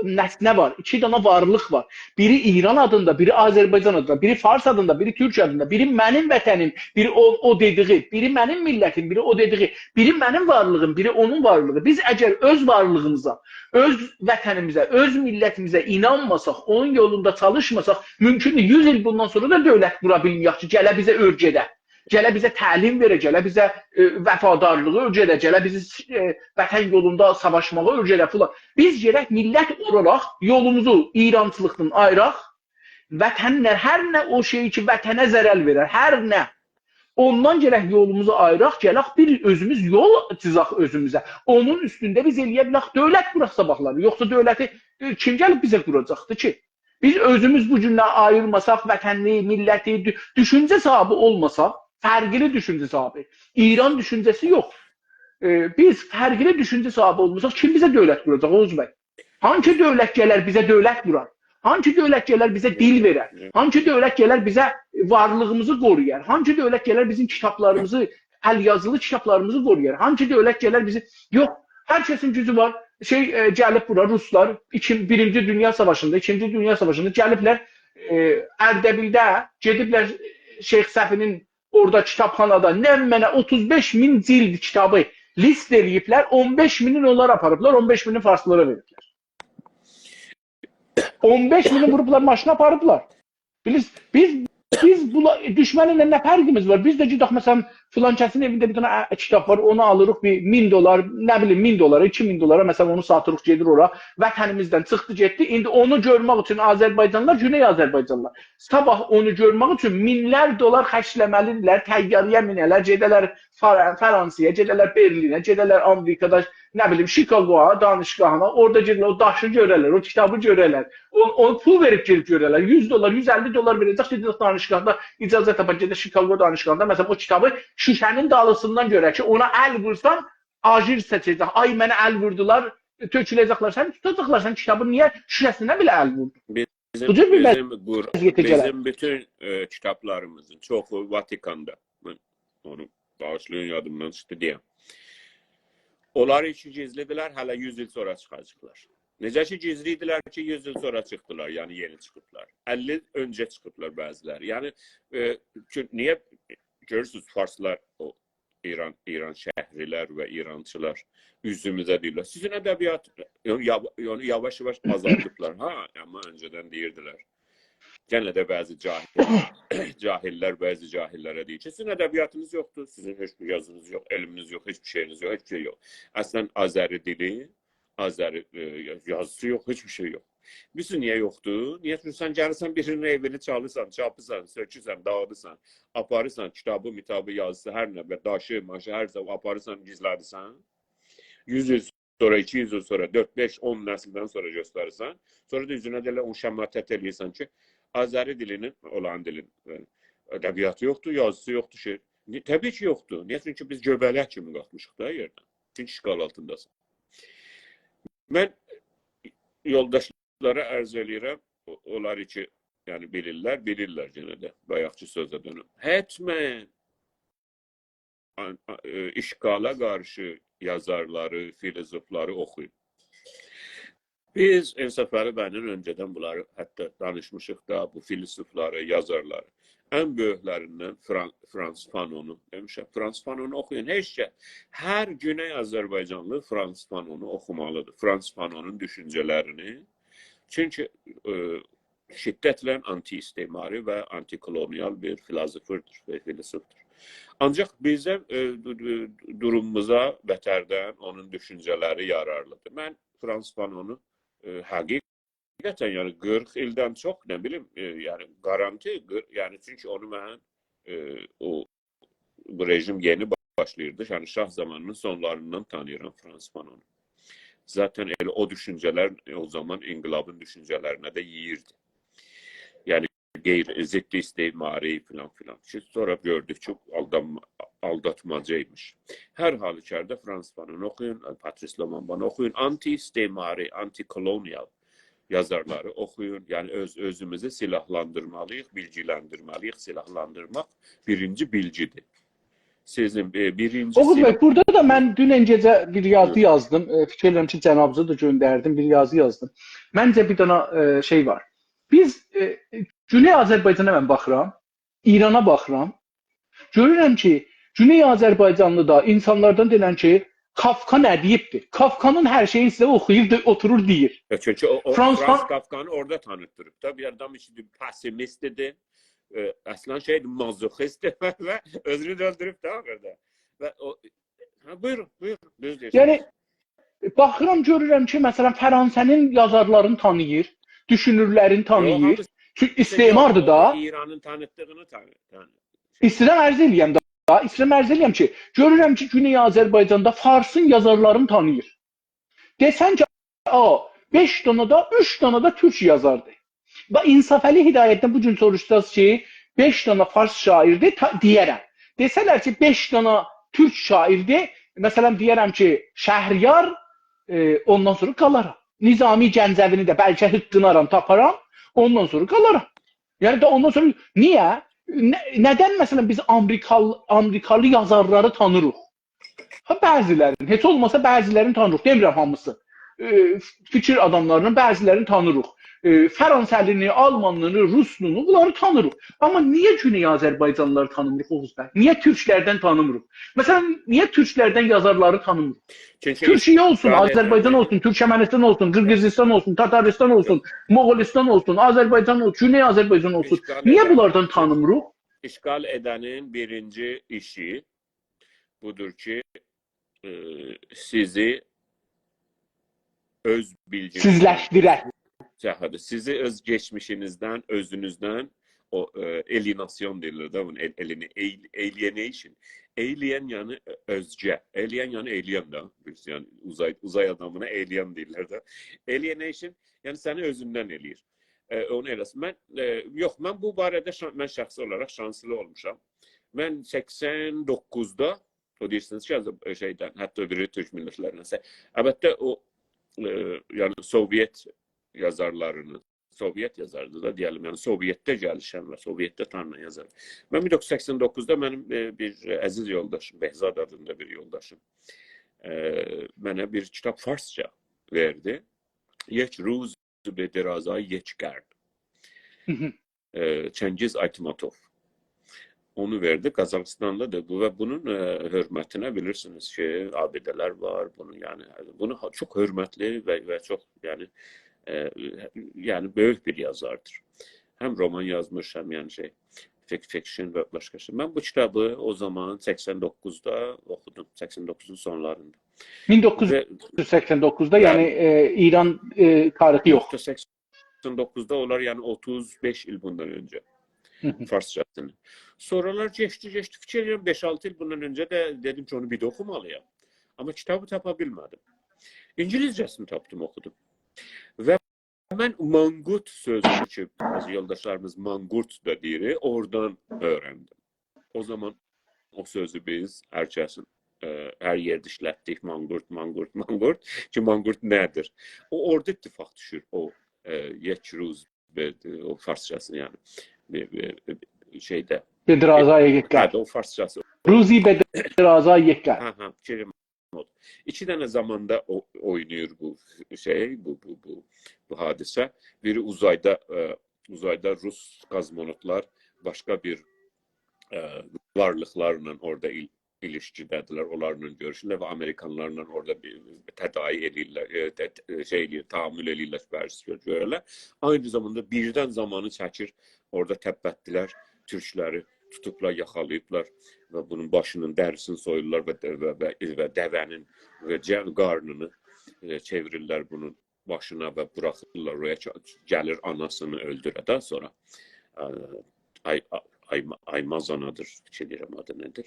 B: nəsnə var, iki dana varlıq var. Biri İran adında, biri Azərbaycan adında, biri Fars adında, biri Türk adında, biri mənim vətənim, biri o dediği, biri mənim millətim, biri o dediği, biri mənim varlığım, biri onun varlığı. Biz əgər öz varlığımıza, öz vətənimizə, öz millətimizə inanmasaq, onun yolunda çalışmasaq, mümkündür 100 il bundan sonra da dövlət qura bilməyək ki, gələ bizə örgədə. Gələ bizə təlim verə, gələ bizə vəfadarlığı örgədə, gələ bizi vətən yolunda savaşmağı örgədə filan. Biz gərək millət olaraq yolumuzu İrançılıqdan ayıraq, vətənlə hər nə o şey ki, vətənə zərər verər, hər nə. Ondan gərək yolumuzu ayıraq, gələk bir özümüz yol çizaq özümüzə. Onun üstündə biz eləyə bilək dövlət quraq sabahları. Yoxsa dövləti kim gəlib bizə quracaqdır ki? Biz özümüz bu gündən ayırmasaq, vətənli, milləti, düşüncə sahibi olmasaq, fərqli düşüncə sahibi, İran düşüncəsi yox. Biz fərqli düşüncə sahibi olmasaq, kim bizə dövlət quracaq, Oğuz bəy? Hangi dövlət gələr bizə dövlət qurar? Hangi dövlət gələr bizə dil verər? Hangi dövlət gələr bizə varlığımızı qoruyar? Hangi dövlət gələr bizim kitablarımızı, əl yazılı kitablarımızı qoruyar? Hangi dövlət gələr bizi... Yox, hər kəsin gücü var. Gəlib bura Ruslar 1-ci Dünya Savaşında, 2-ci Dünya Savaşında gəliblər Ərdəbildə, gediblər Şeyx Səfinin orada kitabxanada mənə 35 min cild kitabı list eləyiblər, 15 minin onlar aparıblar, 15 mini farslılara veriblər. 15 mini vurublar, maşına aparıblar. Biz düşməninlə nə fərqimiz var? Biz də gidək, məsələn, filan kəsin evində bir dənə kitab var, onu alırıq bir $1000, nə bilim, $1000, $2000, məsələn, onu satırıq, gedir ora, vətənimizdən çıxdı, getdi. İndi onu görmək üçün Azərbaycanlılar, Güney Azərbaycanlılar, sabah onu görmək üçün minlər dolar xərcləməlidirlər, təyyarəyə minələr, gedələr Fransaya, gedələr Berlinə, gedələr Amerikada, nə bilim, Chicago'a, danışqahına, orada gedirlər, o daşı görərlər, o kitabı görərlər, onu pul verib gelib görərlər, $100, $150 verəcək, gedirlər danışqahda, icazə tapar, gedir Chicago danışqahında, məsələn, o kitabı şüşənin dalısından görər ki, ona əl vursan, ajir seçəcək, ay mənə əl vurdular, töküləcəklər, sən tutacaqlar, sən kitabın niyə şüşəsinə belə əl vurdun?
A: Bizim bütün kitablarımızın çoxu Vatikan'da, mən onu bağışlayın, yadımdan çıxdı deyəm. Onlar için gizlidirlər, hələ 100 il sonra çıxacaqlar. Necə ki gizlidirlər ki 100 il sonra çıxdılar, yəni yeni çıxıblar. 50 il öncə çıxıblar bəziləri. Yəni niyə görürsünüz farslar, o İran şəhrilər və İrançılar üzümüzə deyirlər. Sizin ədəbiyyat yavaş-yavaş azaldıblar. Ha, amma öncədən deyirdilər. Gənə də bəzi cahillər bəzi cahillərə deyir ki, sizin ədəbiyyatınız yoxdur, sizin heç bir yazınız yox, elminiz yox, heç bir şeyiniz yox, heç bir şey yox. Əslən, Azəri dili, Azəri yazısı yox, heç bir şey yox. Bilirsin, niyə yoxdur? Niyə? Çünki sən gəlirsən, birinin evini çalırsan, çapırsan, sökürsən, dağıdırsan, aparırsan, kitabı, mitabı, yazısı, hər nə, daşı, maşı, hər zaman aparırsan, gizlədirsən. 100 il sonra, 200 il sonra, 4, 5, 10 nəsildən sonra göstərirsən. Sonra da üzünə deyirlər, onu şəmmətət eləyirsən ki, Azəri dilinin, olan dilin ədəbiyyatı yoxdur, yazısı yoxdur, şey. Təbii ki, yoxdur. Niyə? Çünki biz göbələk kimi qalxmışıq da yerdən. Çünki işğal altındasın. Mən yoldaşlara ərz eləyirəm, onlar ki, yəni bilirlər yenə də, bayaqçı sözə dönüm. Hətmən işğala qarşı yazarları, filozofları oxuyun. Biz İnsaf Əli bəylə öncədən bunları hətta danışmışıq da, bu filozofları, yazarları. Ən böyüklərindən Frans Fanonu demişəm. Frans Fanonu oxuyun. Hər Güney Azərbaycanlı Frans Fanonu oxumalıdır. Frans Fanonun düşüncələrini. Çünki şiddətlə anti-istimari və anti-kolonial bir filozofurdur və filozofdur. Ancaq bizə durumumuza bətərdən onun düşüncələri yararlıdır. Mən Frans Fanonu həqiqətən, yəni 40 ildən çox, nə bilim, yəni garanti, yəni çünki onu mən bu rejim yeni başlayırdı, yəni şah zamanının sonlarından tanıyıram Frans Fanonu. Zaten elə o düşüncələr o zaman inqilabın düşüncələrinə də yiyirdi. Yəni ziddi istismari filan filan. Sonra gördük çok aldatmacaymış. Her halükarda Frans Fanon okuyun, Patrice Lumumba okuyun, anti-istismari, anti-kolonyal yazarları okuyun. Yani özümüzü silahlandırmalıyıq, bilgilendirmeliyik. Silahlandırmak birinci bilgidir. Sizin birinci
B: Oğuz
A: silah...
B: bəy, burada da mən dünən gecə bir yazı yazdım. Fikir edirəm ki, cənabınıza da göndərdim, bir yazı yazdım. Məncə bir dənə şey var. Biz Güney Azərbaycana mən baxıram, İrana baxıram. Görürəm ki, Güney Azərbaycanlı da insanlardan denən ki, Kafka nə deyibdir? Kafkanın hər şeyini sizə oxuyub, oturur deyir.
A: Çünkü o
B: Frans
A: Kafka'nı orada tanıttırıp da bir adam işte pesimist dedi. Aslan şeydi, mazoxist ve özünü öldürüp de orada. Ve o, buyurun, düz diyorsunuz.
B: Yəni, baxıram, görürəm ki, məsələn, Fransənin yazarlarını tanıyır, düşünürlərini tanıyır. Çünki istemardır da.
A: İran'ın tanıttığını tanır.
B: İstəyirəm ərz eləyəm da. İstəyirəm ərz eləyəm ki, görürəm ki, Güney Azərbaycanda Farsın yazarlarını tanıyır. Desən ki, 5 dənə da, 3 dənə də türk yazardır. Və İnsafəli Hidayətdən bu gün soruşacağız ki, 5 dənə fars şairdir, deyərəm. Desələr ki, 5 dənə türk şairdir, məsələn, deyərəm ki, Şəhriyar, ondan sonra qalaram. Nizami Gəncəvini də bəlkə hıqqınaram, taparam, ondan sonra qalaram. Yəni də ondan sonra, niyə? Nədən məsələn biz Amerikalı yazarları tanırıq? Bəzilərini, heç olmasa bəzilərini tanırıq, demirəm hamısı. Fikir adamlarının bəzilərini tanırıq. Fransəlini, Almanlını, Ruslunu, bunları tanırıq. Amma niyə Güney Azərbaycanlıları tanımırıq Oğuz bəy? Niyə türklərdən tanımırıq? Məsələn, niyə türklərdən yazarları tanımırıq? Türkiyə olsun, Azərbaycan olsun, Türkmənistan olsun, Qırğızistan olsun, Tataristan olsun, Moğolistan olsun, Azərbaycan olsun, Güney Azərbaycan olsun. Niyə bunlardan tanımırıq?
A: İşgal edenin birinci işi budur ki, sizi öz bilginiz
B: sizləşdirər.
A: Sizi öz geçmişinizden, özünüzden o alienasyon derler da bunun alienation. Alien yani özce. Alien yani alien da. Yani uzay adamına alien derler da. Alienation yani seni özünden eləyir. Onu eləsin. Mən bu barədə mən şəxsi olaraq şanslı olmuşam. Mən 89'da o deyirsiniz ki, şeydən, hətta biri Türk millətlərinə. Əlbəttə o yani Sovyet yazarlarını, Sovyet yazardı da diyelim, yani Sovyet'te gəlişən və Sovyet'te tanınan yazar. Ben 1989'da benim bir əziz yoldaşım, Behzad adında bir yoldaşım mənə bir kitap Farsça verdi. Yeç Ruz be derazay yeç gerd. Cengiz Aytmatov. Onu verdi. Qazaxıstanda da bu ve bunun hürmetine bilirsiniz ki, abideler var. Bunu çok hürmetli ve çok yani büyük bir yazardır. Hem roman yazmış hem yani fiction ve başka şey. Ben bu kitabı o zaman 89'da okudum. 89'un sonlarında.
B: 1989'da yani İran tarihi yok.
A: 89'da olar yani 35 yıl bundan önce. Farsçasını. Sonralar geçti fikir ediyorum 5-6 yıl bundan önce de dedim ki onu bir de okumalıyım. Ama kitabı tapabilmedim. İngilizcesini tapdım, okudum. Ve ben mangut sözünü ki bazı yoldaşlarımız mangurt da deyir, oradan öğrendim. O zaman o sözü biz herkesin her yerde işlettik, mangurt. Ki mangurt nedir? O orada ittifak düşür. O yeçruz o Farsçası yani. Şeyde.
B: Bedrazaya yekkar.
A: O Farsçası.
B: Ruzi bedrazaya yekkar.
A: İki tane zamanda oynuyor bu bu hadise. Biri uzayda Rus kozmonotlar başka bir varlıklarla orada ilişkidədirlər, onlarla görüşürlər və Amerikanlarla orada bir tədayi edirlər, tahammül edirlər, bərsi görürlər. Aynı zamanda birdən zamanı çəkir, orada təbbətdilər, türkləri tutublar, yaxalayıblar və bunun başının dərisini soyurlar və dəvənin və qarnını çevirirlər bunun başına və buraxırlar oraya, gəlir anasını öldürədən sonra Aymaz anadır, fikir edirəm adı nedir.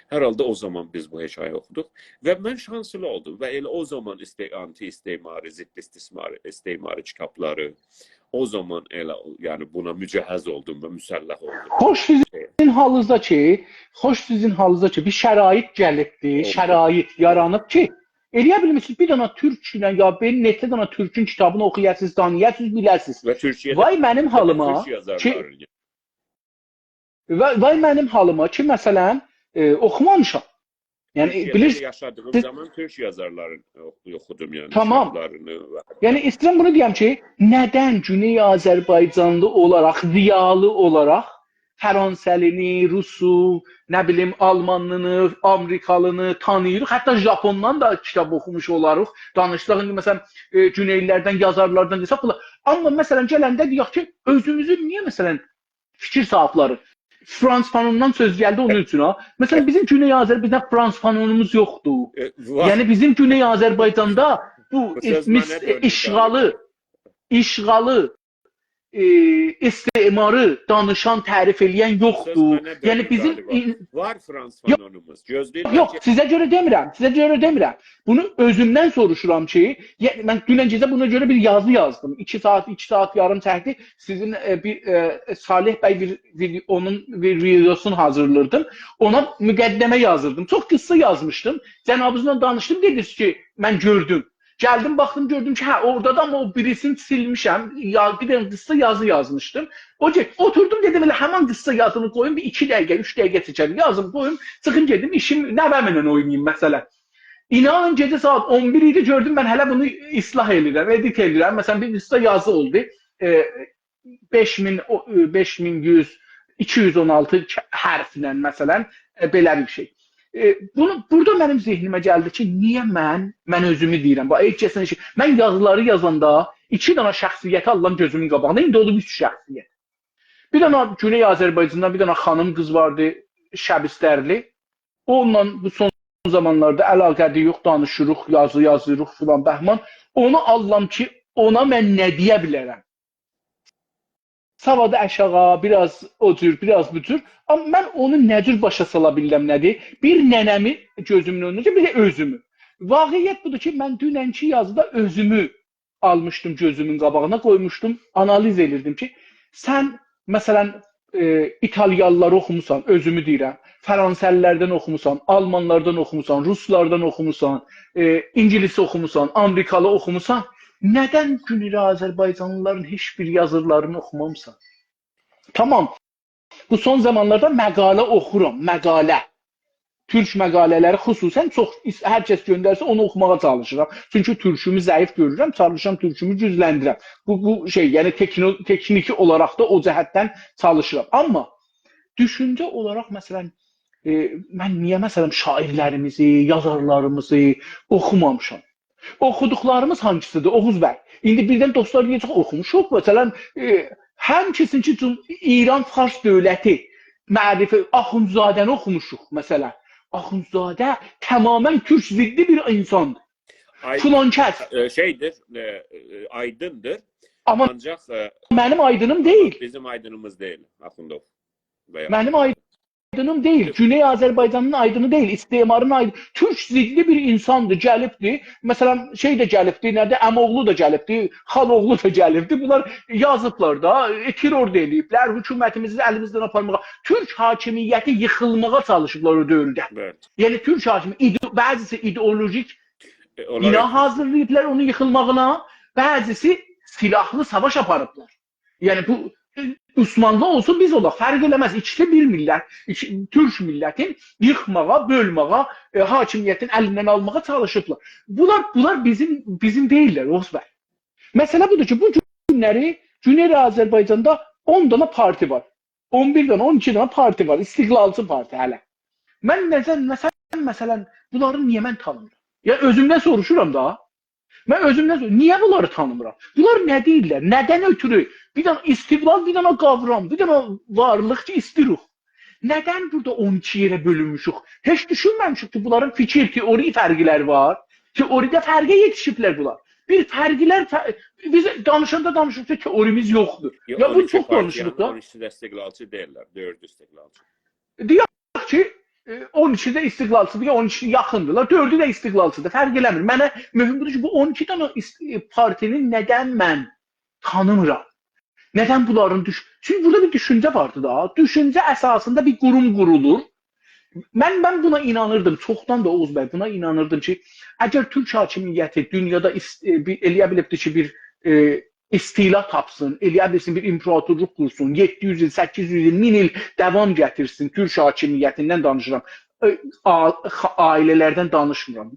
A: Herhalde o zaman biz bu hekaye okuduk ve ben şanslı oldum ve elə o zaman anti-istismarı, zid-istismarı kitapları, o zaman elə yani buna mücehhez oldum ve müsəlləh oldum.
B: Xoş sizin halınızda ki, bir şərait gəlibdi,
A: Oldu.
B: şərait yaranıb ki, eləyə bilmişsiniz bir dana türk ilə ya ben netdə dana türkün kitabını oxuyasınız, tanıyasınız, biləsiniz.
A: Ve Türkiye'de
B: Vay mənim halıma
A: Türk yazarları.
B: vay mənim halıma ki, məsələn, oxumamışam. Yəni
A: Türkiye'de
B: bilirsiniz,
A: yaşadığım zaman Türk yazarların okudum yani.
B: Tamam.
A: kitaplarını.
B: yəni istəyirəm bunu deyəm ki, nədən Güney Azərbaycanlı olaraq, ziyalı olaraq Fransəlini, Rusu, nə bilim Almanlını, Amerikalını tanıyırıq. Hətta Japondan da kitab oxumuş olarıq. Danışdıq indi məsələn Güneylilərdən, yazarlardan desək bunlar. Amma məsələn gələndə deyək ki, özümüzün niyə məsələn fikir sahibləri Frans fanonundan söz gəldi onun üçün ha. Məsələn bizim Güney Azərbaycanda Frans fanonumuz yoxdur.
A: Var.
B: Yəni bizim Güney Azərbaycanda bu
A: Bu söz mənə döndü
B: işğalı, istimarı danışan, tərif eləyən yoxdur. Yəni bizim
A: var Frans fanonumuz.
B: Yox, sizə görə demirəm. Bunu özümdən soruşuram ki, mən dünən gecə buna görə bir yazı yazdım. 2 saat yarım çəkdi. Sizin bir Salih bəy onun bir videosunu hazırladım. Ona müqəddimə yazırdım. Çox qısa yazmışdım. Cənabınızla danışdım, dediniz ki, mən gördüm. Gəldim, baxdım, gördüm ki, hə, orada da amma o birisini silmişəm. Bir dənə qısa yazı yazmışdım. Oturdum, dedim, elə həman qısa yazını qoyum, bir 2 dəqiqə, 3 dəqiqə çəkər. Yazım, qoyum, çıxın gedim, işim nəvəmlə oynayayım məsələn. İnanın, gecə saat 11 idi, gördüm, mən hələ bunu islah edirəm, edit edirəm. Məsələn, bir qısa yazı oldu. 5116 hərflə, məsələn, belə bir şey. Burada mənim zehnimə gəldi ki, niyə mən özümü deyirəm. Mən yazıları yazanda 2 dana şəxsiyyəti alıram gözümün qabağında. İndi olub 3 şəxsiyyət. Bir dana Güney Azərbaycandan bir dana xanım qız vardı, Şəbistərli. Onunla bu son zamanlarda əlaqədə yox, danışırıq, yazı yazırıq filan bəhman. Onu alıram ki, ona mən nə deyə bilərəm? Savadı aşağı, biraz o cür, biraz bu cür. Amma mən onu nə cür başa sala bilirəm nədir? Bir nənəmi gözümün önündə, bir də özümü. Vaqiət budur ki, mən dünənki yazıda özümü almışdım gözümün qabağına, qoymuşdum, analiz edirdim ki, sən məsələn İtalyalıları oxumusan, özümü deyirəm, Fransəllərdən oxumusan, Almanlardan oxumusan, Ruslardan oxumusan, İngilisi oxumusan, Amerikalı oxumusan, nədən Güney Azərbaycanlıların heç bir yazılarını oxumamısan? Tamam. Bu son zamanlarda məqalə oxuram, məqalə. Türk məqalələri xüsusən çox hər kəs göndərsə onu oxumağa çalışıram. Çünki türkümü zəif görürəm, çalışıram türkümü gücləndirəm. Bu şey, yəni texniki olaraq da o cəhətdən çalışıram. Amma düşüncə olaraq məsələn mən niyə məsələn şairlərimizi, yazarlarımızı oxumamışam? Oxuduqlarımız hangisidir? Oğuz bəy. İndi birdən dostlar deyəcək, oxumuşuq. Məsələn, həmçinin ki, İran Fars dövləti mərifi Axundzadəni oxumuşuq, məsələn. Axundzadə tamamən türk ziddi bir insandır. Filan kəs.
A: Şeydir, aydındır.
B: Amma
A: ancaq
B: mənim aydınım deyil.
A: Bizim aydınımız deyil, Axundov.
B: Mənim aydınım deyil. Güney Azərbaycanın aydını deyil. İstimarın aydını. Türk ziddi bir insandır, gəlibdir. Məsələn, şey də gəlibdir, nədir? Əmoğlu da gəlibdir, Xanoğlu da gəlibdir. Bunlar yazıblar da, terror da eləyiblər, hökumətimizi əlimizdən aparmağa. Türk hakimiyyəti yıxılmağa çalışıblar o dövrdə.
A: Evet.
B: Yəni Türk hakimiyyəti, bəzisi ideolojik bina hazırlayıblar onun yıxılmağına, bəzisi silahlı savaş aparıblar. Yəni bu Osmanlı olsun, biz olaq, fərq eləməz. İkisi bir millət, Türk millətin yıxmağa, bölməğa, hakimiyyətin əlindən almağa çalışıblar. Bunlar bizim deyirlər, Oğuz bəy. Məsələ budur ki, bu günləri Güney Azərbaycanda 10 dana parti var. 11 dana, 12 dana parti var. İstiqlalçı parti hələ. Mən məsələn, bunları niyə mən tanımıram? Ya özümdən soruşuram da. Mən özümdən soruşuram, niyə bunları tanımıram? Bunlar nə deyirlər? Nədən ötürü? Bir dana istiqlal, bir dana qavram, bir dana varlıq ki, istiruq. Nədən burada 12 yerə bölünmüşük? Heç düşünməmişik ki, bunların fikir, teori fərqləri var. Teoride fərqə yetişiblər bunlar. bir fərqlər biz danışanda danışırıq ki, teorimiz yoxdur. Ya bunu çox danışırıq da.
A: 12 də istiqlalçı deyirlər, 4 istiqlalçı.
B: Deyək ki, 12-də istiqlalçıdır, ya 12 yaxındırlar, 4-ü də istiqlalçıdır. Fərq eləmir. Mənə mühüm budur ki, bu 12 dənə partinin nədən mən tanımıram? Nədən bunların Çünki burada bir düşüncə vardı da. Düşüncə əsasında bir qurum qurulur. Mən buna inanırdım. Çoxdan da Oğuz bəy buna inanırdım ki, əgər Türk hakimiyyəti dünyada eləyə bilibdir ki, bir istila tapsın, eləyə bilsin, bir imperatorluq qursun, 700 il, 800 il, 1000 il davam gətirsin, Türk hakimiyyətindən danışıram, ailələrdən danışmıram.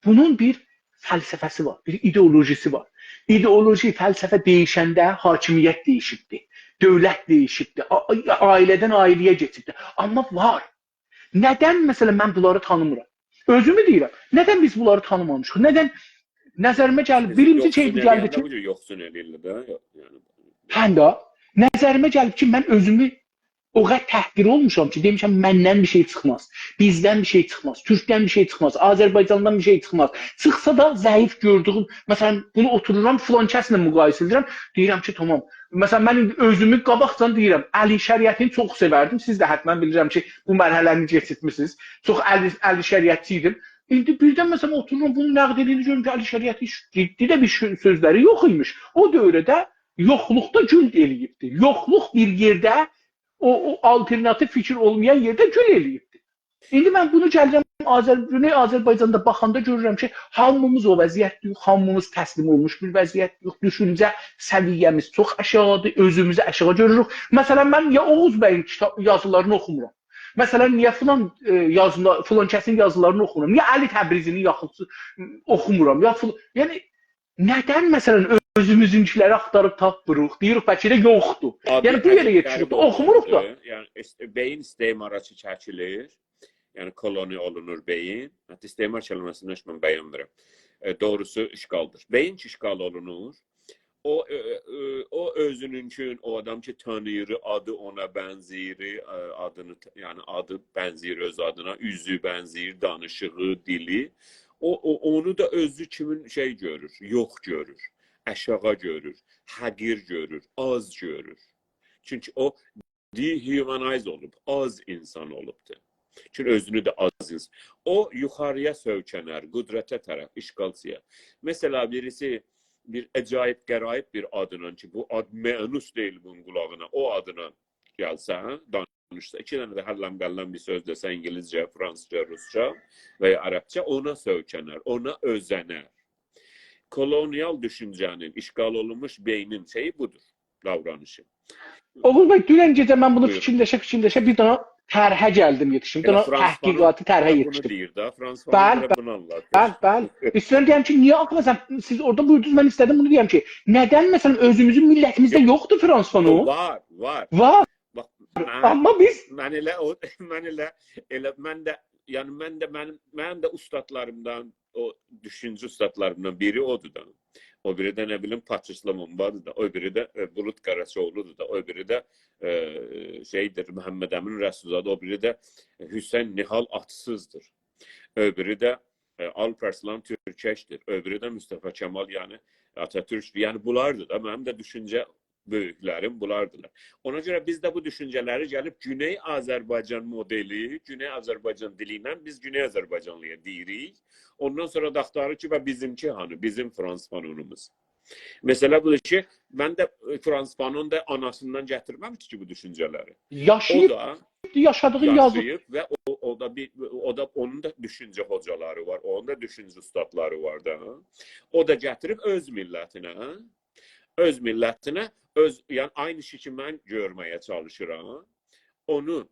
B: Bunun bir fəlsəfəsi var, bir ideolojisi var. İdeoloji, fəlsəfə deyişəndə hakimiyyət deyişibdir, dövlət deyişibdir, ailədən ailəyə keçibdir. Amma var. Nədən məsələn mən bunları tanımıram? Özümü deyirəm. Nədən biz bunları tanımamışıq? Nədən nəzərimə gəlib, birinci şey gəldi ki,
A: yoxsun eləyirlər də.
B: həm də nəzərimə gəlib ki, mən özümü o qədər təhqir olmuşam ki, demişəm məndən bir şey çıxmaz, bizdən bir şey çıxmaz, Türkdən bir şey çıxmaz, Azərbaycandan bir şey çıxmaz. Çıxsa da zəif gördüyüm, məsələn, bunu otururam, filan kəslə müqayisə edirəm, deyirəm ki, tamam. Məsələn, mən özümü qabaqcan deyirəm, Əli Şəriətin çox sevərdim, siz də həttəmən bilirəm ki, bu mərhələni keçirtmisiniz, çox Əli Şəriətçi idim. İndi birdən məsələn otururam, bunu nəqd edildi, görürüm ki, Əli Şəriətin ciddi də bir sözləri yox imiş. O dövrdə yoxluqda gül eləyibdir. Yoxluq bir yerdə o alternativ fikir olmayan yerdə gül eləyibdir. İndi mən bunu gəlirəm Azərbaycanda baxanda görürəm ki, hamımız o vəziyyətdir, hamımız təslim olmuş bir vəziyyətdir, düşüncə səviyyəmiz çox aşağıdır, özümüzü aşağı görürük. Məsələn, mən ya Oğuz bəyin yazılarını oxumuram. Məsələn, niyə filan kəsin yazılarını oxumuram? Niyə Əli Təbrizinin yaxınsı oxumuram? Yəni, nədən məsələn özümüzünkiləri axtarıb tapmırıq, deyirik bəlkə də yoxdur. Yəni, bu yerə yetişirik, oxumuruq da.
A: Yəni, beyin istimaraçı çəkilir, yəni koloni olunur beyin. Hətta istimar kəlməsini heç mən bəyənmirəm. Doğrusu işğaldır. Beyin ki, işğal olunur. O özününkün, o adam ki tanıyır, adı ona bənzəyir, yəni adı bənzəyir öz adına, üzü bənzəyir, danışığı, dili. Onu da özü kimin görür, yox görür, aşağı görür, həqir görür, az görür. Çünki o dehumanize olub, az insan olubdur. Çünki özünü də az insan. O yuxarıya söykənər, qüdrətə tərəf, işğalçıya. Mesela birisi bir acayip qəraib bir adına ki, bu ad mənus deyil bunun qulağına, o adına gəlsə, danışsa, 2 dənə də həlləm-qəlləm bir söz desə, İngilizcə, Fransızca, Rusça və ya Ərəbcə, ona söykənər, ona özənər. Kolonial düşüncənin, işğal olunmuş beynin şeyi budur, davranışı.
B: Oğuz bəy, dünən gecə mən bunu fikirləşə bir dana tərhə gəldim, yetişim. Bir dana təhqiqatı tərhə yetişdim.
A: Bunu deyir da, Frans Fanon bunu anlatır.
B: Bəli. İstəyirəm deyəm ki, niyə axı siz orada buyurdunuz, mən istədim bunu deyəm ki, nədən məsələn özümüzün millətimizdə yoxdur Frans Fanon?
A: Var.
B: Amma biz
A: mən də ustadlarımdan, o düşüncü ustadlarımdan biri odur da. O biri də nə bilim Paçislamon vardı da, o biri də Bulut Qaraçoğlu'dur da, o biri də Məhəmməd Əmin Rəsulzadə, o biri də Hüseyn Nihal Atsızdır. O biri də Alparslan Türkeşdir, o biri də Mustafa Kemal yəni Atatürk'dür. Yəni bunlardır da, mənim də düşüncə böyüklərim bunlardılar. Ona görə biz də bu düşüncələri gəlib Güney Azərbaycan modeli, Güney Azərbaycan dili ilə biz Güney Azərbaycanlıya deyirik. Ondan sonra da axtarır ki, bizimki hanı, bizim Frans Fanonumuz. Mesela budur ki, mən də Frans Fanon da anasından gətirməmişdir ki bu düşüncələri.
B: Yaşadığı
A: yazıb və o da onun da düşüncə hocaları var, onun da düşüncə ustadları var da. O da gətirib öz millətinə, yəni aynı şey ki mən görməyə çalışıram, onu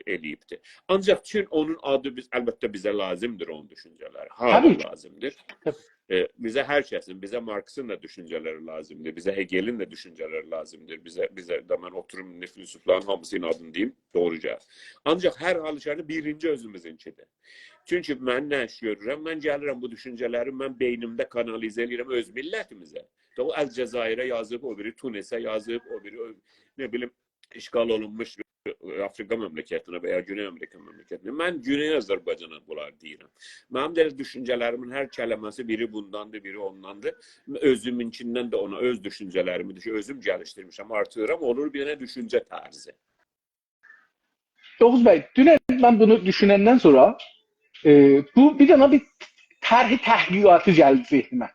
A: eləyibdir. Ancaq çünki onun adı əlbəttə bizə lazımdır onun düşüncələri. Hala lazımdır. Bizə hər kəsin, bizə Marks'ın da düşüncələri lazımdır, bizə Hegel'in də düşüncələri lazımdır, bizə də mən oturum filosofların hamısının adını deyim, doğru gəlir. Ancaq hər halükarda birinci özümüzünkidir. Çünki mən nə iş görürəm, mən gəlirəm bu düşüncələri mən beynimdə kanalizə edirəm öz millətimizə. O Əl-Cəzairə yazıb, o biri Tunisə yazıb, o biri nə bilim işğal olunmuş Afrika məmləkətinə və ya Güney Amerika məmləkətinə. Mən Güney Azərbaycana bunlar deyirəm. Mənim də düşüncələrimin hər kəlməsi biri bundandır, biri ondandır. Özümünkindən də ona öz düşüncələrimi, özüm gəlişdirmişəm, artırıram, olur bir dənə düşüncə tərzi.
B: Oğuz bəy, dünən mən bunu düşünəndən sonra bu bir dənə bir tərhi təhqiqatı gəldi zehnimə.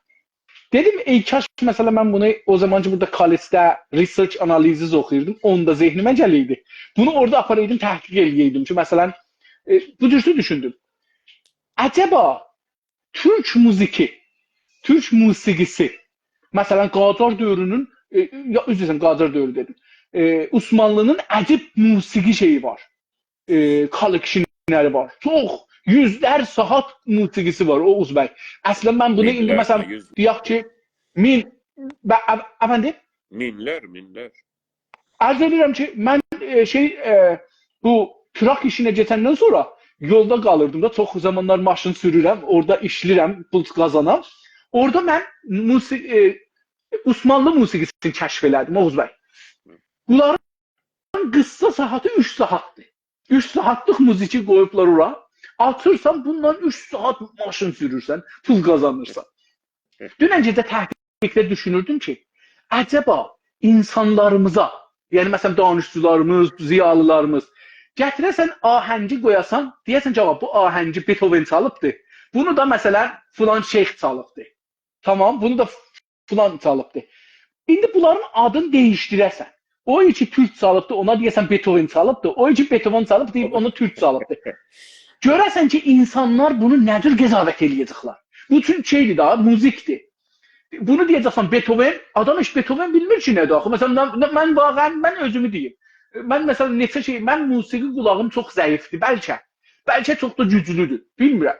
B: Dedim, kaş mesela ben bunu o zamancı burada college'də research analizi oxuyurdum. Onda zehnimə gəliydi. Bunu orada aparaydım, təhqiq eləyəydim ki, məsələn, bu cürsü düşündüm. Acaba Türk müziki, Türk musiqisi, məsələn, Qacar dövrünün, ya üzrəyəm, Qacar dövrü dedim. Osmanlının əcib musiqi şeyi var. Collectionləri var. Çox yüzlər saat musiqisi var Oğuz bəy. Əslən mən bunu indi məsələn deyək ki, efendim?
A: Minlər.
B: Arz edirəm ki, mən bu Turak işinə getəndən sonra yolda qalırdım da, çox zamanlar maşın sürürəm, orada işlirəm, pul qazanam. Orada mən Osmanlı musiqisini kəşf elədim Oğuz bəy. Bunların qıssa saatı 3 saatdır. 3 saatlıq muziki qoyublar ora. Atırsan bundan 3 saat maşın sürürsən, pul qazanırsan. Dünən gecə təhqiqdə düşünürdüm ki, acaba insanlarımıza, yəni məsələn danışçılarımız, ziyalılarımız, gətirəsən ahəngi qoyasan, deyəsən cavab bu ahəngi Beethoven çalıbdır. Bunu da məsələn filan şeyx çalıbdır. Tamam, bunu da filan çalıbdır. İndi bunların adını dəyişdirəsən. O iki Türk çalıbdır, ona deyəsən Beethoven çalıbdır. O iki Beethoven çalıb deyib onu Türk çalıbdır. Görəsən ki, insanlar bunu nə cür qəzavət eləyəcəklər. Bu Türk şeydir da, muzikdir. Bunu deyəcəksən Beethoven, adam heç Beethoven bilmir ki, nədir axı. Məsələn, mən özümü deyim. Mən məsələn neçə şey, mən musiqi qulağım çox zəifdir, bəlkə çox da güclüdür, bilmirəm.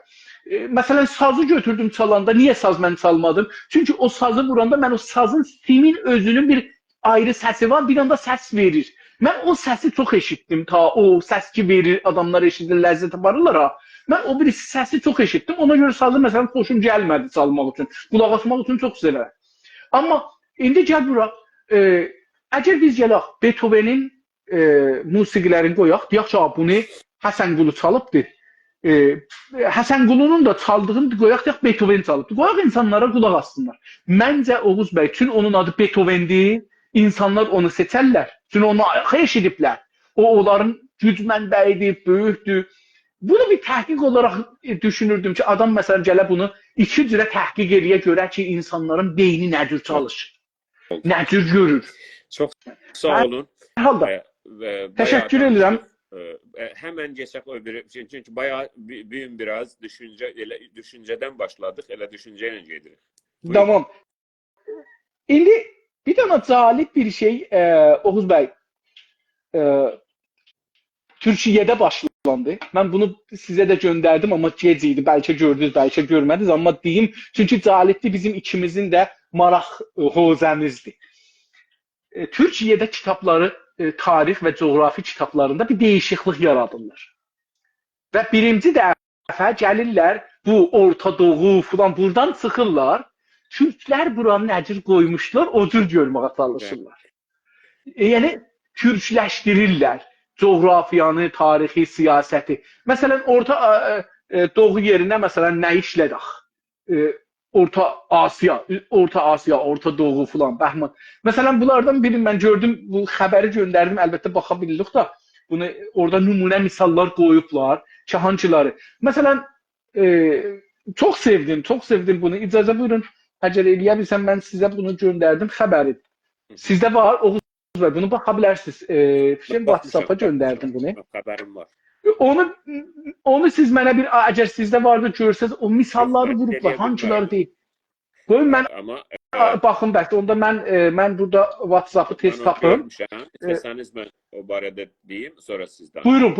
B: Məsələn, sazı götürdüm çalanda, niyə saz mən çalmadım? Çünki o sazı vuranda mən o sazın simin özünün bir ayrı səsi var, bir anda səs verir. Mən o səsi çox eşitdim, ta o səs ki verir, adamlar eşidir, ləzzət aparırlar ha. Mən o bir səsi çox eşitdim, ona görə sazı məsələn xoşum gəlmədi çalmaq üçün, qulaq asmaq üçün çox sevirəm. Amma indi gəl bura, əgər biz gələk Beethovenin musiqilərini qoyaq, deyək ki, bunu Həsənqulu çalıbdır. Həsənqulunun da çaldığını qoyaq, deyək Beethoven çalıbdır. Qoyaq insanlara qulaq assınlar. Məncə Oğuz bəy, çünki onun adı Beethovendir, İnsanlar onu seçərlər. Çünki onu eşidiblər. O, onların güc mənbəyidir, böyükdür. Bunu bir təhqiq olaraq düşünürdüm ki, adam məsələn gələ bunu iki cürə təhqiq eləyə görə ki, insanların beyni nə cür çalışır, nə cür görür.
A: Çox sağ olun.
B: Halda. Təşəkkür edirəm.
A: Hemen geçək o bir, çünki bayağı büyün biraz düşüncədən başladıq, elə düşüncə ilə gedirik.
B: Tamam. İndi bir dənə cəlib bir şey, Oğuz bəy, Türkiyədə başlandı. Mən bunu sizə də göndərdim, amma gec idi. Bəlkə gördünüz, bəlkə görmədiniz. Amma deyim, çünki cəlibdir bizim ikimizin də maraq hozəmizdir. Türkiyədə kitabları, tarix və coğrafi kitablarında bir dəyişiklik yaradırlar. Və birinci dəfə gəlirlər, bu Orta Doğu falan buradan çıxırlar. Türklər buranı nə cür qoymuşlar, o cür görməyə çalışırlar. Yəni, türkləşdirirlər coğrafiyanı, tarixi, siyasəti. Məsələn, Orta Doğu yerinə məsələn nə işlədək? Orta Asiya, Orta Doğu falan, Bəhman. Məsələn, bunlardan birini mən gördüm, bu xəbəri göndərdim, əlbəttə baxa bildik da, bunu orada nümunə misallar qoyublar, Kahançıları. Məsələn, çox sevdim bunu. İcazə buyurun. Əgər eləyə bilsəm, mən sizə bunu göndərdim, xəbəri. Sizdə var, Oğuz bəy, bunu baxa bilərsiniz. WhatsApp-a göndərdim bunu.
A: Xəbərim var.
B: Onu siz mənə bir, əgər sizdə vardı görsəz, o misalları vurublar, hansıları deyil. Qoyun mən, baxın bəs, onda mən burada WhatsApp-ı tez tapım.
A: İstəsəniz mən o barədə deyim, sonra sizdən.
B: Buyurun.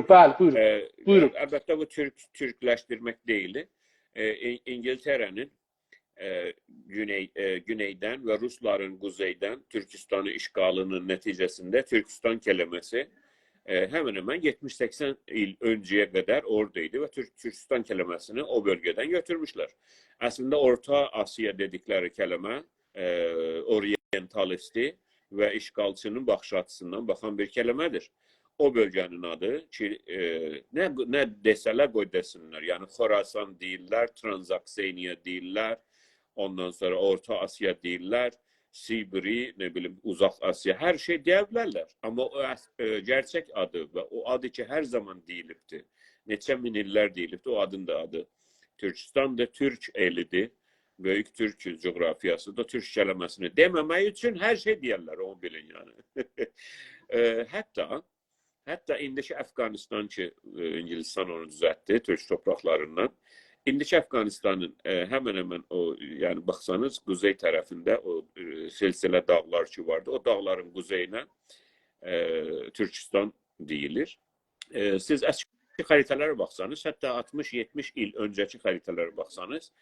B: Bəli, buyurun.
A: Əlbəttə bu türkləşdirmək deyil. İngiltərənin güneydən və Rusların quzeydən Türkistanı işğalının nəticəsində Türkistan kəlməsi həmin-həmin 70-80 il öncəyə qədər oradaydı və Türkistan kəlməsini o bölgədən götürmüşlər. Əslində Orta Asiya dedikləri kəlmə orientalisti və işğalçının baxış açısından baxan bir kəlmədir. O bölgənin adı ki, nə desələr qoy desinlər. Yəni Xorasan deyirlər, Transaksiyaniya deyirlər, ondan sonra Orta Asiya deyirlər, Sibiri, nə bilim, Uzaq Asiya, hər şey deyə bilərlər. Amma o gerçək adı və o adı ki, hər zaman deyilibdir. Neçə min illər deyilibdir, o adın da adı. Türkistan da Türk elidir. Böyük Türk coğrafiyası da Türk kəlməsini deməmək üçün hər şey deyərlər, onu bilin yəni. Hətta indiki Əfqanistan ki, İngilizistan onu düzəltdi, Türk torpaqlarından. İndiki Əfqanistanın həmən o, yəni baxsanız, quzey tərəfində o silsilə dağlar ki vardı, o dağların quzeyinə Türkistan deyilir. Siz əski xəritələrə baxsanız, hətta 60-70 il öncəki xəritələrə baxsanız,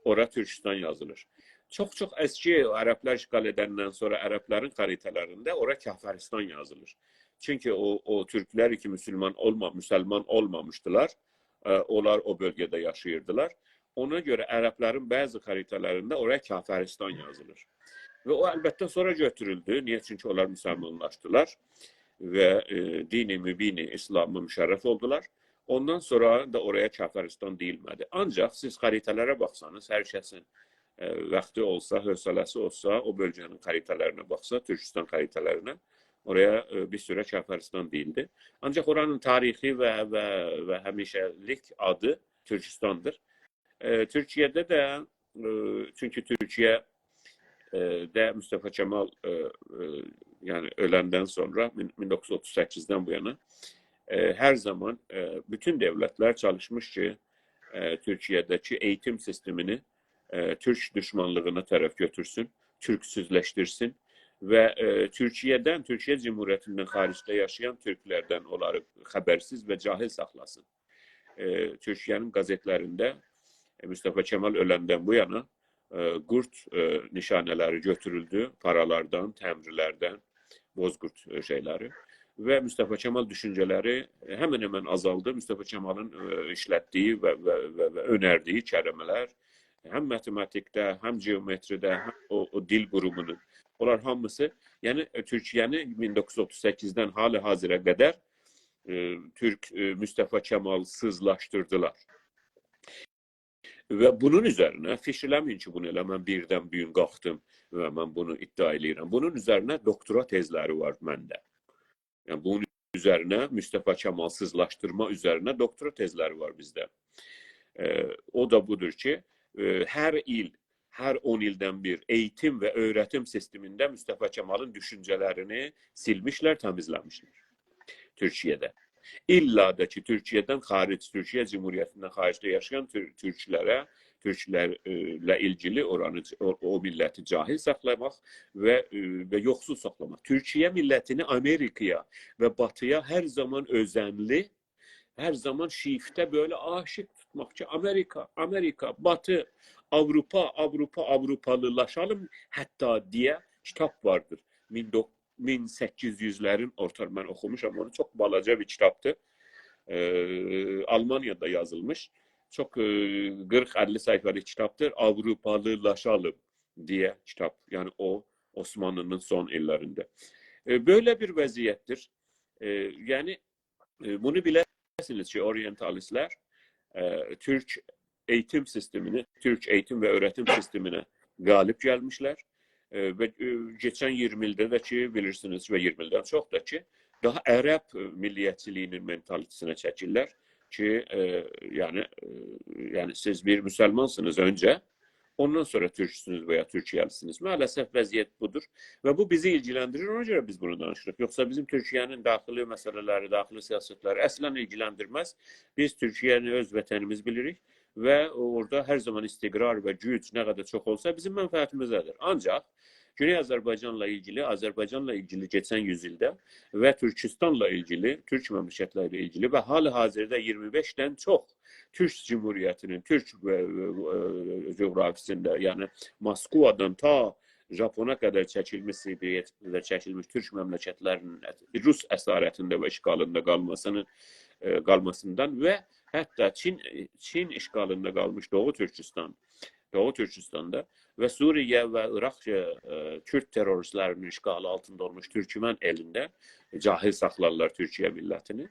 A: ora Türkistan yazılır. Çox əski ərəblər işğal edəndən sonra ərəblərin xəritələrində ora Kafiristan yazılır. Çünki o türklər ki müsəlman olmamışdılar, onlar o bölgədə yaşayırdılar. Ona görə ərəblərin bəzi xəritələrində oraya Kafiristan yazılır. Və o əlbəttə sonra götürüldü. Niyə? Çünki onlar müsəlmanlaşdılar və dini mübini İslam'a müşərrəf oldular. Ondan sonra da oraya Kafiristan deyilmədi. Ancaq siz xəritələrə baxsanız, hər kəsin vaxtı olsa, hövsələsi olsa, o bölgənin xəritələrinə baxsa, Türkistan xəritələrinə, oraya bir sürə Kafiristan deyildi. Ancaq oranın tarixi və həmişəlik adı Türkistandır. Türkiyədə də, çünki Türkiyə də Mustafa Kemal yəni öləndən sonra 1938-dən bu yana hər zaman bütün dövlətlər çalışmış ki, Türkiyədəki eğitim sistemini Türk düşmanlığına tərəf götürsün, türksüzləşdirsin və Türkiyə Cumhuriyyətindən xaricdə yaşayan türklərdən onları xəbərsiz və cahil saxlasın. Türkiyənin qəzetlərində Mustafa Kemal öləndən bu yana qurd nişanələri götürüldü, paralardan, təmrlərdən, bozqurd şeyləri və Mustafa Kemal düşüncələri həmən azaldı. Mustafa Kemalın işlətdiyi və önərdiyi kəlmələr həm matematikdə, həm geometridə, həm o dil qurumunun, onlar hamısı, yəni Türkiyəni 1938-dən hali-hazırə qədər Türk Mustafa Kemalsızlaşdırdılar. Və bunun üzərinə, fişləməyin ki, bunu elə mən birdən bir gün qalxdım və mən bunu iddia edirəm. Bunun üzərinə doktora tezləri var məndə. Yəni bunun üzərinə, Mustafa Kemalsızlaşdırma üzərinə doktora tezləri var bizdə. O da budur ki, hər il, hər 10 ildən bir eğitim və öğretim sistemində Mustafa Kemal'ın düşüncələrini silmişlər, təmizləmişlər Türkiyədə. İlla da ki, Türkiyədən xaric, Türkiyə Cumhuriyyətindən xaricdə yaşayan türklərlə ilgili oranı, o milləti cahil saxlamaq və yoxsul saxlamaq. Türkiyə millətini Amerikaya və Batıya hər zaman özənli, hər zaman şiftə böyle aşık tutmaq ki, Amerika, Batı, Avrupalılaşalım hətta deyə kitab vardır. 1800'lerin ortaları, mən oxumuşam onu, çox balaca bir kitabdır. Almanya'da yazılmış. Çok 40-50 sayfalık kitabdır. Avrupalılaşalım diye kitap. Yani o Osmanlı'nın son illərində. Böyle bir vəziyyətdir. Yani bunu biləsiniz ki, orientalistlər Türk eğitim sistemini, Türk eğitim ve öğretim sistemine galip gelmişler. Ve geçen 20 ildə də ki, bilirsiniz və 20 ildən çox da ki, daha Ərəb milliyyətçiliyinin mentalitetine çəkirlər ki, yəni siz bir müsəlmansınız öncə, ondan sonra Türksünüz veya Türkiyəlisiniz. Maalesef vəziyyət budur və bu bizi ilgiləndirir, ona görə biz bunu danışırıq. Yoxsa bizim Türkiyənin daxili məsələləri, daxili siyasətləri əslən ilgiləndirməz. Biz Türkiyəni öz vətənimiz bilirik və orada hər zaman istiqrar və güc nə qədər çox olsa bizim mənfəətimizdədir. Ancaq Güney Azərbaycanla ilgili geçen yüzyılda və Türkistanla ilgili, Türk məmləkətləri ilgili və hali-hazırda 25'dən çox Türk Cumhuriyyətinin, Türk coğrafisində, yəni Moskvadan ta Japona qədər çəkilmiş Sibiriyyə çəkilmiş Türk məmləkətlərinin Rus əsarətində və işğalında qalmasından və hətta Çin işğalında qalmış Doğu Türkistan Doğu Türkistan'da ve Suriye ve Irak Kürt teröristlerinin işgali altında olmuş Türkmen elinde cahil saklarlar Türkiye milletini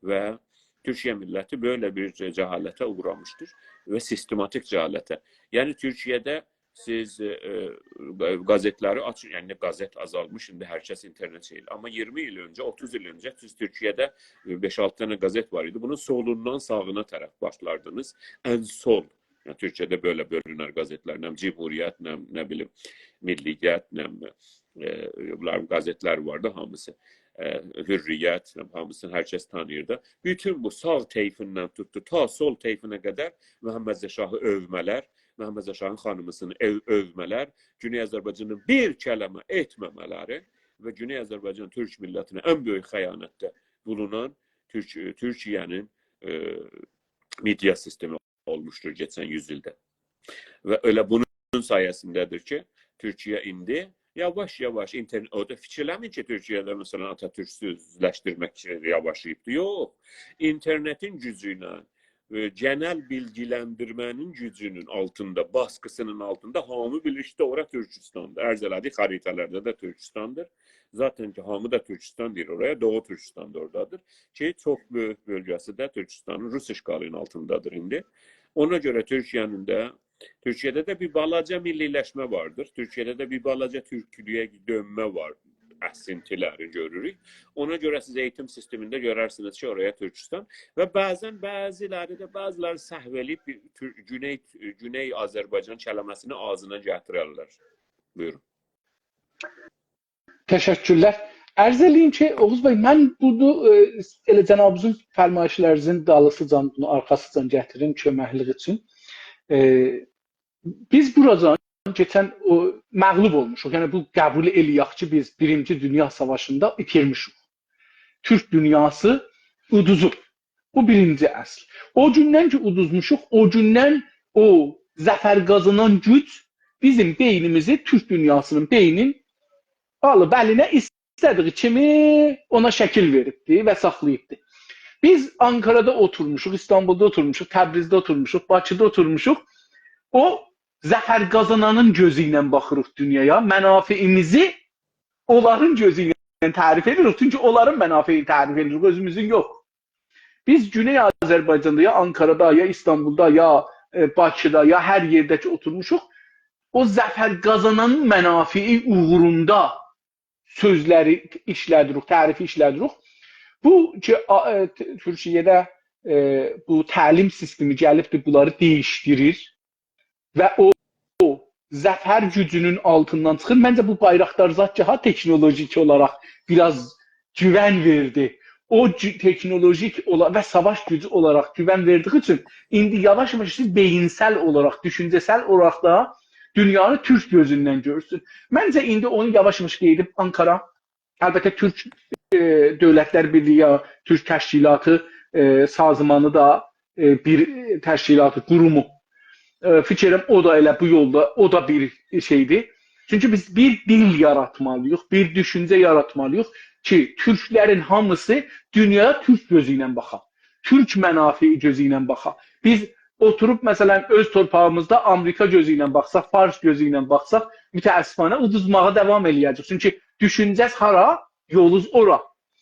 A: ve Türkiye milleti böyle bir cehalete uğramıştır ve sistematik cehalete. Yani Türkiye'de siz gazetleri açın, yani gazet azalmış, şimdi herkes internet şey. Ama 20 yıl önce, 30 yıl önce siz Türkiye'de 5-6 tane gazet var idi. Bunun solundan sağına taraf başlardınız. En sol. Yani Türkçe'de böyle bölünür gazetler. Nem Cumhuriyet, ne bileyim Milliyet, nem bunlar gazetler vardı hamısı. Hürriyet, hamısını herkes tanıyırdı. Bütün bu sağ teyfindən tuttu, ta sol teyfinə qədər Məhəmməd Şahı övmələr, Məhəmməd Şahın xanımısını övmələr, Güney Azərbaycanın bir kəlmə etməmələri və Güney Azərbaycan Türk millətinə ən böyük xəyanətdə bulunan Türkiyənin media sistemi olmuştur geçen yüzyılda. Ve öyle bunun sayesindedir ki Türkiye indi yavaş yavaş internet, o da fikirləmin ki Türkiye'de mesela Atatürk'süzleştirmek yavaşlayıbdı. Yok. İnternetin gücüyle genel bilgilendirmenin gücünün altında, baskısının altında hamı bilir işte orada Türkistan'dır. Erzəladi haritalarda da Türkistan'dır. Zaten ki hamı da Türkistan deyir oraya. Doğu Türkistan da oradadır. Ki çok büyük bölgesi de Türkistan'ın Rus işgalinin altındadır indi. Ona göre Türkiye'de de bir balaca millileşme vardır. Türkiye'de de bir balaca Türklüğe dönme var. Əsintiləri görürük. Ona göre siz eğitim sisteminde görersiniz ki oraya Türkistan ve bazen bazıları səhv edib Güney Azərbaycan kəlməsini ağzına gətirərlər. Buyurun.
B: Təşəkkürlər. Ərz eləyim ki, Oğuz bəy, mən bunu elə cənabınızın fərmayişlərinizin dalısıcan, bunu arxasıcan gətirim köməklik üçün. Biz buradan geçen o məğlub olmuşuq. Yəni bu qəbul eləyək ki, biz Birinci Dünya Savaşında itirmişik. Türk dünyası uduzub. Bu birinci əsl. O gündən ki uduzmuşuq, o gündən o zəfər qazanan güc bizim beynimizi, Türk dünyasının beynin alıb əlinə istədiyi kimi ona şəkil veribdi və saxlayıbdı. Biz Ankara'da oturmuşuq, İstanbul'da oturmuşuq, Təbrizdə oturmuşuq, Bakıda oturmuşuq. O zəfər qazananın gözü ilə baxırıq dünyaya, mənafiimizi onların gözü ilə tərif edirik. Çünki onların mənafiyini tərif edirik, özümüzün yox. Biz Güney Azərbaycanda ya Ankara'da, ya İstanbul'da, ya Bakıda, ya hər yerdəki oturmuşuq. O zəfər qazananın mənafii uğrunda sözləri işlədirik, tərifi işlədirik. Bu ki, Türkiyədə bu təlim sistemi gəlibdir, bunları dəyişdirir və o zəfər gücünün altından çıxır. Məncə bu Bayraktarzat ki, teknolojik olaraq biraz güvən verdi. O teknolojik və savaş gücü olaraq güvən verdiği üçün indi yavaş-yavaş beyinsel olaraq, düşüncəsel olaraq da dünyanı Türk gözündən görsün. Məncə indi onu yavaş-yavaş qeydib Ankara, əlbəttə Türk Dövlətlər Birliyi ya Türk Təşkilatı sazmanı da bir təşkilatı, qurumu. Fikrim o da elə bu yolda, o da bir şeydir. Çünki biz bir dil yaratmalıyıq, bir düşüncə yaratmalıyıq ki, Türklərin hamısı dünyaya Türk gözü ilə baxa, Türk mənafii gözü ilə baxa. Biz oturub məsələn öz torpağımızda Amerika gözü ilə baxsaq, Fars gözü ilə baxsaq, mütəəssifانه uduzmağa davam eləyəcək. Çünki düşüncəz hara, yolunuz ora.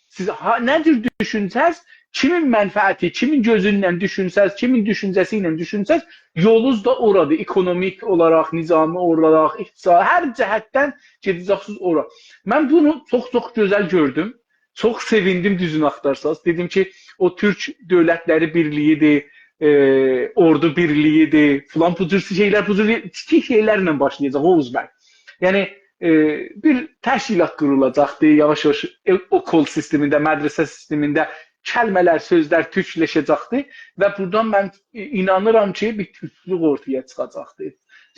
B: Siz nədir düşüncəz? Kimin mənfəəti, kimin gözündən düşünsəz, kimin düşüncəsi ilə düşünsəz, yolunuz da oradır. Ekonomik olaraq, nizami olaraq, iqtisadi, hər cəhətdən gedəcəksiniz ora. Mən bunu çox-çox gözəl gördüm. Çox sevindim düzünü axtarsaz. Dedim ki, o Türk Dövlətləri Birliyidir, ordu birliyidir, filan bu cür şeylər, bu cür kiçik şeylərlə başlayacaq Oğuz bəy. Yəni bir təşkilat qurulacaqdır, yavaş-yavaş okul sistemində, mədrəsə sistemində kəlmələr, sözlər türkləşəcəkdir və buradan mən inanıram ki, bir türklük ortaya çıxacaqdır.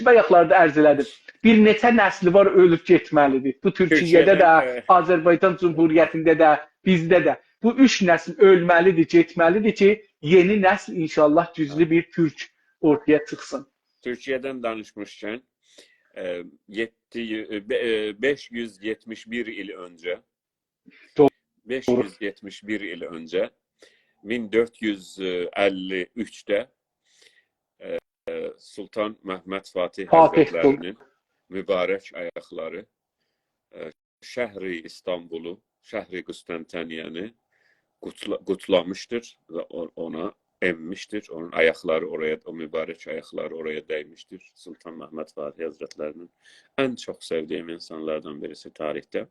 B: Bayaqlarda ərz elədim. Bir neçə nəsli var ölüb getməlidir. Bu Türkiyədə də, Azərbaycan Cumhuriyyətində də, bizdə də. Bu üç nəsil ölməlidir, getməlidir ki, yeni nəsil inşallah güclü bir Türk ortaya çıxsın.
A: Türkiye'den danışmışken 571 yıl önce
B: Doğru.
A: 571 yıl önce 1453'te Sultan Mehmet Fatih
B: Fatih
A: Həzrətlərinin mübarək ayaqları şəhri İstanbulu, şəhri Qüstəntəniyəni qutlamışdır və ona emmişdir. Onun ayaqları oraya, o mübarək ayaqları oraya dəymişdir. Sultan Mehmet Fatih Həzrətlərinin ən çox sevdiyim insanlardan birisi tarixdə.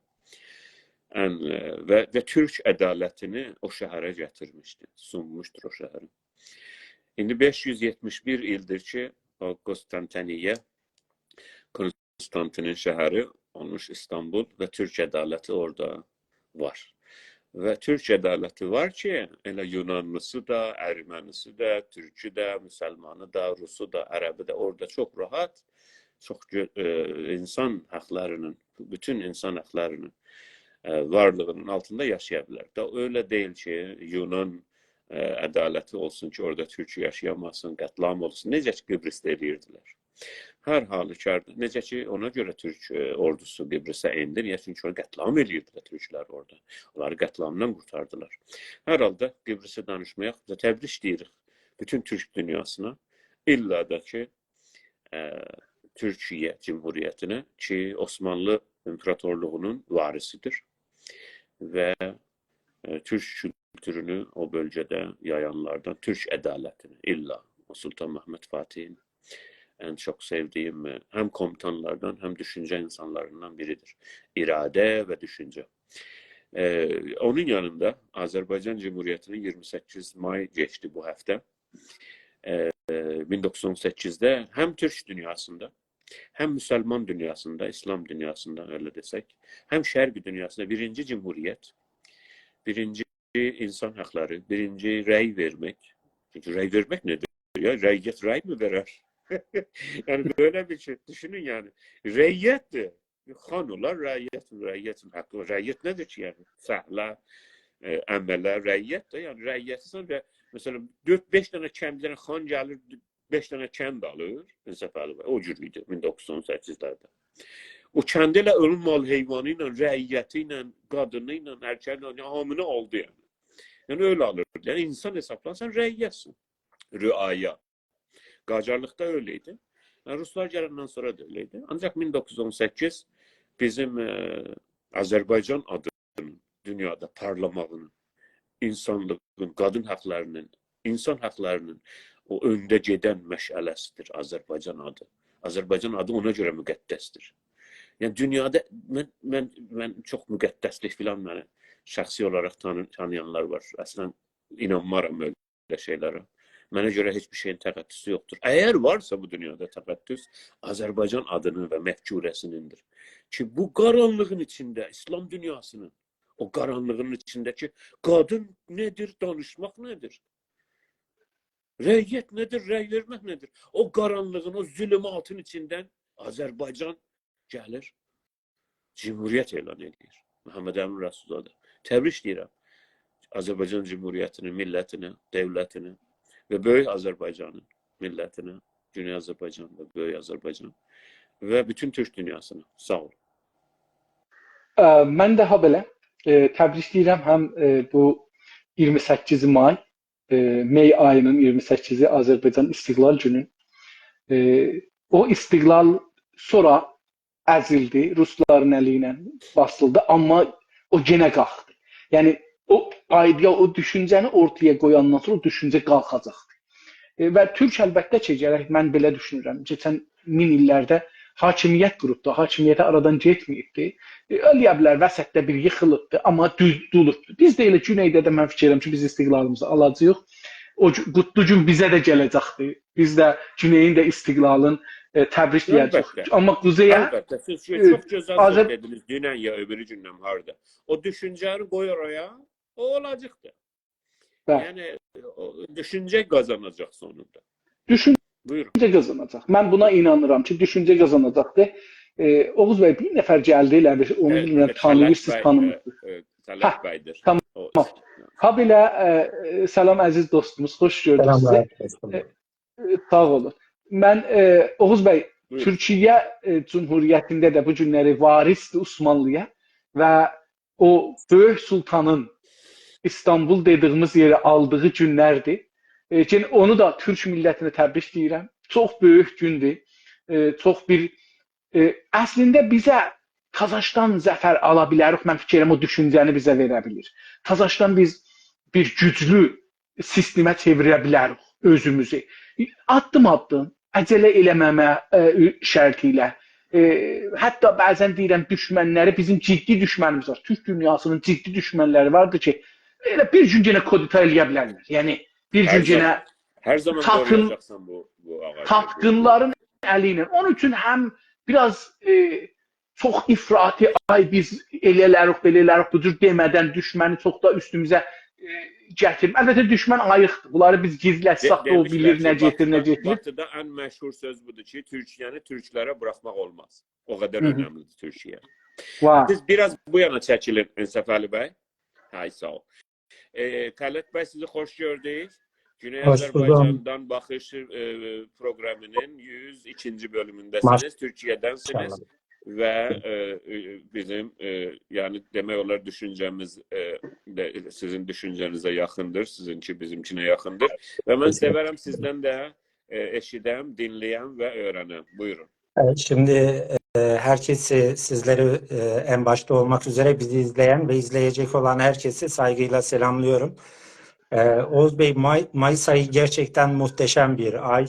A: Və Türk ədalətini o şəhərə gətirmişdi, sunmuşdur o şəhərə. İndi 571 ildir ki, o Qüstəntəniyyə, Konstantinin şəhəri olmuş İstanbul və Türk ədaləti orada var. Və Türk ədaləti var ki, elə Yunanlısı da, Ermənisi də, Türkü də, Müsəlmanı da, Rusu da, Ərəbi də orada çox rahat, çox insan haqlarının, bütün insan haqlarının varlığının altında yaşaya bilər. Da öyle değil ki, Yunan ədaləti olsun ki, orada Türk yaşayamasın, qətlam olsun. Necə ki, Qibrisdə edirdilər. Hər halükarda, necə ki, ona görə Türk ordusu Qibrisə indi, niyə? Çünki onu qətlam edirdilər Türklər orada. Onları qətlamdan qurtardılar. Hər halda Qibrisi danışmayaq, təbrik deyirik bütün Türk dünyasına. İlla da ki, Türkiyə Cumhuriyyətinə ki, Osmanlı İmparatorluğunun varisidir və Türk kültürünü o bölgədə yayanlardan, Türk ədalətini illa Sultan Mehmet Fatih'in en çok sevdiğim hem komutanlardan hem düşünce insanlarından biridir. İrade ve düşünce. Onun yanında Azerbaycan Cumhuriyeti'nin 28 May geçti bu hafta. 1918'de hem Türk dünyasında hem Müslüman dünyasında, İslam dünyasında öyle desek, hem Şərq dünyasında birinci Cumhuriyet, birinci insan hakları, birinci rey vermek. Çünkü rey vermek nedir? Ya reyyet rey mi verer? Yani böyle bir şey düşünün yani. Reyyettir. Xan olar, rəyyetin haqqı. Rəyyət nedir ki yani? Səhlə, əməllər, rəyyətdir. Yani rəyyətsən və mesela 4-5 tane kəndlərə xan gəlir, 5 tane kənd alır. O cür idi 1918'lerde. O kəndi ilə ölüm mal heyvanı ilə, rəyyəti ilə, qadını ilə, erkəyi ilə hamını aldı yani. Yani öyle alır. Yani insan hesaplansan rəyyətsin. Rüaya. Qacarlıqda öyleydi. Yani Ruslar gələndən sonra da öyleydi. Ancak 1918 bizim Azərbaycan adının dünyada parlamağının, insanlığın, qadın haqlarının, insan haqlarının o öndə gedən məşələsidir Azərbaycan adı. Azərbaycan adı ona görə müqəddəsdir. Yani dünyada mən çox müqəddəslik filan məni şəxsi olaraq tanıyanlar var. Əslən inanmaram öyle şeylərə. Mənə görə heç bir şeyin təqəddüsü yoxdur. Əgər varsa bu dünyada təqəddüs, Azərbaycan adının və məhcurəsinindir. Ki bu qaranlığın içində, İslam dünyasının, o qaranlığın içindəki qadın nedir, danışmaq nedir? Rəyyət nedir, rəy vermək nedir? O qaranlığın, o zülümatın içindən Azərbaycan gəlir, Cumhuriyyət elan edir. Məhəmməd Əmin Rəsulzadə. Təbrik deyirəm Azərbaycan Cumhuriyyətinin, millətini, dövlətini ve Böyük Azərbaycanın milletine, Güney Azərbaycan ve Böyük Azərbaycan ve bütün Türk dünyasına. Sağ ol.
B: Mən daha belə təbrik edirəm həm bu 28 may, May ayının 28-i Azərbaycan İstiqlal günü. O istiqlal sonra əzildi, Rusların əli ilə basıldı, amma o yenə qalxdı. Yəni o idea, o düşüncəni ortaya qoyandan sonra o düşüncə qalxacaqdır. Və Türk əlbəttə ki, gərək mən belə düşünürəm. Keçən 1000 illərdə hakimiyyət qurubdu, hakimiyyəti aradan getməyibdi. Eləyə bilər, vəsətdə bir yıxılıbdı, amma düzdülübdü. Biz də elə Güneydə də mən fikirəm ki, biz istiqlalımızı alacağıq. O qutlu gün bizə də gələcəkdir. Biz də Güneyin də istiqlalın təbrik edəcəyik. Amma Quzeyə...
A: Əlbəttə, siz çox gözəl söz dediniz, dünən ya öbürü gündən harada. O düşüncəni qoy oraya, o olacaqdır. Yəni, düşüncə qazanacaq sonunda.
B: Düşüncə qazanacaq. Mən buna inanıram ki, düşüncə qazanacaqdır. Oğuz bəy, bir nəfər gəldi, onu tanıyırsınız, tanımırsınız.
A: Tələb bəydir.
B: Tamam. Ha belə, salam əziz dostumuz, xoş gördük sizi. Sağ olun. Mən, Oğuz bəy, Türkiyə Cumhuriyyətində də bu günləri varisdir Osmanlıya və o Böyük Sultanın İstanbul dediyimiz yeri aldığı günlərdir. Onu da Türk millətinə təbrik deyirəm. çox böyük gündür. Çox bir əslində bizə Tazaşdan zəfər ala bilərik. Mən fikirəm o düşüncəni bizə verə bilir. Tazaşdan biz bir güclü sistemə çevirə bilərik özümüzü. Addım-addım, əcələ eləməmə şərti ilə. Hətta bəzən deyirəm düşmənləri, bizim ciddi düşmənimiz var. Türk dünyasının ciddi düşmənləri vardır ki, elə bir gün yenə kodita eləyə bilərlər. Yəni bir gün yenə
A: her zaman koruyacaksan bu ağacı.
B: tapqınların əli ilə. Onun üçün həm biraz çox ifrati, ay biz eləyirik, belə eləyirik, bu cür demədən düşməni çox da üstümüzə gətirmir. Əlbəttə düşmən ayıqdır. Bunları biz gizlətsək də o bilir, nə gətir, nə gətirir.
A: Batıda ən məşhur söz budur ki, Türkiyəni türklərə buraxmaq olmaz. O qədər önəmlidir Türkiyə. Siz biraz bu yana çəkilin Səfəli bəy. Hay, sağ ol. Xələt bəy, sizi xoş gördük. Güney Azərbaycandan Baxış proqramının 102-ci bölümündəsiniz. Türkiyədənsiniz. Və bizim yəni demək olar düşüncəmiz də sizin düşüncənizə yaxındır, sizinki bizimkinə yaxındır və mən sevərəm sizdən də eşidəm, dinləyəm və öğrenəm. Buyurun.
C: Evet, şimdi herkesi, sizleri en başta olmak üzere bizi izleyen ve izleyecek olan herkesi saygıyla selamlıyorum. Oğuz Bey, Mayıs ayı gerçekten muhteşem bir ay.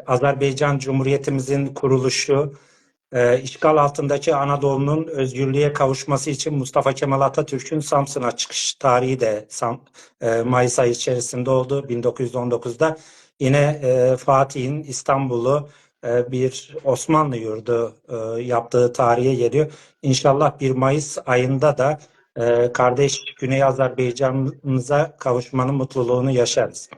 C: Azerbaycan Cumhuriyetimizin kuruluşu, işgal altındaki Anadolu'nun özgürlüğe kavuşması için Mustafa Kemal Atatürk'ün Samsun'a çıkış tarihi de Mayıs ayı içerisinde oldu 1919'da. Yine Fatih'in İstanbul'u bir Osmanlı yurdu yaptığı tarihe geliyor. İnşallah 1 Mayıs ayında da kardeş Güney Azerbaycan'ımıza kavuşmanın mutluluğunu yaşarız.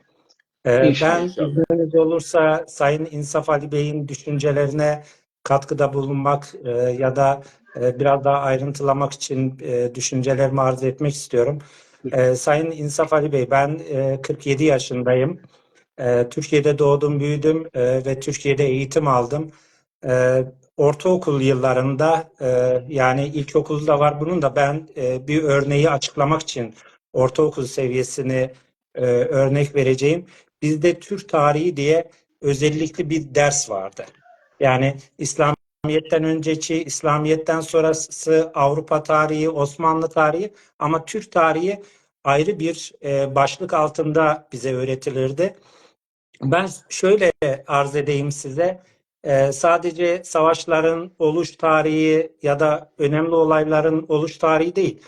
C: Ben izniniz olursa Sayın İnsaf Ali Bey'in düşüncelerine katkıda bulunmak ya da biraz daha ayrıntılamak için düşüncelerimi arz etmek istiyorum. Sayın İnsaf Ali Bey, ben 47 yaşındayım. Türkiye'de doğdum, büyüdüm ve Türkiye'de eğitim aldım. Ortaokul yıllarında, yani ilkokulda var bunun da, ben bir örneği açıklamak için ortaokul seviyesini örnek vereceğim. Bizde Türk tarihi diye özellikle bir ders vardı. Yani İslamiyet'ten önceki, İslamiyet'ten sonrası Avrupa tarihi, Osmanlı tarihi, ama Türk tarihi ayrı bir başlık altında bize öğretilirdi. Ben şöyle arz edeyim size, sadece savaşların oluş tarihi ya da önemli olayların oluş tarihi değil,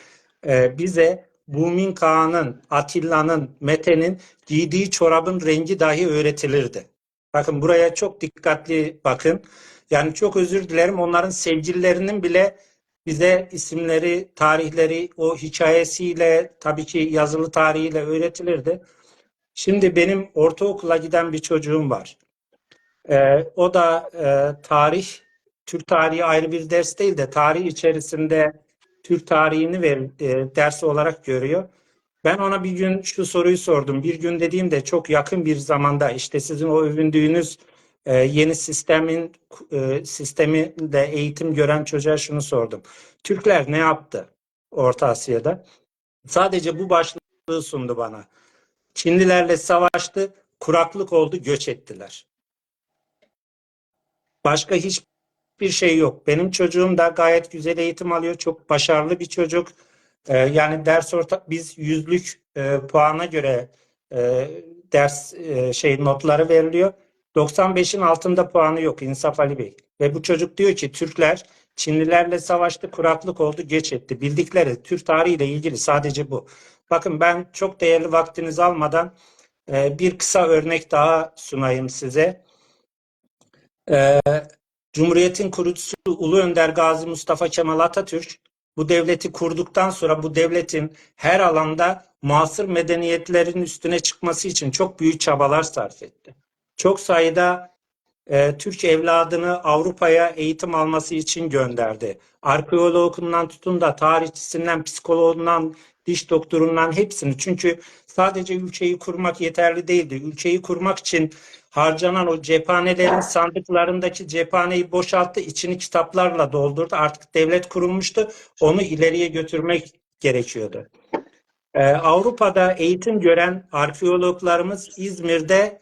C: bize Bumin Kağan'ın, Atilla'nın, Mete'nin giydiği çorabın rengi dahi öğretilirdi. Bakın buraya çok dikkatli bakın. Yani çok özür dilerim, onların sevgililerinin bile bize isimleri, tarihleri o hikayesiyle, tabii ki yazılı tarihiyle öğretilirdi. Şimdi benim ortaokula giden bir çocuğum var. O da tarih, Türk tarihi ayrı bir ders değil de tarih içerisinde Türk tarihini ders olarak görüyor. Ben ona bir gün şu soruyu sordum. Bir gün dediğimde çok yakın bir zamanda, işte sizin o övündüğünüz yeni sisteminde eğitim gören çocuğa şunu sordum. Türkler ne yaptı Orta Asya'da? Sadece bu başlığı sundu bana. Çinlilerle savaştı, kuraklık oldu, göç ettiler. Başka hiçbir şey yok. Benim çocuğum da gayet güzel eğitim alıyor. Çok başarılı bir çocuk. Yani biz 100'lük puana göre ders notları veriliyor. 95'in altında puanı yok İnsaf Ali Bey. Ve bu çocuk diyor ki Türkler Çinlilerle savaştı, kuraklık oldu, göç etti. Bildikleri Türk tarihiyle ilgili sadece bu. Bakın, ben çok değerli vaktinizi almadan bir kısa örnek daha sunayım size. Cumhuriyetin kurucusu Ulu Önder Gazi Mustafa Kemal Atatürk bu devleti kurduktan sonra bu devletin her alanda muasır medeniyetlerin üstüne çıkması için çok büyük çabalar sarf etti. Çok sayıda Türk evladını Avrupa'ya eğitim alması için gönderdi. Arkeologundan tutun da tarihçisinden, psikologundan, diş doktorundan hepsini. Çünkü sadece ülkeyi kurmak yeterli değildi. Ülkeyi kurmak için harcanan o cephanelerin sandıklarındaki cephaneyi boşalttı, içini kitaplarla doldurdu. Artık devlet kurulmuştu. Onu ileriye götürmek gerekiyordu. Avrupa'da eğitim gören arkeologlarımız İzmir'de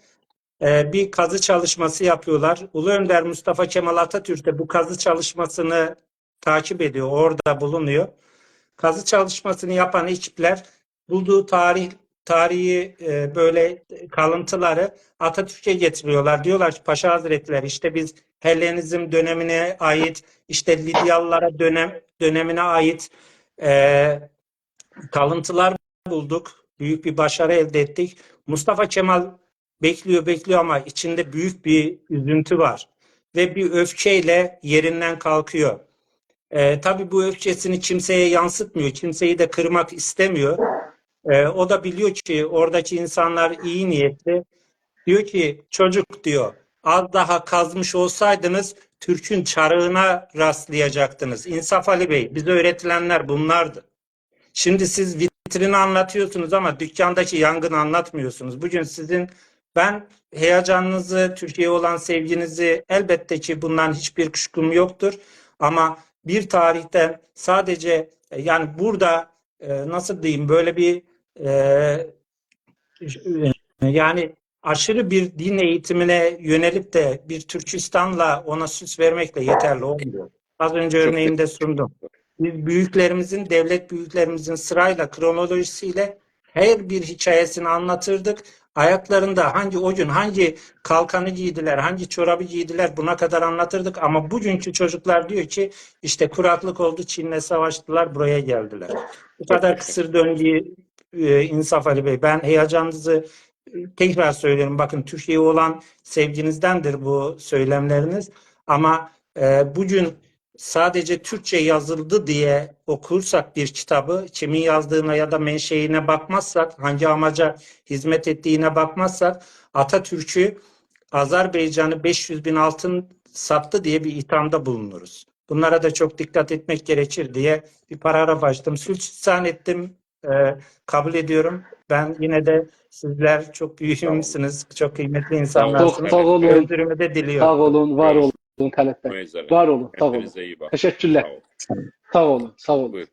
C: bir kazı çalışması yapıyorlar. Ulu Önder Mustafa Kemal Atatürk de bu kazı çalışmasını takip ediyor, orada bulunuyor. Kazı çalışmasını yapan ekipler bulduğu tarihi böyle kalıntıları Atatürk'e getiriyorlar. Diyorlar ki Paşa Hazretleri işte biz Hellenizm dönemine ait işte Lidyalılara dönemine ait e, kalıntılar bulduk. Büyük bir başarı elde ettik. Mustafa Kemal bekliyor ama içinde büyük bir üzüntü var. Ve bir öfkeyle yerinden kalkıyor. Tabii bu öfkesini kimseye yansıtmıyor. Kimseyi de kırmak istemiyor. O da biliyor ki oradaki insanlar iyi niyetli. Diyor ki çocuk diyor az daha kazmış olsaydınız Türk'ün çarığına rastlayacaktınız. İnsaf Ali Bey, bize öğretilenler bunlardı. Şimdi siz vitrini anlatıyorsunuz ama dükkandaki yangını anlatmıyorsunuz. Bugün ben heyecanınızı, Türkiye'ye olan sevginizi elbette ki bundan hiçbir kuşkum yoktur. Ama bir tarihten sadece yani burada nasıl diyeyim böyle bir yani aşırı bir din eğitimine yönelip de bir Türkistan'la ona süs vermekle yeterli olmuyor. Az önce
A: Çok
C: örneğinde sundum. Biz devlet büyüklerimizin sırayla, kronolojisiyle her bir hikayesini anlatırdık. Ayaklarında o gün hangi kalkanı giydiler, hangi çorabı giydiler buna kadar anlatırdık. Ama bugünkü çocuklar diyor ki işte kuraklık oldu, Çin'le savaştılar, buraya geldiler. Bu
A: çok
C: kadar
A: teşekkür
C: kısır döngüyü İnsaf Ali Bey. Ben heyecanınızı tekrar söylüyorum. Bakın Türkiye'ye olan sevginizdendir bu söylemleriniz. Ama bugün sadece Türkçe yazıldı diye okursak bir kitabı, kimin yazdığına ya da menşeine bakmazsak, hangi amaca hizmet ettiğine bakmazsak, Atatürk'ü Azerbaycan'ı 500 bin altın sattı diye bir ithamda bulunuruz. Bunlara da çok dikkat etmek gerekir diye bir paragraf açtım. Sürçülisan ettim, kabul ediyorum. Ben yine de sizler çok
A: Sağ olun.
C: büyüğümsünüz, çok kıymetli
A: Sağ olun
B: Çox
C: insanlarsınız.
B: sağ
A: Mehmet Bey.
B: olun,
C: Özürümü de
B: sağ
C: diliyorum.
B: olun, var olun Xələt bəy.
A: Görüşmek üzere.
B: Var olun, sağ olun.
A: Kendinize iyi bakın.
B: Təşəkkürlər.
A: Sağ olun.
B: Sağ olun, sağ olun.
A: Buyur.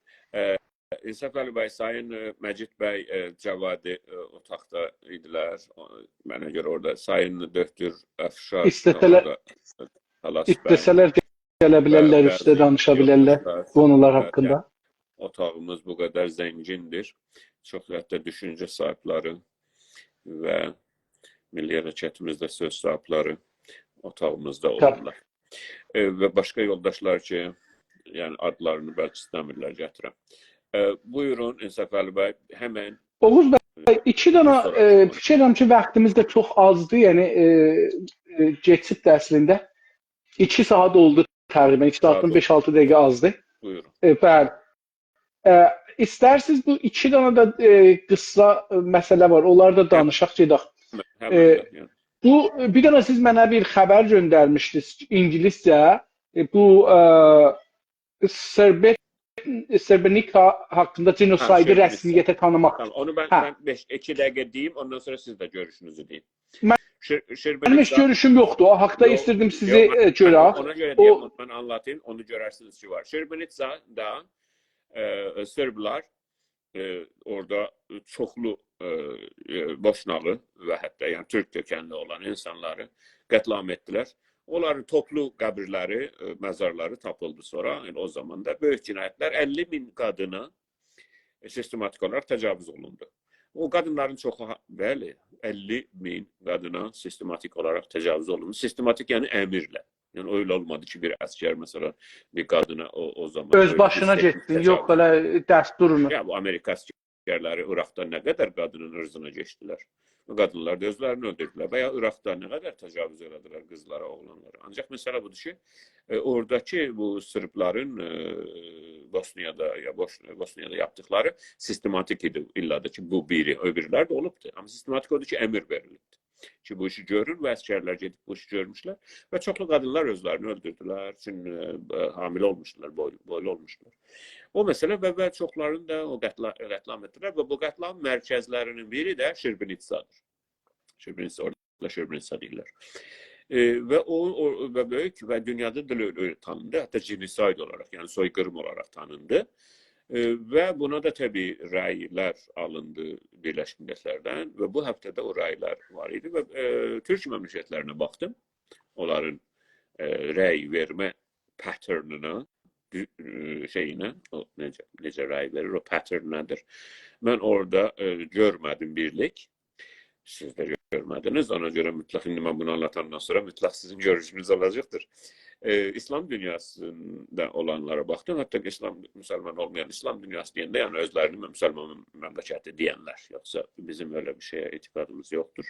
A: İnsaf Ali Bey, Sayın Məcid Bey Cavadi otaqda idilər. Mənə görə orada Sayın Döktür Əfşar orada Talas bəy
B: İstəsələr gələ bilərlər,
A: və
B: üstə danışa bilərlər
A: yoldaşlar.
B: konular
A: Və
B: haqqında.
A: otağımız bu qədər zəngindir. Çox hətta düşüncə sahibləri və milli hərəkətimizdə söz sahibləri otağımızda olurlar. Və başqa yoldaşlar ki, yəni adlarını bəlkə istəmirlər gətirəm. Buyurun İnsaf Ali bəy, həmən
B: Oğuz bəy, iki dənə fikir edirəm ki, vaxtımız da çox azdır. Yəni keçid də əslində 2 saat oldu təqribən. 2 saatdan 5-6 dəqiqə azdır.
A: Buyurun.
B: Bəli. İstərsiniz bu iki dənə də qısa məsələ var. Onlar da danışaq gedək.
A: Həmən.
B: Bu bir dənə siz mənə bir xəbər göndərmişdiniz ingiliscə. Bu Srebrenica haqqında genosid'i rəsmiyyətə tanımaq.
A: Tamam, onu ben 2 dəqiqə deyim, ondan sonra siz də görüşünüzü deyin.
B: Mənim heç görüşüm yoxdur. O haqda istirdim sizi görək.
A: Ona görə deyim, mən anlatayım, onu görərsiniz ki var. Srebrenica'da Serblar orada çoxlu Boşnalı və hətta yəni Türk kökənli olan insanları qətlam etdilər. Onların toplu qəbirləri, məzarları tapıldı sonra. Yəni o zaman da böyük cinayətlər 50 min qadına sistematik olaraq təcavüz olundu. O qadınların çoxu, bəli, 50 min qadına sistematik olaraq təcavüz olundu. Sistematik yəni əmirlə. Yəni öyle olmadı ki bir əskər məsələn bir qadına o zaman
B: öz başına getsin, yox belə dəsturunu.
A: Ya bu Amerika əskərləri Irakda nə qədər qadının ırzına keçdilər. Qadınlar da özlərini öldürdülər və ya Irakda nə qədər təcavüz elədilər qızlara, oğlanlara. Ancaq məsələ budur ki, oradakı bu Sırpların Bosniyada yaptıkları sistematik idi. İlla da ki bu biri, öbürlər də olubdu. Amma sistematik odur ki, əmir verilibdi. Ki bu işi görür və əskərlər gedib bu işi görmüşlər və çoxlu qadınlar özlərini öldürdülər. Çünki hamilə olmuşdular, boylu olmuşdular. O məsələ və çoxlarını da o qətlam etdilər və bu qətlam mərkəzlərinin biri də Şirbenitsadır. Şirbenitsa deyirlər. Və o böyük və dünyada da öyle tanındı. Hətta genosid olaraq, yəni soyqırım olaraq tanındı. Və buna da təbii rəylər alındı Birləşmiş Millətlərdən və bu həftədə o rəylər var idi və Türk məmləkətlərinə baxdım. Onların rəy vermə patternına, şeyinə, necə rəy verir, o pattern nədir? Mən orada görmədim birlik. Siz də görmədiniz. Ona görə mütləq indi mən bunu anlatandan sonra mütləq sizin görüşünüz olacaqdır. İslam dünyasında olanlara baxdım. Hətta müsəlman olmayan İslam dünyası deyəndə, yəni özlərini müsəlman məmləkəti deyənlər. Yoxsa bizim öyle bir şeye etiqadımız yoxdur.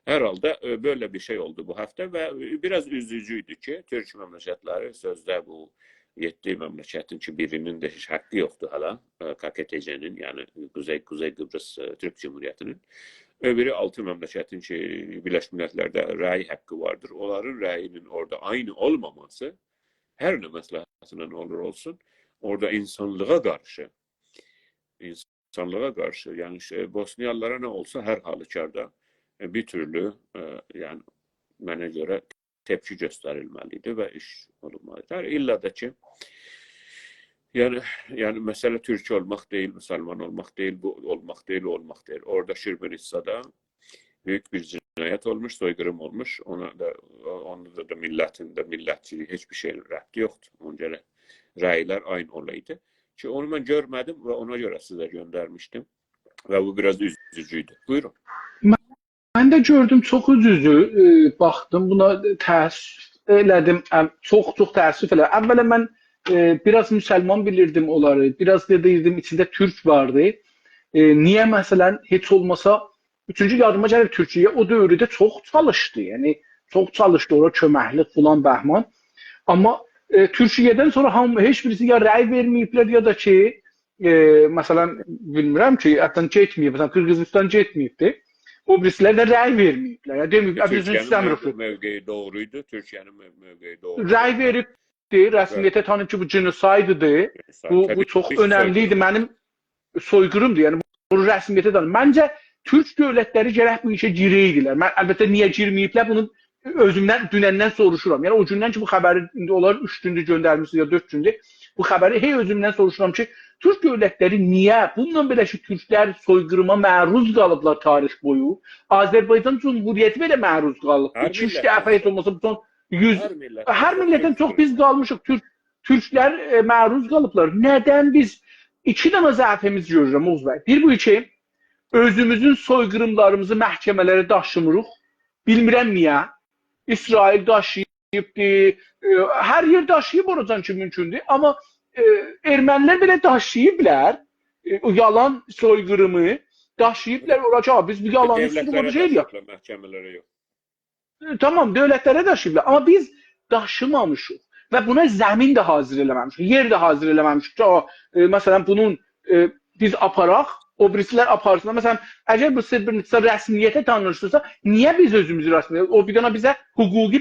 A: Hər halda böyle bir şey oldu bu həftə və biraz üzücüydü ki, Türk məmləkətləri sözdə bu 7 məmləkətin ki, birinin də heç haqqı yoxdur hala, KKTC'nin, yəni Kuzey Kıbrıs Türk Cumhuriyetinin. Öbürü 6 məmləkətin ki, Birləşmiş Millətlərdə rəy haqqı vardır. Onların rəyinin orada aynı olmaması, hər nə məsləhətindən olur olsun, orada insanlığa qarşı, yəni Bosniyalılara nə olsa hər halükarda bir türlü, yəni mənə görə tepki göstərilməlidir və iş olunmalıdır. İlla da ki, yani mesele Türk olmak değil, Müslüman olmak değil, bu olmak değil, olmak değil. Orada Şirvanitsa'da büyük bir cinayet olmuş, soykırım olmuş. Onda da milletin de milletçiliği hiçbir şeyin rəbti yoktu. Onca rəylər aynı olaydı. Ki onu ben görmedim ve ona göre size göndermiştim. Ve bu biraz üzücüydü. Buyurun.
B: Mən də gördüm, çox üzücü baxdım. Buna təəssüf elədim. Çox təəssüf elədim. Əvvəla mən biraz müsəlman bilirdim onları. Biraz deyirdim içində türk vardı. Niyə məsələn heç olmasa 3-cü yardıma gəlib Türkiyə o dövrdə çox çalışdı. Yəni çox çalışdı, ora köməklik falan bəhman. Amma Türkiyədən sonra heç birisi ya rəy verməyiblər ya da ki, məsələn bilmirəm ki, hətta getməyib, məsələn Qırğızistan getməyibdi. O birisilər də rəy verməyiblər. Yəni deməyib, bizim istəmirik.
A: Mövqeyi doğruydu. Türkiyənin mövqeyi doğruydu.
B: Rəy veribdi, rəsmiyyətə tanıyıb ki, bu genosayddır. Bu çox önəmliydi. Mənim soyqırımdır. Yəni bunu rəsmiyyətə tanıyıb. Məncə Türk dövlətləri gərək bu işə girəydilər. Mən əlbəttə niyə girməyiblər bunu özümdən dünəndən soruşuram. Yəni o gündən ki bu xəbəri indi onlar 3 gündür göndərmişsiniz ya 4 gündür. Bu xəbəri özümdən soruşuram ki, Türk dövlətləri niyə bununla belə ki türklər soyqırıma məruz qalıblar tarix boyu? Azərbaycan Cumhuriyyəti belə məruz qalıb. 2-3 dəfə heç olmasa son 100 hər millətdən çox biz qalmışıq. Türklər məruz qalıblar. Nədən biz 2 dənə zəifimiz görürəm Oğuz bəy. Bir bu ki özümüzün soyqırımlarımızı məhkəmələrə daşımırıq. Bilmirəm niyə. İsrail daşıyıbdır. Hər yer daşıyıb oradan ki mümkündür. Amma ermənilər belə daşıyıblar. O yalan soyqırımı daşıyıblar. Ora biz bu yalanı sürüb şey yox.
A: Məhkəmələrə yox.
B: Tamam, dövlətlərə daşıyıblar. Amma biz daşımamışıq. Və buna zəmin də hazır eləməmişik. Yer də hazır eləməmişik ki, məsələn bunun biz aparaq, o birisilər aparsınlar. Məsələn, əgər bu Srebrenica rəsmiyyətə tanınırsa, niyə biz özümüzü rəsmiyyətə? O bir dənə bizə hüquqi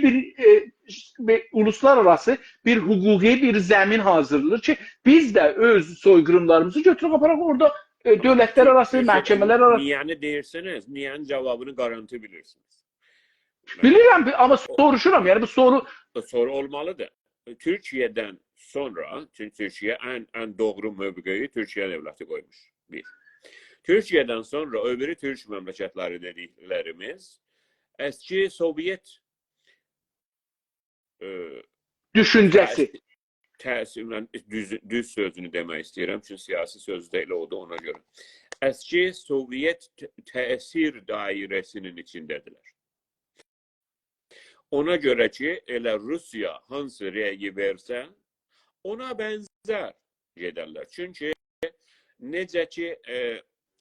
B: bir uluslararası bir hüquqi bir zəmin hazırlayır ki, biz də öz soyqırımlarımızı götürüb aparaq orada dövlətlər arası, məhkəmələr arası.
A: Niyəni deyirsiniz, niyənin cavabını garanti bilirsiniz.
B: Bilirəm, amma soruşuram. Yəni bu
A: soru olmalıdır. Türkiye'den sonra, çünkü Türkiye en doğru mövqeyi Türkiye devleti koymuş. Bir. Türkiye'den sonra öbürü Türk məmləkətləri dediklərimiz eski Sovyet
B: düşüncəsi.
A: Təsirlə düz sözünü demək istəyirəm, çünki siyasi söz deyil oldu ona görə. Eski Sovyet təsir dairəsinin içindədirlər. Ona görə ki, elə Rusiya hansı rəyi versə, ona bənzər gedərlər. Çünki necə ki,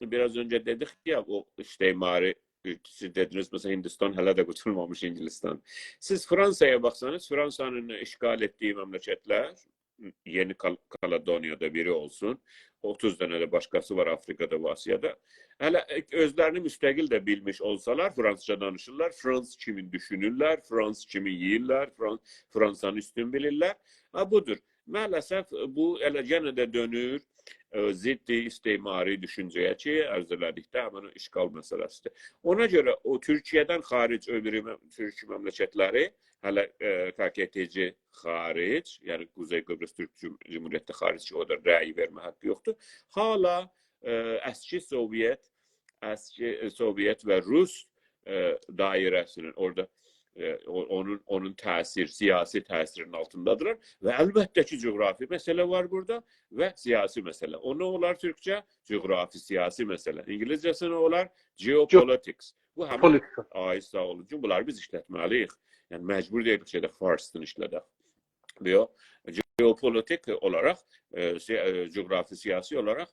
A: biraz önce dedik ya, o istimari, siz dediniz mesela Hindistan hələ də qutulmamış İngilizistan. Siz Fransa'ya baksanız, Fransa'nın işgal ettiği məmləkətlər, Yeni Kaledonya'da biri olsun, 30 dənə də başqası var Afrikada və Asiyada. Hələ özlərini müstəqil də bilmiş olsalar, Fransızca danışırlar, Frans kimi düşünürlər, Frans kimi yeyirlər, Fransanı üstün bilirlər. Budur. maalesef bu elə yenə də dönür ziddi istimari düşüncəyə ki, ərz elədikdə həmin işğal məsələsidir. Ona görə o Türkiyədən xaric öbürü Türk məmləkətləri hələ KKTC xaric, yəni Kuzey Kıbrıs Türk Cumhuriyyəti xaric o da rəy vermə haqqı yoxdur. Hala əski Sovyet və Rus dairəsinin orada onun təsir, siyasi təsirin altındadılar və əlbəttə ki, coğrafi məsələ var burada və siyasi məsələ. Onu olar Türkçə, coğrafi, siyasi məsələ. İngilizcəsini olar geopolitics. Bu həmin, ay sağ olun, bunları biz işlətməliyik. Yəni, məcbur deyilik şeydə farsdan işlədək. Geopolitik olaraq, coğrafi, siyasi olaraq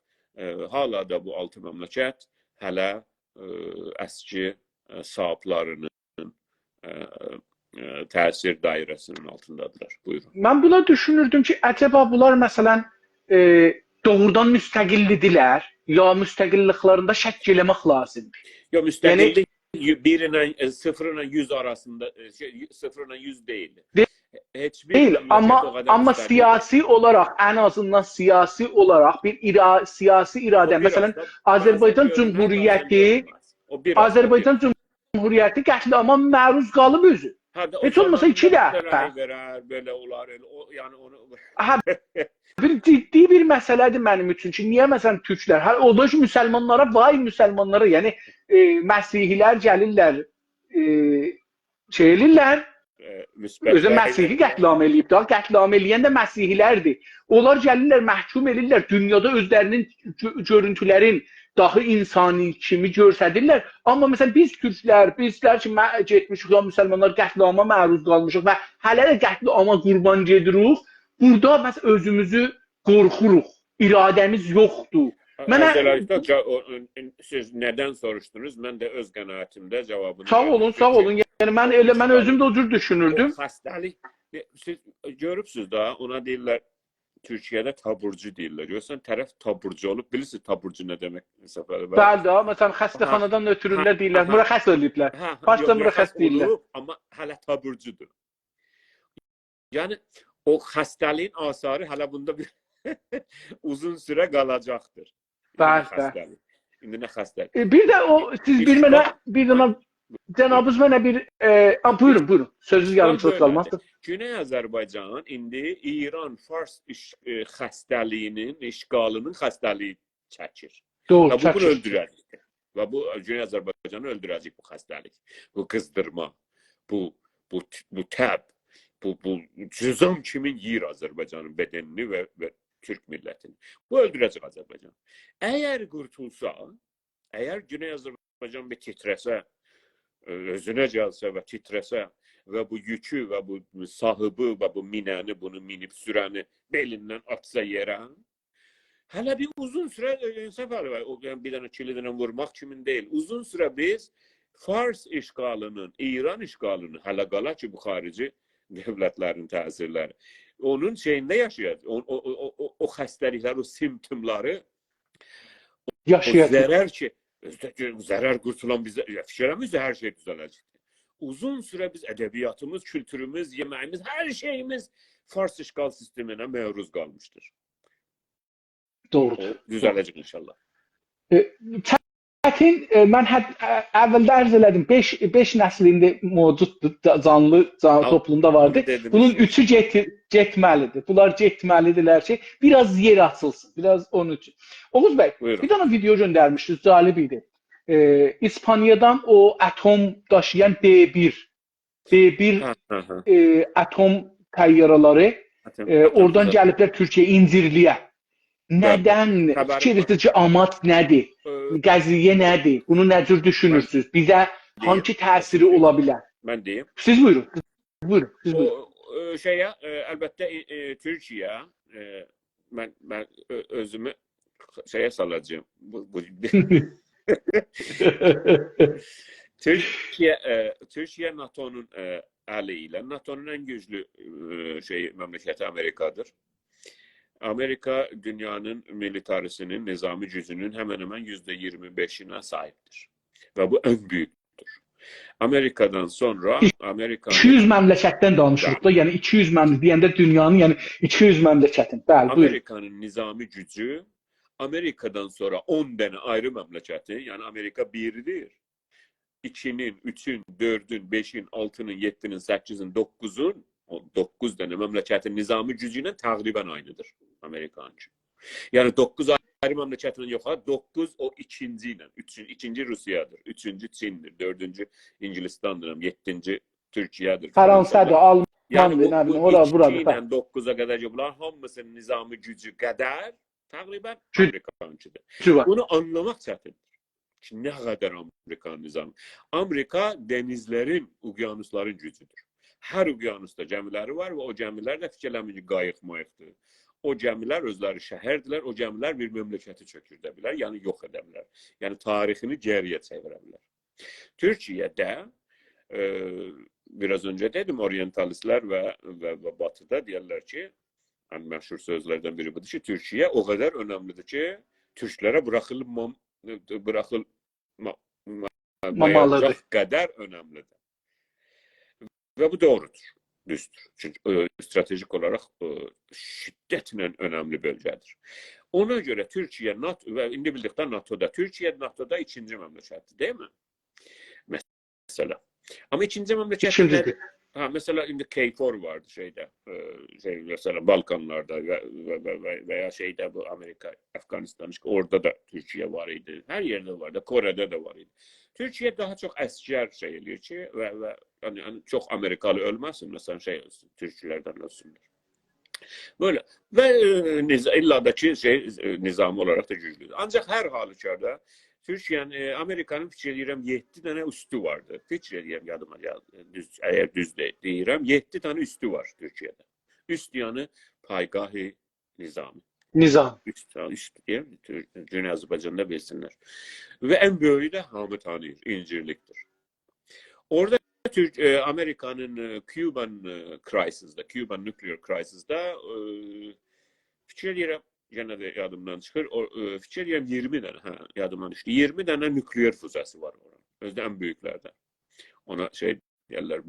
A: hala da bu altı məmləkət hələ əski sahiblərinin təsir dairəsinin altındadılar. Buyurun.
B: Mən buna düşünürdüm ki, əcəba bunlar məsələn doğrudan müstəqillidirlər, ya müstəqilliklərində şəkk eləmək lazımdır.
A: Ya müstəqillik birinin 0 ilə 100 arasında 0 ilə 100 deyil.
B: Deyil, amma siyasi olaraq, ən azından siyasi olaraq bir siyasi iradə, məsələn Azərbaycan Cumhuriyyəti qətliama məruz qalıb özü. Heç olmasa 2 dəfə.
A: Belə olar, yəni onu
B: bir ciddi bir məsələdir mənim üçün ki, niyə məsələn türklər, o da ki, müsəlmanlara, vay müsəlmanlara, yəni məsihilər gəlirlər, şey elirlər, özü Məsihi qətlam eləyib da, qətlam eləyən də Məsihilərdir. Onlar gəlirlər, məhkum elirlər, dünyada özlərinin görüntülərin dahi insani kimi görsədirlər. Amma məsələn biz türklər, bizlər ki, getmişik ya müsəlmanlar qətlama məruz qalmışıq və hələ də qətlama qurban gedirik. Burada məsələn özümüzü qorxuruq, iradəmiz yoxdur.
A: Siz nədən soruşdunuz? Mən də öz qənaətimdə cavabını
B: verdim. Sağ olun. Yəni mən özüm də o cür düşünürdüm.
A: Xəstəlik, siz görübsünüz da, ona deyirlər, Türkiyədə taburcu deyirlər. Görürsən, tərəf taburcu olub, bilirsiniz taburcu nə demək?
B: Bəli də, məsələn, xəstəxanadan ötürürlər deyirlər, mürəxəs olublar. Başda mürəxəs deyirlər.
A: Amma hələ taburcudur. Yəni, o xəstəliyin asarı hələ bunda bir uzun sürə qalacaqdır.
B: Bəli.
A: İndi nə xəstəlik?
B: Bir də o, siz bir dənə cənabınız mənə bir... Buyurun, sözünüz yarımçılıq qalmazdır.
A: Güney Azərbaycan indi İran-Fars xəstəliyinin, işğalının xəstəliyi çəkir.
B: Doğru,
A: çəkir. Bunu öldürəcək. Və bu Güney Azərbaycanı öldürəcək bu xəstəlik. Bu qızdırma, bu təb, bu cüzam kimin yiyir Azərbaycanın bedenini və Türk millətini. Bu öldürəcək Azərbaycan. Əgər qurtulsa, əgər Güney Azərbaycan bir titrəsə, özünə gəlsə və titrəsə və bu yükü və bu sahibı və bu minəni, bunu minib sürəni belindən atsa yerə, hələ bir uzun sürə səfəri var. Bir dənə kilidinə vurmaq kimin deyil. Uzun sürə biz Fars işğalının, İran işğalının, hələ qala ki, bu xarici dövlətlərin təsirləri, onun şeyində yaşayacaq. O xəstəliklər, o simptomları, o zərər ki, zərər qurtulan bizə, fikirlərimizdə hər şey düzələcəkdir. Uzun sürə biz ədəbiyyatımız, kültürümüz, yeməyimiz, hər şeyimiz Fars işğal sisteminə məruz qalmışdır.
B: Doğrudur.
A: Düzələcək inşallah.
B: Çətin, mən əvvəldə ərz elədim, 5 nəsil indi mövcuddur, canlı toplumda vardı. Bunun 3'ü getməlidir. Bunlar getməlidirlər ki, biraz yer açılsın. Biraz onun üçün. Oğuz bəy, bir dənə video göndərmişdiniz, cəlib idi. İspaniyadan o atom daşıyan D1 atom təyyarələri oradan gəliblər Türkiyə incirliyə. Nədən? Fikirirsiniz ki, amaç nədir? Qəziyyə nədir? Bunu nə cür düşünürsünüz? Bizə hangi təsiri ola bilər?
A: Mən deyim.
B: Siz buyurun. Siz buyurun.
A: Şeyə, əlbəttə Türkiyə, mən özümü şeyə salacağım. Türkiyə NATO'nun əli ilə, NATO'nun ən güclü məmləkəti Amerikadır. Amerika dünyanın militarisinin, nizami gücünün həmən-həmən %25'ine sahiptir. Və bu ən böyükdür. Amerikadan sonra Amerikanın
B: 200 məmləkətdən danışırıq da, yəni 200 məmləkət deyəndə dünyanın, yəni 200 məmləkətin. Bəli, buyurun.
A: Amerikanın nizami gücü Amerikadan sonra 10 dənə ayrı məmləkətin, yəni Amerika biridir. 2-nin, 3-ün, 4-ün, 5-in, 6-nın, 7-nin, 8-in, 9-un, 9 dənə məmləkətin nizami gücü ilə təqribən aynıdır Amerikanın. Yəni 9 ayrı məmləkətin yox, 9 o ikinci ilə, ikinci Rusiyadır, 3-cü Çindir, 4-cü İngilistandır, 7-ci Türkiyədir.
B: Fransa'dır, Almandır,
A: yəni
B: nə bilim,
A: bu 2
B: burada.
A: ilə 9-a qədər ki, bunlar hamısının nizami gücü qədər təqribən Amerikançıdır. Bunu anlamaq çətindir. Ki, nə qədər Amerikanın nizamı. Amerika dənizlərin, uqyanusların gücüdür. Hər uqyanusda gəmiləri var və o gəmilər də fikirləmir ki, qayıq-mayıqdır. O gəmilər özləri şəhərdirlər, o gəmilər bir məmləkəti çökürdə bilər, yəni yox edə bilər. Yəni tarixini geriyə çevirə bilər. Türkiyədə biraz öncə dedim, orientalistlər və batıda deyirlər ki, yəni məşhur sözlərdən biri budur ki, Türkiyə o qədər önəmlidir ki, türklərə bıraxılmayacaq qədər önəmlidir. Və bu doğrudur, düzdür. Çünki stratejik olaraq şiddətlə önəmli bölgədir. Ona görə Türkiyə, və indi bildikdə NATO'da, Türkiyə NATO'da ikinci məmləkətdir, deyilmi? Məsələ. Amma ikinci məmləkətdir. Mesela indi KFOR vardı mesela Balkanlarda veya bu Amerika, Afganistan, orada da Türkiye var idi. Her yerde vardı, Kore'de de var idi. Türkiye daha çok əskər eləyir ki ve yani çok Amerikalı ölməsin, mesela olsun, Türkçülerden ölsünler. Böyle ve illa da ki nizami olarak da güclüdür. Ancak her halükarda Türkiye'nin, Amerika'nın fikir edirəm 7 dənə üstü vardı. Fikir edirəm, yadıma gəldi. Əgər düz deyirəm, 7 dənə üstü var Türkiye'də. Üst yanı Paygahi Nizami.
B: Nizam.
A: Üst deyir, Güney Azərbaycanda bilsinlər. Və ən böyüyü də hamı tanıyır, İncirlikdir. Orada Amerika'nın Cuban crisis'da, Cuban nuclear crisis'da fikir edirəm, yenə də yadımdan çıxır. Fikir edirəm 20 dənə, yadımdan düşdü. 20 dənə nükleer füzəsi var oranın. Özdə ən böyüklərdən. Ona deyirlər,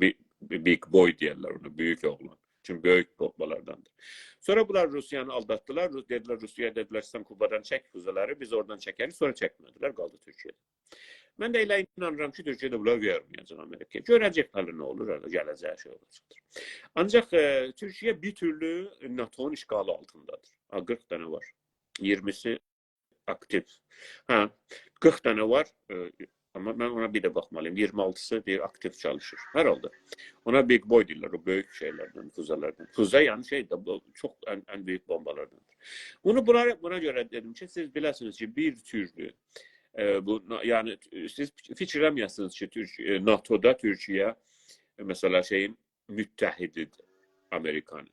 A: big boy deyirlər ona, böyük oğlan. Çünki böyük bombalardandır. Sonra bunlar Rusiyanı aldatdılar. Rusiyaya dedilər, sən Kubadan çək füzələri, biz oradan çəkərik. Sonra çəkmədilər, qaldı Türkiyədə. Mən də elə inanıram ki, Türkiyədə bunlar verməyəcək Amerikaya. Görəcək hələ nə olur, gələcək olacaqdır. Ancaq Türkiyə bir türlü NATO'nun işğalı altındadır. 40 dənə var. 20'si aktif. 40 dənə var. Ama ben ona bir de bakmalıyım. 26'sı diye aktif çalışır. Herhalde. Ona big boy deyirlər. O büyük şeylerden, füzelerden. Füze yani bu çok en büyük bombalardandır. Bunu buna göre dedim ki, siz bilesiniz ki bir türlü yani siz fikirləməyəsiniz ki NATO'da Türkiye mesela müttəhididir Amerikanın.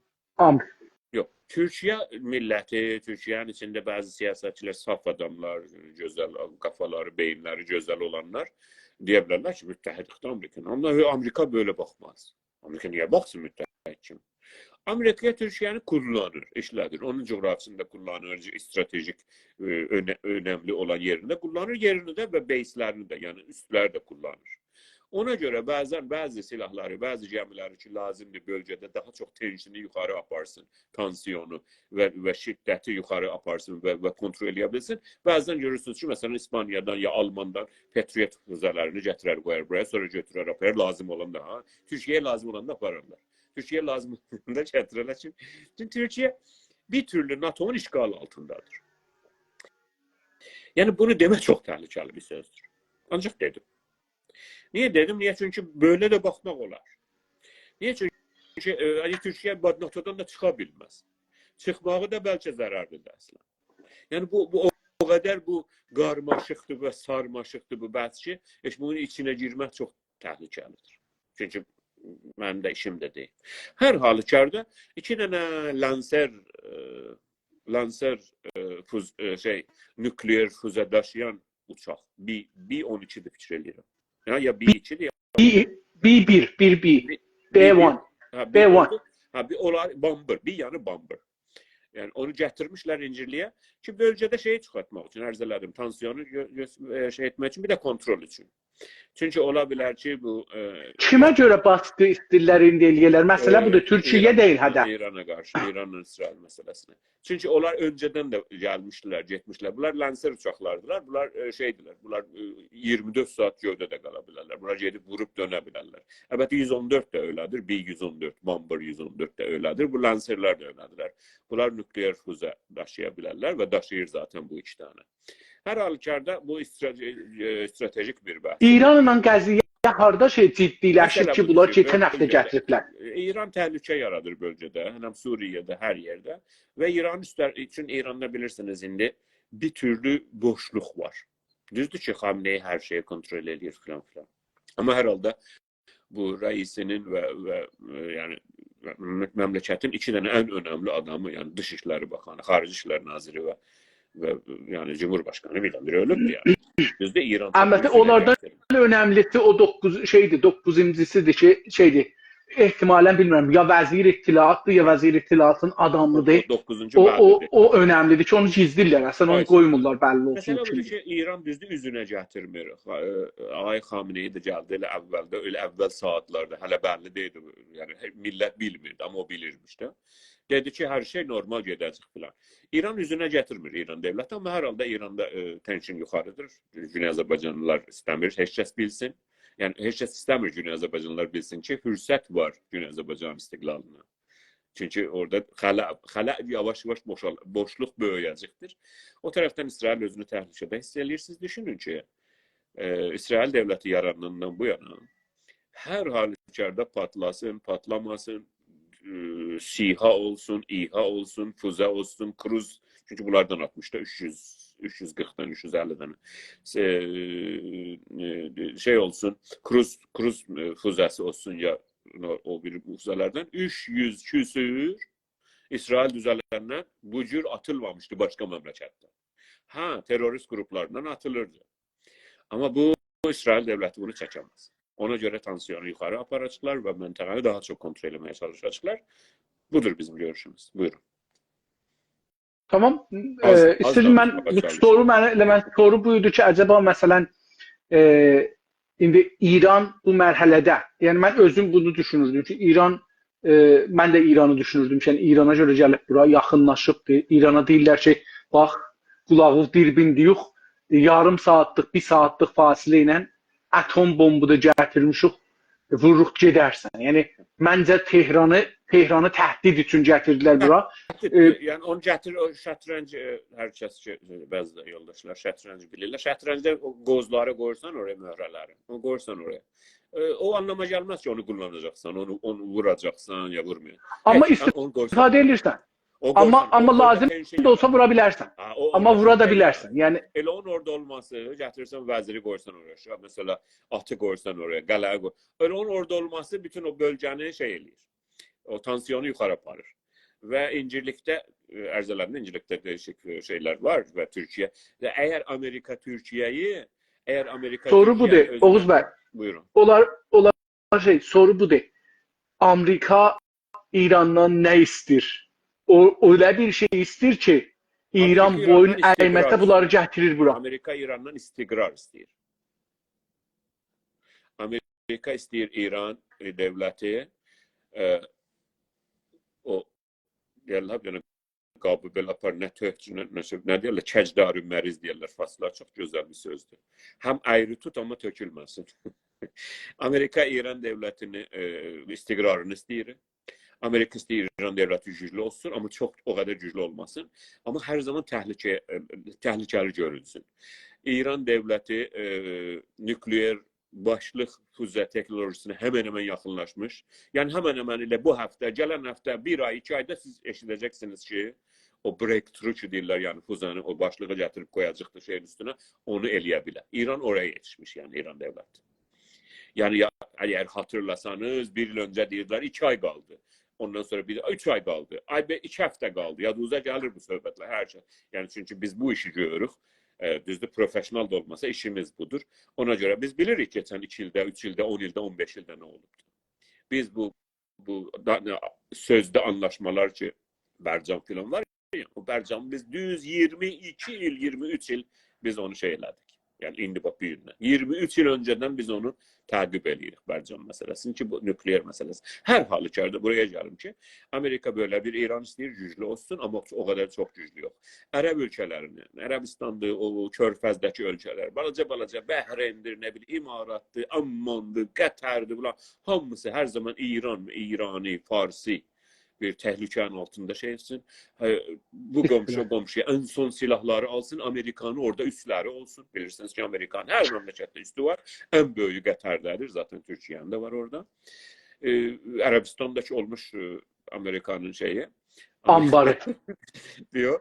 A: Yok. Türkiye milleti, Türkiye'nin içinde bazı siyasetçiler, saf adamlar, güzel kafaları, beyinleri güzel olanlar diyebilirler ki müttəhidlikdə Amerika'nın. Ama Amerika böyle bakmaz. Amerika niye baksın müttəhid kimi? Amerika Türkiye'ni kullanır, işlədir. Onun coğrafisində kullanır, stratejik önemli olan yerinde kullanır. Yerini de ve base'lerini de, yani üstleri de kullanır. Ona görə bəzi silahları, bəzi gəmiləri ki, lazımdır bölgədə daha çox tenşini yuxarı aparsın, tansiyonu və şiddəti yuxarı aparsın və kontrol edə bilsin. Bəzən görürsünüz ki, məsələn, İspaniyadan ya Almandan Patriot füzələrini gətirər, qoyar buraya, sonra götürər, aparar, lazım olanda, Türkiyəyə lazım olanda aparırlar. Türkiyəyə lazım olanda gətirirlər. Çünki Türkiyə bir türlü NATO'nun işğalı altındadır. Yəni, bunu demək çox təhlükəli bir sözdür. Ancaq dedim. Niye dedim? Niye? Çünkü böyle de bakmak olar. Niye? Çünkü Türkiye NATO'dan da çıkabilmez. Çıkmağı da belki zararlıdır aslında. Yani bu o kadar bu qarmaşıqdır ve sarmaşıqdır bu bəhs ki, bunun içine girmək çox təhlükəlidir. Çünkü mənim də işim də deyil. Hər halükarda 2 dənə Lancer nükleer füze daşıyan uçaq B-12'dir fikir edirəm. Ya B2'dir ya
B: B1, B1, B1.
A: Onlar bomber, bir yanı bomber. Yəni onu gətirmişlər İncirliyə ki, bölgədə şeyi çıxartmaq üçün, ərz elədim, tansiyonu şey etmək üçün, bir də kontrol üçün. Çünki ola bilər ki, bu
B: kimə görə baskı istirlər indi eləyirlər? Məsələ budur, Türkiyə deyil hədəf.
A: İrana qarşı, İranla İsrail məsələsinə. Çünki onlar öncədən də gəlmişdilər, getmişlər. Bunlar Lancer uçaqlardılar. Bunlar şeydilər. Bunlar 24 saat gövdədə qala bilərlər. Bunlar gedib vurub dönə bilərlər. Əlbəttə 114 də öylədir. B-114, Bomber 114 də öylədir. Bu Lancerlər də öylədirlər. Bunlar nükleer füzə daşıya bilərlər və daşıyır zaten bu 2 dənə. Hər halükarda bu stratejik bir bəhs.
B: İranla qəziyyə harda ciddiləşir ki, bunlar keçən həftə gətiriblər?
A: İran təhlükə yaradır bölgədə, həm Suriyədə, hər yerdə və İran üçün İranda bilirsiniz indi bir türlü boşluq var. Düzdür ki, Xamenei hər şeyi kontrol edir filan filan. Amma hər halda bu rəisinin və yəni məmləkətin 2 dənə ən önəmli adamı, yəni Dışişləri Bakanı, Xarici İşlər Naziri və yəni Cumhurbaşkanı birdən-birə ölübdür yəni. Düzdür, İran.
B: Əlbəttə onlardan önəmlisi o 9-incisidir ki, şeydir. Ehtimalən bilmirəm, ya vəzir ittilaatdır, ya vəzir ittilaatın adamıdır. O önəmlidir ki, onu gizlirlər. Əslən onu qoymurlar bəlli olsun.
A: Məsələ budur ki, İran düzdür üzünə gətirmir. Ay Xamenei də gəldi elə əvvəldə, elə əvvəl saatlarda, hələ bəlli deyildi. Yəni millət bilmirdi, amma o bilirmiş də. Dedi ki, hər şey normal gedəcək filan. İran üzünə gətirmir İran dövləti, amma hər halda İranda tension yuxarıdır. Güney Azərbaycanlılar istəmir, heç kəs bilsin. Yəni, heç kəs istəmir Güney Azərbaycanlılar bilsin ki, fürsət var Güney Azərbaycan istiqlalına. Çünki orada xələ yavaş-yavaş boşluq böyüyəcəkdir. O tərəfdən İsrail özünü təhlükədə hiss eləyir. Siz düşünün ki, İsrail dövləti yaranandan bu yana hər halükarda patlasın, patlamasın, SİHA olsun, İHA olsun, füzə olsun, kruz, çünki bunlardan atmışdı 340-dan 350-dən şey olsun, kruz füzəsi olsun ya o bir füzələrdən 300 küsür İsrail düzələndən bu cür atılmamışdı başqa məmləkətdə. Ha, terörist qruplarından atılırdı. Amma bu İsrail dövləti bunu çəkəməz. Ona görə tansiyonu yuxarı aparacaqlar və məntəqəni daha çox kontrol etməyə çalışacaqlar. Budur bizim görüşümüz. Buyurun.
B: Tamam. İstəyirəm mən soru buydu ki, acaba məsələn indi İran bu mərhələdə, yəni mən özüm bunu düşünürdüm ki, İran mən də İranı düşünürdüm ki, yəni İrana görə gəlib bura yaxınlaşıbdı. İrana deyirlər ki, bax qulağı dirbindi yox, yarım saatlıq, 1 saatlıq fasilə ilə atom bombu da gətirmişik, vururuq gedərsən. Yəni məncə Tehranı təhdid üçün gətirdilər bura.
A: Yəni onu gətir, o şətranc hər kəs ki, bəzi yoldaşlar şətranc bilirlər. Şətrancda qozları qoyursan oraya, möhrələri. Onu qoyursan oraya. O anlama gəlməz ki, onu kullanacaqsan, onu vuracaqsan ya vurmuyor.
B: Amma istifadə edirsən. Amma lazım da olsa vura bilərsən. Amma vura da bilərsən. Yəni
A: elə onun orada olması, gətirirsən vəziri qoyursan oraya, mesela atı qoyursan oraya, qələyə qoy. Elə onun orada olması bütün o bölgəni şey eləyir. O tansiyonu yuxarı aparır. Və İncirlikdə, ərz elədim, İncirlikdə dəyişik şeylər var və Türkiyə. Və əgər Amerika Türkiyəyi,
B: soru budur, Oğuz bəy.
A: Buyurun.
B: Onlar soru budur. Amerika İrandan nə istir? Öyle bir şey istir ki, İran boyun əyməkdə bunları gətirir bura.
A: Amerika İrandan istiqrar istəyir. Amerika istəyir İran dövləti o deyirlər, qabı belə apar, nə töhcünə, nə deyirlər, kəcdarü məriz deyirlər, farslar çox gözəl bir sözdür. Həm ayrı tut, amma tökülməsin. Amerika İran dövlətini istiqrarını istəyir. Amerika istəyir İran dövləti güclü olsun, amma çox o qədər güclü olmasın. Amma hər zaman təhlükəli görünsün. İran dövləti nükleer başlıq füzə texnolojisine həmən yaxınlaşmış. Yəni həmən ilə bu həftə, gələn həftə, 1 ay, 2 ayda siz eşidəcəksiniz ki, o breakthrough ki deyirlər, yəni füzəni o başlığı gətirib qoyacaqdır şeyin üstünə, onu eləyə bilər. İran oraya yetişmiş, yəni İran dövləti. Yəni əgər hatırlasanız, 1 il öncə deyirlər, 2 ay qaldı. Ondan sonra 3 ay qaldı. 2 həftə qaldı. Yadınıza gəlir bu söhbətlər, hər şey. Yəni çünki biz bu işi görürük. Düzdür, profesional da olmasa işimiz budur. Ona görə biz bilirik keçən 2 ildə, 3 ildə, 10 ildə, 15 ildə nə olubdur. Biz bu sözdə anlaşmalar ki, Bərcan filan var. O Bərcan biz düz 22 il, 23 il biz onu şey elədik. Yəni indi bax bu gündən. 23 il öncədən biz onu təqib edirik Bərcan məsələsini ki, bu nükleer məsələsi. Hər halükarda buraya gəlim ki, Amerika böyle bir İran istəyir güclü olsun, amma o kadar çok güclü yok. Ərəb ölkələrinin, Ərəbistandır, o Körfəzdəki ölkələr, balaca Bəhreyndir, nə bilim, İmaratdır, Ammandır, Qətərdir, bunlar hamısı hər zaman İran, İrani, Farsi bir təhlükənin altında şey etsin. Bu qomşuya en son silahları alsın, Amerikanın orada üsləri olsun. Bilirsiniz ki, Amerikanın hər məmləkətdə üstü var. En böyüyü Qətərdədir, zaten Türkiye'nin de var orada. Ərəbistandakı olmuş Amerikanın şeyi.
B: Ambarı.
A: Diyor.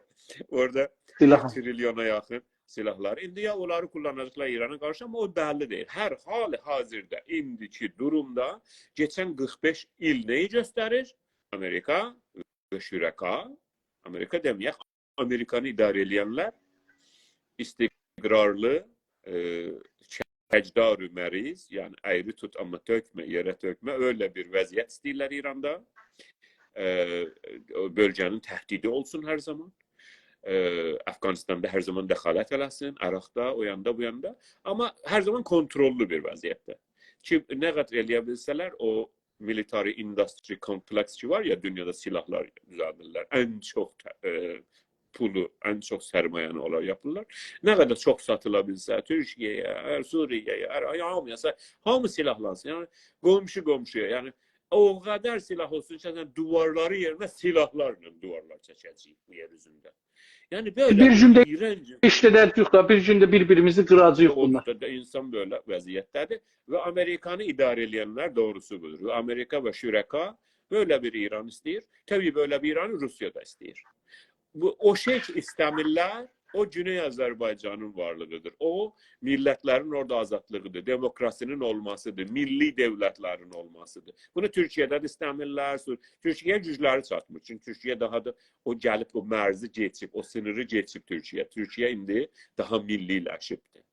A: Orada
B: Silah.
A: trilyona yaxın silahlar. İndi ya onları kullanacaklar İran'a karşı ama o belli değil. Hər hali hazırda, indiki durumda geçen 45 il neyi gösterir? Amerika ve şüreka, Amerika demeyek, Amerikanı idare edenler istikrarlı, təcdarü məriz, yani ayrı tut ama tökme, yere tökme, öyle bir vəziyyət istəyirlər İranda. Bölgenin təhdidi olsun her zaman. Afganistan'da her zaman dəxalət eləsin, Irak'da, o yanda, bu yanda. Ama her zaman kontrollü bir vəziyyətdə. Ki, nə qədər eləyə bilsələr, o military industry complex ki var ya, dünyada silahlar düzəldirlər. En çok pulu, en çok sərmayəni onlar yapırlar. Ne kadar çok satılabilsə, Türkiye'ye, Suriye'ye, hamı silahlansın. Yani qomşuya, yani o kadar silah olsun ki, duvarları yerine silahlarla duvarlar çəkəcəyik bu yer üzündə. Yani böyle
B: Bir gündə
A: iğrenç
B: işlədəcəyik da, bir gündə bir-birimizi qıracağıq bunlar.
A: ortada insan böyle vəziyyətdədir ve Amerikanı idare edenler doğrusu budur. Ve Amerika ve şüreka böyle bir İran istəyir. Tabii böyle bir İranı Rusya da istəyir. Bu o şey ki, istəmirlər, o Güney Azərbaycanın varlığıdır. O millətlərin orada azadlığıdır, demokrasinin olmasıdır, milli devletlərin olmasıdır. Bunu Türkiye'də də istəmirlər. Türkiye gücləri çatmır. Çünki Türkiye daha da o gəlib o mərzi geçib, o sınırı geçib Türkiye. Türkiye indi daha milliləşibdir.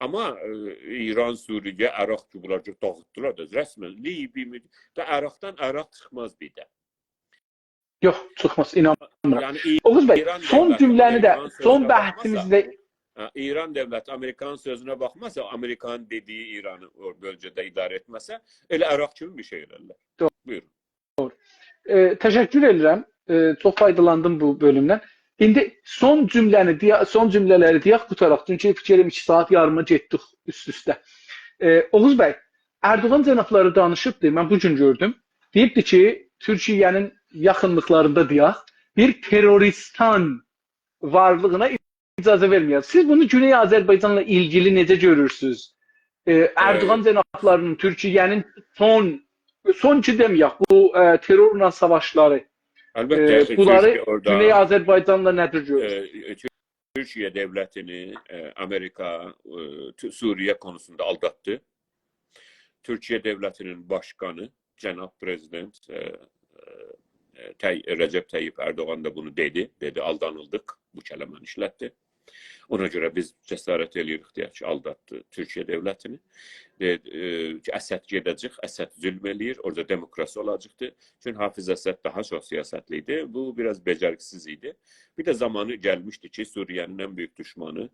A: Ama İran, Suriye, Irak ki, bunlar dağıttılar da resmen Libi da Irak'tan Irak çıkmaz bir de.
B: Yox, çıxmaz, inanmıram.
A: Yani
B: Oğuz bəy,
A: İran
B: son
A: devleti
B: cümləni də,
A: Amerikan
B: son
A: sözünə
B: bəhsimizdə
A: İran devleti Amerikan sözüne bakmazsa, Amerikan dediği İran'ı o bölgede idare etmezse, öyle Irak gibi bir şey ederler.
B: Doğru.
A: Buyurun.
B: Təşəkkür edirəm. Çox faydalandım bu bölümdən. İndi son cümlələri deyək qutaraq. Çünki fikrim 2 saat yarıma getdik üst-üstə. Oğuz bəy, Erdoğan cənabları danışıbdı, mən bu gün gördüm. Deyibdi ki, Türkiyənin yaxınlıqlarında deyək, bir teröristan varlığına icazə verməyəcək. Siz bunu Güney Azərbaycanla ilgili necə görürsünüz? Erdoğan cənablarının Türkiyənin son ki deməyək, bu terrorla savaşları,
A: Elbette
B: bunları
A: orada,
B: Güney Azərbaycanla nədir görürsünüz?
A: Türkiye devletini Amerika Suriye konusunda aldattı. Türkiye devletinin başkanı Cenab Prezident Recep Tayyip Erdoğan da bunu dedi. Dedi aldanıldık. Bu kələməni işlətdi. Ona göre biz cesaret edirik diye ki, aldattı Türkiye devletini. Əsəd gedəcək, Əsəd zülm eləyir, orada demokrasi olacaqdı. Çünki Hafiz Əsəd daha çox siyasetliydi. Bu biraz beceriksiz idi. Bir de zamanı gelmişti ki, Suriye'nin en büyük düşmanı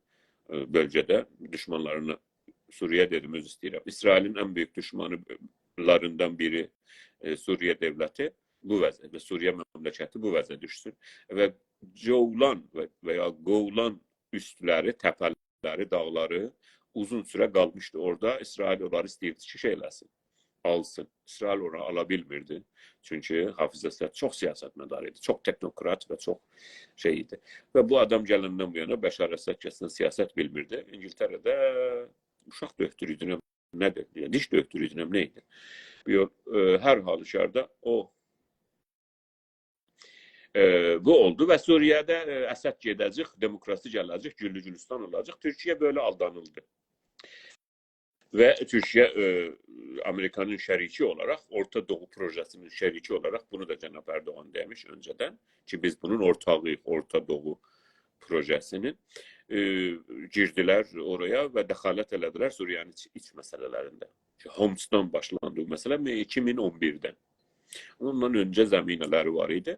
A: bölgede, düşmanlarını Suriye dedim, öz istəyirəm. İsrail'in en büyük düşmanlarından biri Suriye devleti bu vəziyyətdə, Suriye məmləkəti bu vəziyyətə düşsün. Və Covlan veya Govlan üstləri, təpələri, dağları uzun süre kalmıştı orada. İsrail onları istəyirdi ki, şey eləsin, alsın. İsrail onu ala bilmirdi. Çünkü Hafiz Əsəd çok siyasetmedar idi, çok teknokrat ve çok şeydi. Ve bu adam gələndən bu yana Bəşar Əsəd kəsin siyaset bilmirdi. İngiltərədə uşaq döktürüydü, nədir? Diş döktürüydü, neydi? Her halükarda o bu oldu ve Suriye'de Əsəd gedəcək, demokrasi gələcək, güllü gülistan olacaq. Türkiye böyle aldanıldı. Ve Türkiye Amerika'nın şeriki olarak, Orta Doğu projesinin şeriki olarak bunu da Cenab Erdoğan demiş önceden ki biz bunun ortağıyıq, Orta Doğu projesinin. Girdiler oraya ve dəxalət elədilər Suriye'nin iç məsələlərində. Homs'dan başlandı bu məsələ 2011'den. Ondan önce zəminələri var idi.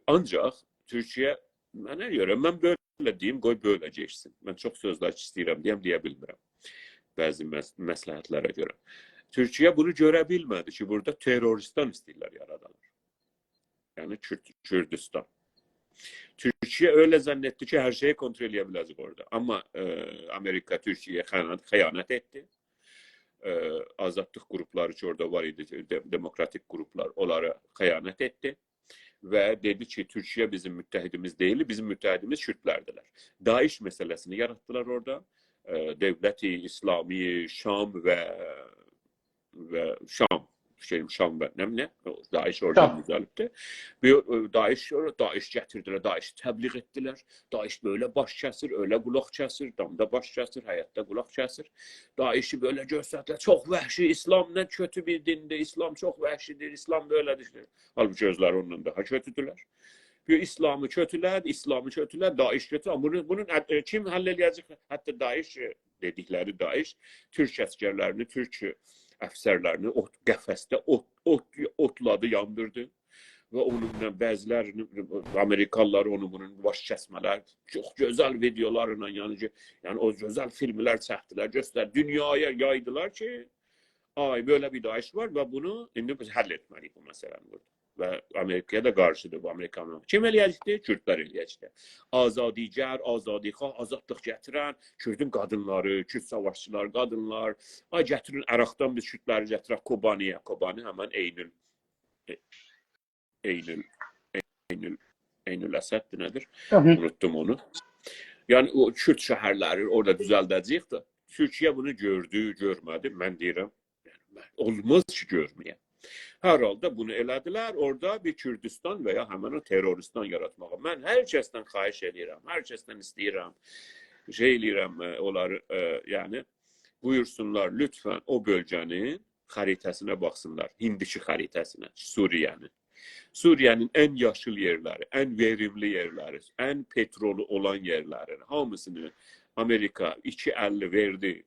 A: Ancaq Türkiye, mənə görə, mən belə deyim, qoy belə geçsin. Mən çox sözlər istəyirəm deyəm, deyə bilmirəm. Bəzi məsləhətlərə görə. Türkiye bunu görə bilmədi ki, burada teröristan istəyirlər yaradalar. Yani Kürdistan. Türkiye öyle zannetti ki her şeyi kontrol edebilecek orada. Ama Amerika Türkiye'ye xəyanət etdi. Azadlıq grupları ki orada var idi, demokratik gruplar, onlara xəyanət etdi. Ve dedi ki Türkiye bizim müttəhidimiz değil, bizim müttəhidimiz Kürtlərdirlər. Daesh meselesini yarattılar orada. Devleti İslami Şam ve Şam. Şam və nə? Daesh oradan düzəlibdi. Daesh gətirdilər, Daesh təbliğ etdilər. Daesh böyle baş kəsir, öyle qulaq kəsir, damda baş kəsir, həyatda qulaq kəsir. Daeshi böyle göstərdilər. Çox vəhşi, İslam nə kötü bir dindir, İslam çox vəhşidir, İslam böylədir. Halbuki özləri ondan daha kötüdülər. İslamı kötülər, Daesh kötülər. Bunun kim həll edəcək? Hətta Daesh dedikləri Daesh, Türk əsgərlərini, Türk əfsərlərini qəfəsdə otladı, yandırdı. Və onunla bəzilərini, Amerikalılar bunun baş kəsmələr, çox gözəl videolarla, yəni o gözəl filmlər çəkdilər, göstər, dünyaya yaydılar ki, böyle bir Daesh var və bunu indi biz həll etməliyik bu məsələni burada. Və Amerikaya da qarşıdır bu Amerikanlar. Kim eləyəcəkdir? Kürtlər eləyəcəkdir. Azadicər, azadixah, azadlıq gətirən, Kürdün qadınları, Kürd savaşçılar, qadınlar, gətirin Əraqdan biz Kürtləri gətirək Kobaniyə. Kobani həmən Eynül Əsəddir, nədir? Unuttum onu. Yəni o Kürd şəhərləri orada düzəldəcəyik də. Türkiyə bunu gördü, görmədi. Mən deyirəm, olmaz ki görməyə. Hər halda bunu elədilər, orada bir Kürdistan və ya həmən o teröristan yaratmağa. Mən hər kəsdən xahiş edirəm, hər kəsdən istəyirəm, onları, yəni, buyursunlar, lütfən o bölgənin xəritəsinə baxsınlar, indiki xəritəsinə, Suriye'nin. Suriye'nin en yaşıl yerləri, en verimli yerləri, en petrolu olan yerlərin hamısını Amerika 2.50 verdi.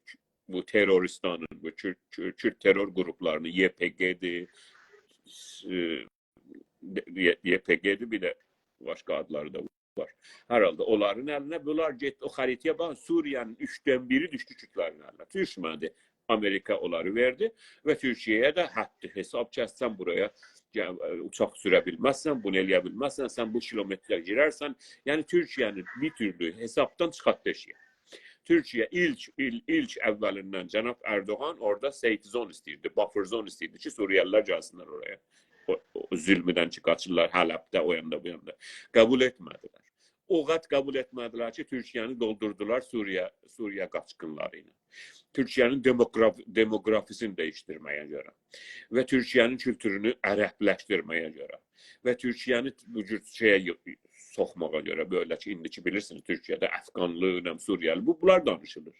A: Bu teröristanın, bu Kürt terör gruplarını, YPG'dir, bir de başka adları da var. Herhalde onların eline bunlar getdi, o xəritəyə baxın, Suriye'nin 1/3 düşdü Kürtlərin eline. Düşmədi. Amerika onları verdi ve Türkiye'ye de həddi hesab kəssən buraya uçak sürə bilməzsən, bunu eləyə bilməzsən, sən bu kilometre girərsən. Yani Türkiye'nin bir türlü hesaptan çıxartdı eşiyə. Türkiye ilk əvvəlindən Cənab Erdoğan orada safe zone istəyirdi, buffer zone istəyirdi ki, Suriyeliler gəlsinlər oraya. O zülmüdən ki, qaçırlar Hələbdə, o yanda, bu yanda. Qəbul etmədilər. O qat qəbul etmədilər ki, Türkiye'ni doldurdular Suriye qaçqınları ilə. Türkiye'nin demografisini değiştirmeye göre ve Türkiye'nin kültürünü ərəbləşdirməyə göre ve Türkiye'ni bu cür şeye soxmağa göre böyle ki, indiki bilirsiniz Türkiye'de Əfqanlı, Suriyeli, bunlar danışılır.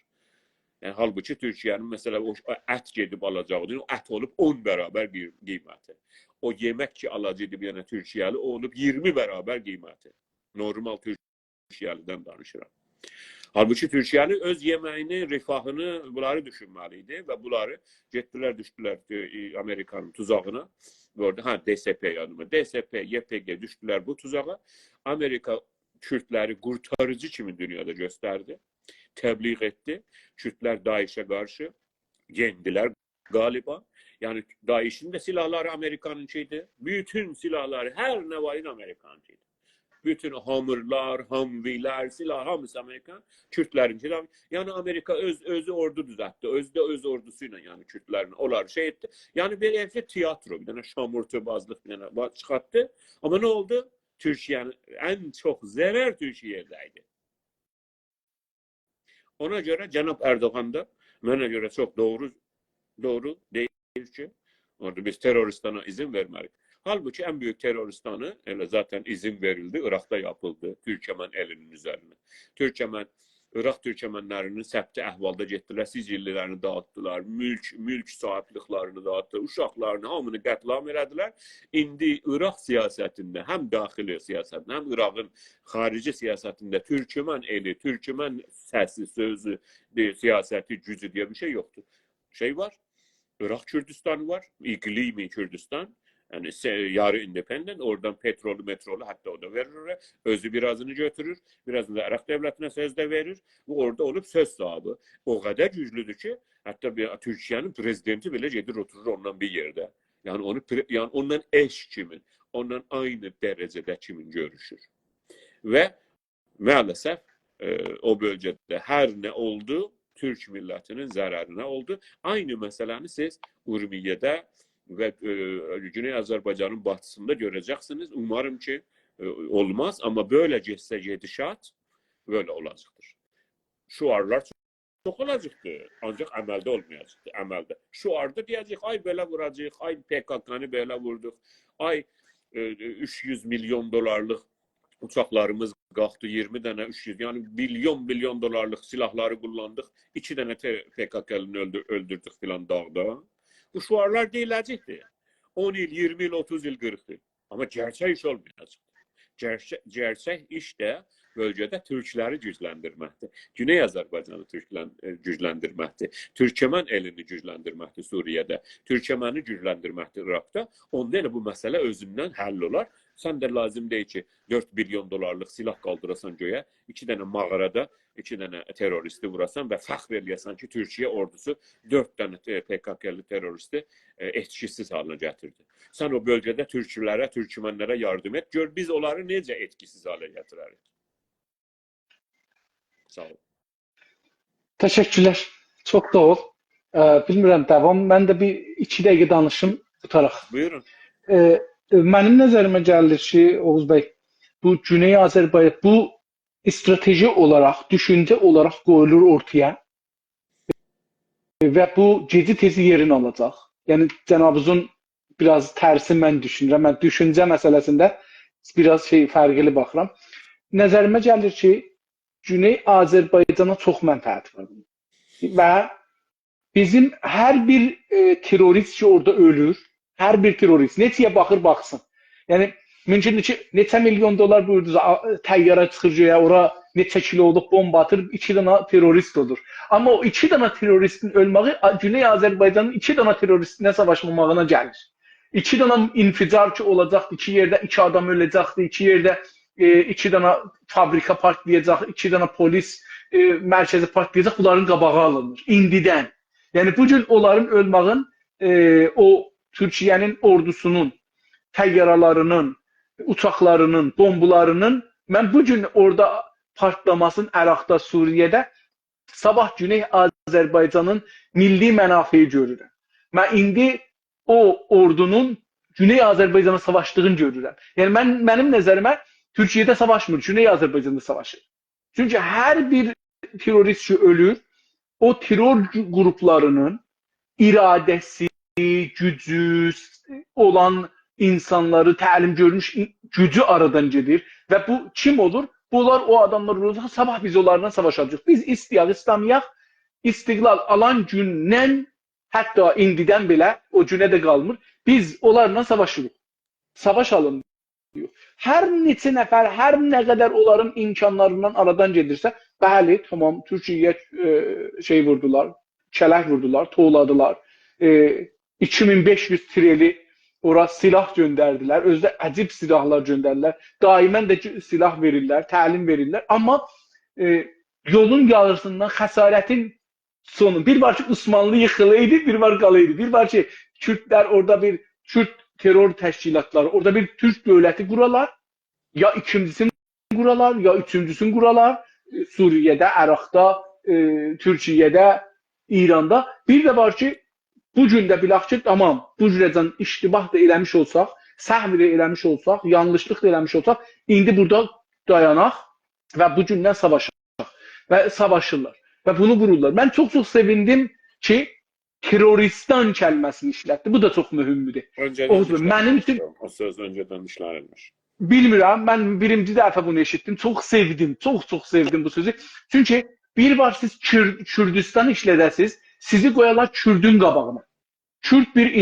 A: Yani halbuki Türkiye'nin mesela o ət gedib alacaqdır, o ət olub 10 bərabər qiyməti. O yemek ki alacaqdır bir yana Türkiye'li, o olub 20 bərabər qiyməti. Normal Türkiye'lidən danışıram. Halbuki Türkiye'li öz yemeğini, rifahını bunları düşünməliydi və bunları düşdülər Amerikanın tuzağına. Orada DSP yanıma. DSP, YPG düşdülər bu tuzağa. Amerika Kürtləri qurtarıcı kimi dünyada göstərdi. Təbliğ etdi. Kürtlər Daesh'e qarşı yendilər galiba. Yani Daesh'in de silahları Amerikanınkiydi. Bütün silahları, her ne varın Amerikanınkiydi. Bütün hamurlar, hamviler, silah hamısı Amerikan. Kürtlərin silahı. Yani Amerika özü ordu düzəltdi. Özü de öz ordusuyla yani Kürtlərin onları şey etti. Yani bir evde tiyatro, bir tane şamurtubazlık bir tane çıxartdı. Ama ne oldu? Türkiye'nin en çok zarar Türkiye'deydi. Ona göre Cenab Erdoğan da bana göre çok doğru değil ki orada biz teröristana izin vermedik. Halbuki en büyük teröristanı zaten izin verildi. Irak'ta yapıldı. Türkmen elinin üzerine. Irak Türkmenlərinin səbti əhvalda getdilər. Sicillilərini dağıttılar. Mülk sahibliklərini dağıttılar. Uşaqlarını, hamını qətlam elədilər. İndi Irak siyasətində, həm daxili siyasətində, həm Irak'ın xarici siyasətində Türkmen eli, Türkmen səsi, sözü, siyasəti, gücü diye bir şey yoktur. Şey var. Irak Kürdistanı var. İqlimi Kürdistan. Yani yarı independent, oradan petrolü metrolü hatta o da verir oraya. Özü birazını götürür, birazını da Irak devletine sözde verir. Bu orada olup söz sahibi. O kadar güçlüdür ki hatta bir Türkiye'nin prezidenti bile gelir oturur ondan bir yerde. Yani onu yani ondan eş kimin, ondan aynı derecede kimin görüşür. Ve maalesef o bölgede her ne oldu Türk milletinin zararına oldu. Aynı meseleni siz Urmiye'de ve Güney Azerbaycan'ın batısında göreceksiniz. Umarım ki olmaz ama böyle gidişat böyle olacaktır. Şuarlar çok olacaktı. Ancak əməldə olmayacaktı. Əməldə. Şuarda deyəcək, ay belə vuracaq, ay PKK'nı belə vurduq, ay 300 milyon dolarlıq uçaklarımız qalxdı, 20 dənə 300, yəni milyon dolarlıq silahları kullandık, 2 dənə PKK'lını öldürdük filan dağda. Bu şuarlar deyiləcəkdir. 10 il, 20 il, 30 il, 40 il. Ama gerçək iş olmayacaq. Gerçək iş də bölgədə Türkləri gücləndirməkdir. Güney Azərbaycanı gücləndirməkdir. Türkmen elini gücləndirməkdir Suriyədə. Türkməni gücləndirməkdir Irakda. Onda elə bu məsələ özündən həll olar. Sən də lazım deyil ki 4 milyon dolarlıq silah qaldırasan göyə, 2 dənə mağarada 2 dənə terroristi vurasan və fəxr eləyəsən ki Türkiyə ordusu 4 dənə PKK'lı terroristi etkisiz haline gətirdi. Sən o bölgədə türklərə, türkmenlərə yardım et. Gör biz onları necə etkisiz hale gətirərik. Sağ ol.
B: Təşəkkürlər. Çox da ol. Bilmirəm, davam. Mən də bir 2 dəqiqə danışım tutaraq.
A: Buyurun.
B: Mənim nəzərimə gəlir ki, Oğuz bəy, bu Güney Azərbaycan bu strateji olaraq, düşüncə olaraq qoyulur ortaya və bu geci-tezi yerini alacaq. Yəni cənabınızın biraz tərsi mən düşünürəm. Mən düşüncə məsələsində biraz fərqli baxıram. Nəzərimə gəlir ki, Güney Azərbaycana çox mənfəət var. Və bizim hər bir terrorist ki orada ölür, hər bir terrorist neçəyə baxır baxsın. Yəni mümkündür ki, neçə milyon dolar buyurdu, təyyarə çıxır göyə, ora neçə kiloluq bomba atır, 2 dənə terrorist olur. Amma o 2 dənə terroristin ölməyi Güney Azərbaycanın 2 dənə terroristinə savaşmamağına gəlir. 2 dənə inficar ki olacaqdı, 2 yerdə 2 adam öləcəkdi, 2 yerdə 2 dənə fabrika partlayacaq, 2 dənə polis mərkəzi partlayacaq, bunların qabağı alınır. İndidən. Yəni bugün onların ölmağın o Türkiyənin ordusunun, təyyarələrinin, uçaqlarının, bombalarının mən bugün orada partlamasın Əraqda, Suriyədə sabah Güney Azərbaycanın milli mənafiyi görürəm. Mən indi o ordunun Güney Azərbaycana savaşdığını görürəm. Yəni mənim nəzərimə Türkiyədə savaşmır, Güney Azərbaycanda savaşır. Çünki hər bir terrorist ki ölür, o terror qruplarının iradəsi, gücü olan insanları, təlim görmüş gücü aradan gedir və bu kim olur? Bunlar o adamlar olacaq, sabah biz onlarla savaşacağıq. Biz istəməyək, istiqlal alan gündən, hətta indidən belə, o günə də qalmır, biz onlarla savaşırıq. Savaş alın diyor. Hər neçə nəfər, hər nə qədər onların imkanlarından aradan gedirsə, bəli, tamam, Türkiyəyə vurdular, kələk vurdular, toğladılar. 2500 treli ora silah göndərdilər. Özdə əcib silahlar göndərdilər. Daimən də silah verirlər, təlim verirlər. Amma yolun yarısından xəsarətin sonu. Bir var ki, Osmanlı yıxılıydı, bir var qalıydı. Bir var ki, Kürtlər orada bir Kürt terror təşkilatları, orada bir Türk dövləti quralar. Ya ikincisini quralar, ya üçüncüsünü quralar. Suriyədə, Əraqda, Türkiyədə, İranda. Bir də var ki, bu gün də bilək ki, tamam, bu cürəcən iştibah da eləmiş olsaq, səhv də eləmiş olsaq, yanlışlıq da eləmiş olsaq, indi burada dayanaq və bu gündən savaşaq və savaşırlar və bunu vururlar. Mən çox sevindim ki, terroristan kəlməsini işlətdi. Bu da çox mühümdür. Mənim üçün
A: o söz öncədən işlənilmiş.
B: Bilmirəm, mən birinci dəfə bunu eşitdim. Çox sevdim, çox sevdim bu sözü. Çünki bir var siz Kürdistan işlədəsiniz, sizi qoyarlar Kürdün qabağına. Kürt bir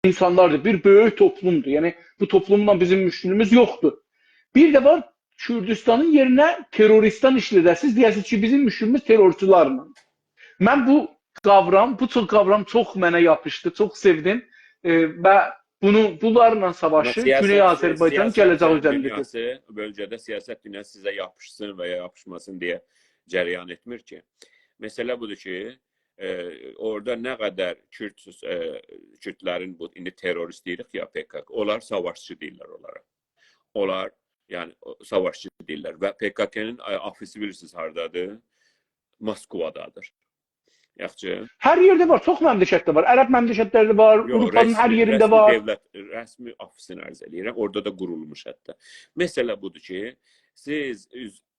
B: insanlardır, bir böyük toplumdur. Yəni bu toplumla bizim müşkülümüz yoxdur. Bir də var Kürdistanın yerinə terroristan işlədəsiniz, deyəsiniz ki, bizim müşkülümüz terrorçularla. Mən bu qavram çox mənə yapışdı, çox sevdim və bunlarla
A: Amma
B: savaşı Güney Azərbaycan gələcək üzərində gedir.
A: dünyası, bölgədə siyasət dünyası sizə yapışsın və ya yapışmasın deyə cərəyan etmir ki. Məsələ budur ki, orada nə qədər Kürdlərin bu indi terrorist deyirik ya PKK, onlar savaşçı deyirlər onlara. Onlar yəni savaşçı deyirlər və PKK-nın ofisi bilirsiniz hardadır? Moskvadadır. Yaxşı.
B: Hər yerdə var, çox məmləkətdə var. Ərəb məmləkətlərində var, Avropanın hər yerində var.
A: Rəsmi ofisini arz edirəm. Orada da qurulmuş hətta. Məsələ budur ki, siz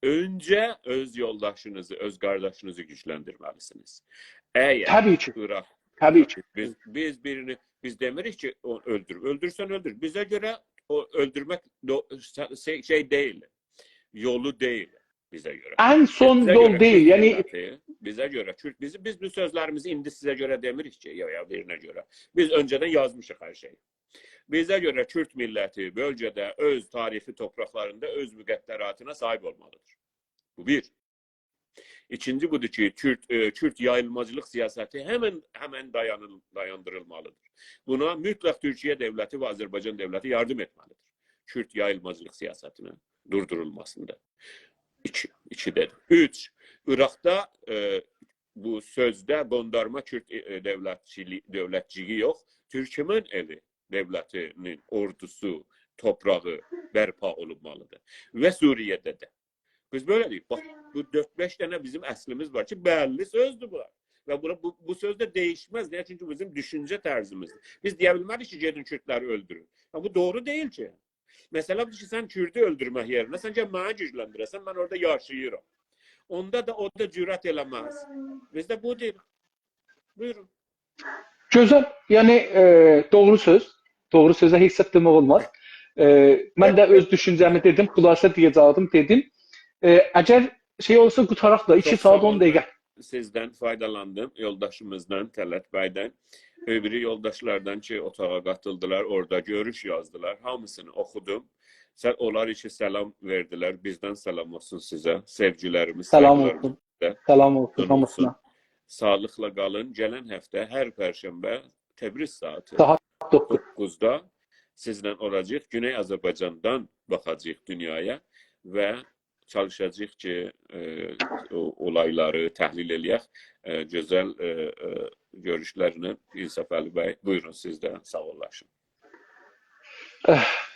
A: öncə öz yoldaşınızı, öz qardaşınızı gücləndirməlisiniz.
B: Təbii ki. Təbii ki.
A: Biz demirik ki, onu öldür. Öldürsən öldür. Bizə görə o öldürmək şey deyil. Yolu deyil. Bizə görə.
B: Ən son yol deyil. Yəni
A: bizə görə biz bu sözlərimizi indi sizə görə demirik ki, ya birinə görə. Biz öncədən yazmışıq hər şeyi. Bizə görə Kürd milləti bölgədə öz tarixi torpaqlarında öz müqəddəratına sahib olmalıdır. Bu bir. İkinci budur ki, Kürd yayılmacılıq siyasəti həmən dayandırılmalıdır. Buna mütləq Türkiyə dövləti və Azərbaycan dövləti yardım etməlidir. Kürd yayılmacılıq siyasətinin durdurulmasında. İki dedim. Üç, İraqda bu sözdə qondarma Kürd dövlətçiliyi yox, Türkmen eli dövlətinin ordusu, toprağı bərpa olunmalıdır. Və Suriyədə də. Biz böyle deyik. Bak, bu 4-5 tane bizim əslimiz var ki, bəlli sözdür bu. Və bu söz də değişmez. Niyə? Çünki bizim düşüncə tərzimizdir. Biz deyə bilmərik ki, gedin Kürdləri öldürün. Bu doğru değil ki. Məsələ budur ki, sən Kürdü öldürmək yerinə, sən gəl mənə gücləndirəsən, mən orada yaşayıram. Onda da o da cürət eləməz. Bizdə bu deyil. Buyurun.
B: Gözəl. Yəni doğru söz. Doğru sözə heç səs demək olmaz. Mən də öz düşüncəmi dedim, xülasə deyəcəydim, dedim. Əgər şey olsa qutaraq da 2 saat 10 dəqiqə.
A: Sizdən faydalandım, yoldaşımızdan, Tələt bəydən. Öbürü yoldaşlardan ki, otağa qatıldılar, orada görüş yazdılar. Hamısını oxudum. Onlar için səlam verdilər. Bizdən səlam olsun sizə. Sevgilərimiz,
B: salam olsun. Salam olsun hamısına.
A: Sağlıqla qalın. Gələn həftə hər pərşənbə Təbriz saatı
B: saat
A: 9-da sizlə olacaq. Güney Azərbaycandan baxacaq dünyaya və çalışacağıq ki, olayları təhlil eləyək. Gözəl görüşlərlə İnsaf Əli bəy, buyurun siz də sağollaşın.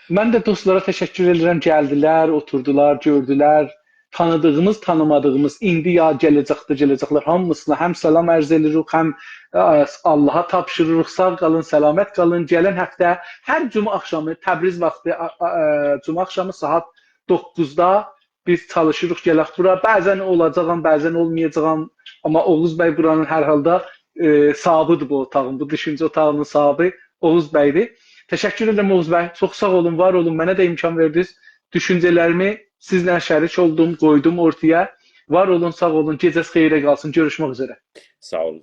B: Mən də dostlara təşəkkür edirəm. Gəldilər, oturdular, gördülər. Tanıdığımız, tanımadığımız, indi ya gələcəklər hamısına həm salam ərz edirik, həm Allaha tapşırırıq. Sağ qalın, səlamət qalın. Gələn həftə hər cümə axşamı, Təbriz vaxtı, cümə axşamı saat 9-da biz çalışırıq gələk bura. Bəzən olacağam, bəzən olmayacağam. Amma Oğuz bəy buranın hər halda sahibidir bu otağın. Bu düşüncə otağının sahibi Oğuz bəydir. Təşəkkür edirəm Oğuz bəy. Çox sağ olun, var olun. Mənə də imkan verdiniz. Düşüncələrimi sizlə şərik oldum, qoydum ortaya. Var olun, sağ olun. Gecəniz xeyrə qalsın. Görüşmək üzrə.
A: Sağ olun.